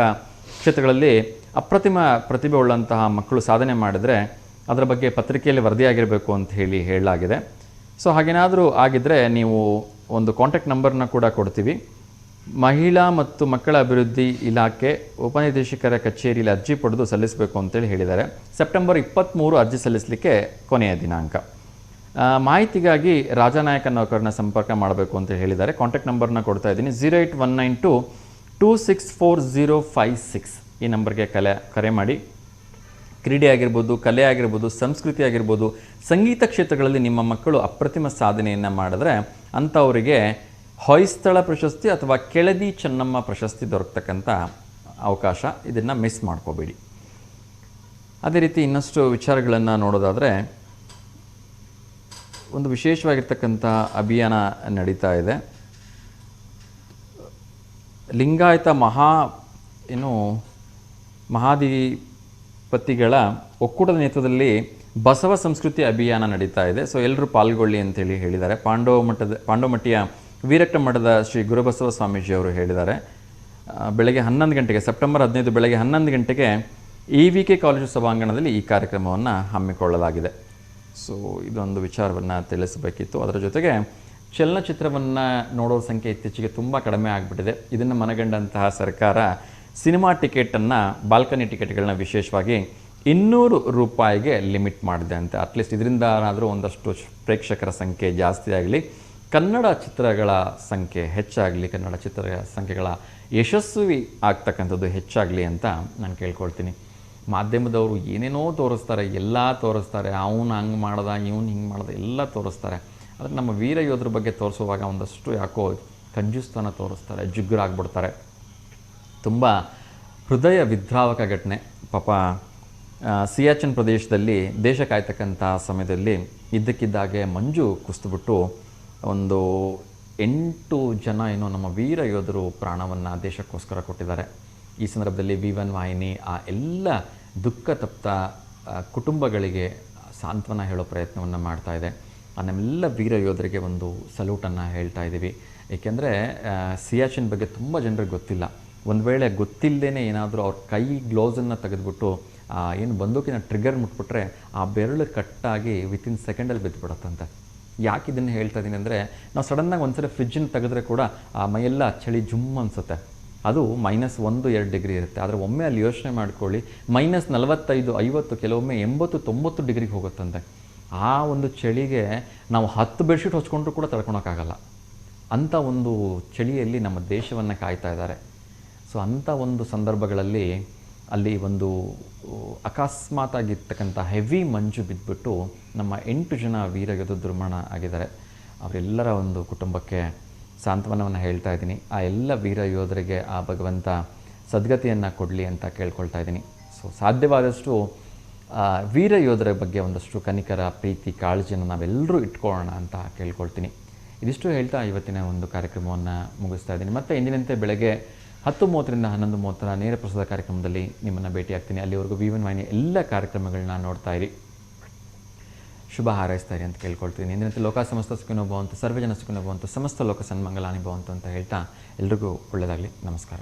ಕ್ಷೇತ್ರಗಳಲ್ಲಿ ಅಪ್ರತಿಮ ಪ್ರತಿಭೆ ಉಳ್ಳಂತಹ ಮಕ್ಕಳು ಸಾಧನೆ ಮಾಡಿದರೆ ಅದರ ಬಗ್ಗೆ ಪತ್ರಿಕೆಯಲ್ಲಿ ವರದಿಯಾಗಿರಬೇಕು ಅಂತ ಹೇಳಲಾಗಿದೆ. ಸೊ ಹಾಗೇನಾದರೂ ಆಗಿದ್ದರೆ ನೀವು ಒಂದು ಕಾಂಟ್ಯಾಕ್ಟ್ ನಂಬರ್ನ ಕೂಡ ಕೊಡ್ತೀವಿ. ಮಹಿಳಾ ಮತ್ತು ಮಕ್ಕಳ ಅಭಿವೃದ್ಧಿ ಇಲಾಖೆ ಉಪನಿರ್ದೇಶಕರ ಕಚೇರಿಯಲ್ಲಿ ಅರ್ಜಿ ಪಡೆದು ಸಲ್ಲಿಸಬೇಕು ಅಂತೇಳಿ ಹೇಳಿದ್ದಾರೆ. ಸೆಪ್ಟೆಂಬರ್ 23 ಅರ್ಜಿ ಸಲ್ಲಿಸಲಿಕ್ಕೆ ಕೊನೆಯ ದಿನಾಂಕ. ಮಾಹಿತಿಗಾಗಿ ರಾಜಾನಾಯಕ ನೌಕರನ ಸಂಪರ್ಕ ಮಾಡಬೇಕು ಅಂತ ಹೇಳಿದ್ದಾರೆ. ಕಾಂಟ್ಯಾಕ್ಟ್ ನಂಬರ್ನ ಕೊಡ್ತಾ ಇದ್ದೀನಿ. 08192 264056 ಈ ನಂಬರ್ಗೆ ಕರೆ ಮಾಡಿ ಕ್ರೀಡೆ ಆಗಿರ್ಬೋದು, ಕಲೆ ಆಗಿರ್ಬೋದು, ಸಂಸ್ಕೃತಿ ಆಗಿರ್ಬೋದು, ಸಂಗೀತ ಕ್ಷೇತ್ರಗಳಲ್ಲಿ ನಿಮ್ಮ ಮಕ್ಕಳು ಅಪ್ರತಿಮ ಸಾಧನೆಯನ್ನು ಮಾಡಿದ್ರೆ ಅಂಥವರಿಗೆ ಹೊಯ್ಸಳ ಪ್ರಶಸ್ತಿ ಅಥವಾ ಕೆಳದಿ ಚೆನ್ನಮ್ಮ ಪ್ರಶಸ್ತಿ ದೊರಕತಕ್ಕಂಥ ಅವಕಾಶ. ಇದನ್ನು ಮಿಸ್ ಮಾಡ್ಕೋಬೇಡಿ. ಅದೇ ರೀತಿ ಇನ್ನಷ್ಟು ವಿಚಾರಗಳನ್ನು ನೋಡೋದಾದರೆ, ಒಂದು ವಿಶೇಷವಾಗಿರ್ತಕ್ಕಂಥ ಅಭಿಯಾನ ನಡೀತಾ ಇದೆ. ಲಿಂಗಾಯತ ಮಹಾಧಿಪತಿಗಳ ಒಕ್ಕೂಟದ ನೇತೃತ್ವದಲ್ಲಿ ಬಸವ ಸಂಸ್ಕೃತಿ ಅಭಿಯಾನ ನಡೀತಾ ಇದೆ. ಸೊ ಎಲ್ಲರೂ ಪಾಲ್ಗೊಳ್ಳಿ ಅಂತೇಳಿ ಹೇಳಿದ್ದಾರೆ. ಪಾಂಡವಮಟ್ಟಿಯ ವೀರಟ್ಟ ಮಠದ ಶ್ರೀ ಗುರುಬಸವ ಸ್ವಾಮೀಜಿಯವರು ಹೇಳಿದ್ದಾರೆ. ಬೆಳಗ್ಗೆ 11 ಗಂಟೆಗೆ, ಸೆಪ್ಟೆಂಬರ್ 15 ಬೆಳಗ್ಗೆ 11 ಗಂಟೆಗೆ EVK ಕಾಲೇಜು ಸಭಾಂಗಣದಲ್ಲಿ ಈ ಕಾರ್ಯಕ್ರಮವನ್ನು ಹಮ್ಮಿಕೊಳ್ಳಲಾಗಿದೆ. ಸೊ ಇದೊಂದು ವಿಚಾರವನ್ನು ತಿಳಿಸಬೇಕಿತ್ತು. ಅದರ ಜೊತೆಗೆ ಚಲನಚಿತ್ರವನ್ನು ನೋಡೋ ಸಂಖ್ಯೆ ಇತ್ತೀಚೆಗೆ ತುಂಬ ಕಡಿಮೆ ಆಗಿಬಿಟ್ಟಿದೆ. ಇದನ್ನು ಮನಗಂಡಂತಹ ಸರ್ಕಾರ ಸಿನಿಮಾ ಟಿಕೆಟನ್ನು, ಬಾಲ್ಕನಿ ಟಿಕೆಟ್ಗಳನ್ನ ವಿಶೇಷವಾಗಿ 200 ರೂಪಾಯಿಗೆ ಲಿಮಿಟ್ ಮಾಡಿದೆ ಅಂತ. ಅಟ್ಲೀಸ್ಟ್ ಇದರಿಂದನಾದರೂ ಒಂದಷ್ಟು ಪ್ರೇಕ್ಷಕರ ಸಂಖ್ಯೆ ಜಾಸ್ತಿ ಆಗಲಿ, ಕನ್ನಡ ಚಿತ್ರಗಳ ಸಂಖ್ಯೆ ಹೆಚ್ಚಾಗಲಿ, ಕನ್ನಡ ಚಿತ್ರ ಸಂಖ್ಯೆಗಳ ಯಶಸ್ವಿ ಆಗ್ತಕ್ಕಂಥದ್ದು ಹೆಚ್ಚಾಗಲಿ ಅಂತ ನಾನು ಕೇಳ್ಕೊಳ್ತೀನಿ. ಮಾಧ್ಯಮದವರು ಏನೇನೋ ತೋರಿಸ್ತಾರೆ, ಎಲ್ಲ ತೋರಿಸ್ತಾರೆ. ಅವನು ಹಂಗೆ ಮಾಡ್ದ, ಇವನು ಹಿಂಗೆ ಮಾಡ್ದ, ಎಲ್ಲ ತೋರಿಸ್ತಾರೆ. ಆದರೆ ನಮ್ಮ ವೀರ ಯೋಧರ ಬಗ್ಗೆ ತೋರಿಸುವಾಗ ಒಂದಷ್ಟು ಯಾಕೋ ಕಂಜೂಸ್ತನ ತೋರಿಸ್ತಾರೆ, ಜುಗ್ಗರಾಗ್ಬಿಡ್ತಾರೆ. ತುಂಬ ಹೃದಯ ವಿದ್ರಾವಕ ಘಟನೆ. ಪಾಪ ಸಿಯಾಚಿನ್ ಪ್ರದೇಶದಲ್ಲಿ ದೇಶ ಕಾಯ್ತಕ್ಕಂಥ ಸಮಯದಲ್ಲಿ ಇದ್ದಕ್ಕಿದ್ದಾಗೆ ಮಂಜು ಕುಸಿದುಬಿಟ್ಟು ಒಂದು 8 ಜನ ಏನೋ ನಮ್ಮ ವೀರ ಯೋಧರು ಪ್ರಾಣವನ್ನು ದೇಶಕ್ಕೋಸ್ಕರ ಕೊಟ್ಟಿದ್ದಾರೆ. ಈ ಸಂದರ್ಭದಲ್ಲಿ V1 ವಾಹಿನಿ ಆ ಎಲ್ಲ ದುಃಖ ತಪ್ತ ಕುಟುಂಬಗಳಿಗೆ ಸಾಂತ್ವನ ಹೇಳೋ ಪ್ರಯತ್ನವನ್ನು ಮಾಡ್ತಾ ಇದೆ. ನಮ್ಮೆಲ್ಲ ವೀರ ಯೋಧರಿಗೆ ಒಂದು ಸಲ್ಯೂಟನ್ನು ಹೇಳ್ತಾ ಇದ್ದೀವಿ. ಏಕೆಂದರೆ ಸಿಯಾಚಿನ್ ಬಗ್ಗೆ ತುಂಬ ಜನರಿಗೆ ಗೊತ್ತಿಲ್ಲ. ಒಂದು ವೇಳೆ ಗೊತ್ತಿಲ್ಲದೇ ಏನಾದರೂ ಅವ್ರ ಕೈ ಗ್ಲೌಸನ್ನು ತೆಗೆದುಬಿಟ್ಟು ಏನು ಬಂದೂಕಿನ ಟ್ರಿಗರ್ ಮುಟ್ಬಿಟ್ರೆ ಆ ಬೆರಳು ಕಟ್ಟಾಗಿ ವಿತಿನ್ ಸೆಕೆಂಡಲ್ಲಿ ಬಿದ್ದುಬಿಡುತ್ತಂತೆ. ಯಾಕೆ ಇದನ್ನು ಹೇಳ್ತಾ ಇದ್ದೀನಿ ಅಂದರೆ, ನಾವು ಸಡನ್ನಾಗಿ ಒಂದ್ಸರಿ ಫ್ರಿಜ್ಜನ್ನು ತೆಗೆದ್ರೆ ಕೂಡ ಆ ಮೈಯೆಲ್ಲ ಚಳಿ ಜುಮ್ ಅನಿಸುತ್ತೆ. ಅದು -1-2 ಡಿಗ್ರಿ ಇರುತ್ತೆ. ಆದರೆ ಒಮ್ಮೆ ಅಲ್ಲಿ ಯೋಚನೆ ಮಾಡ್ಕೊಳ್ಳಿ, -45, -50, ಕೆಲವೊಮ್ಮೆ 80-90 ಡಿಗ್ರಿಗೆ ಹೋಗುತ್ತಂತೆ. ಆ ಒಂದು ಚಳಿಗೆ ನಾವು 10 ಬೆಡ್ಶೀಟ್ ಹೊಚ್ಕೊಂಡ್ರೂ ಕೂಡ ತಡ್ಕೊಳಕ್ಕಾಗಲ್ಲ. ಅಂಥ ಒಂದು ಚಳಿಯಲ್ಲಿ ನಮ್ಮ ದೇಶವನ್ನು ಕಾಯ್ತಾ ಇದ್ದಾರೆ. ಸೊ ಅಂಥ ಒಂದು ಸಂದರ್ಭಗಳಲ್ಲಿ ಅಲ್ಲಿ ಒಂದು ಅಕಸ್ಮಾತಾಗಿರ್ತಕ್ಕಂಥ ಹೆವಿ ಮಂಜು ಬಿದ್ದುಬಿಟ್ಟು ನಮ್ಮ 8 ಜನ ವೀರ ಯೋಧರು ದುರ್ಮರಣ ಆಗಿದ್ದಾರೆ. ಅವರೆಲ್ಲರ ಒಂದು ಕುಟುಂಬಕ್ಕೆ ಸಾಂತ್ವನವನ್ನು ಹೇಳ್ತಾ ಇದ್ದೀನಿ. ಆ ಎಲ್ಲ ವೀರ ಯೋಧರಿಗೆ ಆ ಭಗವಂತ ಸದ್ಗತಿಯನ್ನು ಕೊಡಲಿ ಅಂತ ಕೇಳ್ಕೊಳ್ತಾ ಇದ್ದೀನಿ. ಸೊ ಸಾಧ್ಯವಾದಷ್ಟು ವೀರ ಯೋಧರ ಬಗ್ಗೆ ಒಂದಷ್ಟು ಕನಿಕರ, ಪ್ರೀತಿ, ಕಾಳಜಿಯನ್ನು ನಾವೆಲ್ಲರೂ ಇಟ್ಕೊಳ್ಳೋಣ ಅಂತ ಕೇಳ್ಕೊಳ್ತೀನಿ. ಇದಿಷ್ಟು ಹೇಳ್ತಾ ಇವತ್ತಿನ ಒಂದು ಕಾರ್ಯಕ್ರಮವನ್ನು ಮುಗಿಸ್ತಾ ಇದ್ದೀನಿ. ಮತ್ತು ಎಂದಿನಂತೆ ಬೆಳಗ್ಗೆ 10:30ರಿಂದ 11:30 ನೇರ ಪ್ರಸಾದ ಕಾರ್ಯಕ್ರಮದಲ್ಲಿ ನಿಮ್ಮನ್ನು ಭೇಟಿಯಾಗ್ತೀನಿ. ಅಲ್ಲಿವರೆಗೂ V1 ವಾಹಿನಿ ಎಲ್ಲ ಕಾರ್ಯಕ್ರಮಗಳನ್ನ ನೋಡ್ತಾ ಇರಿ, ಶುಭ ಹಾರೈಸ್ತಾ ಇರಿ ಅಂತ ಕೇಳ್ಕೊಳ್ತೀನಿ. ಎಂದಿನಂತೆ ಲೋಕ ಸಮಸ್ತ ಸುಖಿನೋ ಭವಂತು, ಸರ್ವಜನ ಸುಖಿನೋ ಭವಂತು, ಸಮಸ್ತ ಲೋಕ ಸನ್ಮಂಗಲಾನಿ ಭವಂತು ಅಂತ ಹೇಳ್ತಾ ಎಲ್ರಿಗೂ ಒಳ್ಳೆಯದಾಗಲಿ. ನಮಸ್ಕಾರ.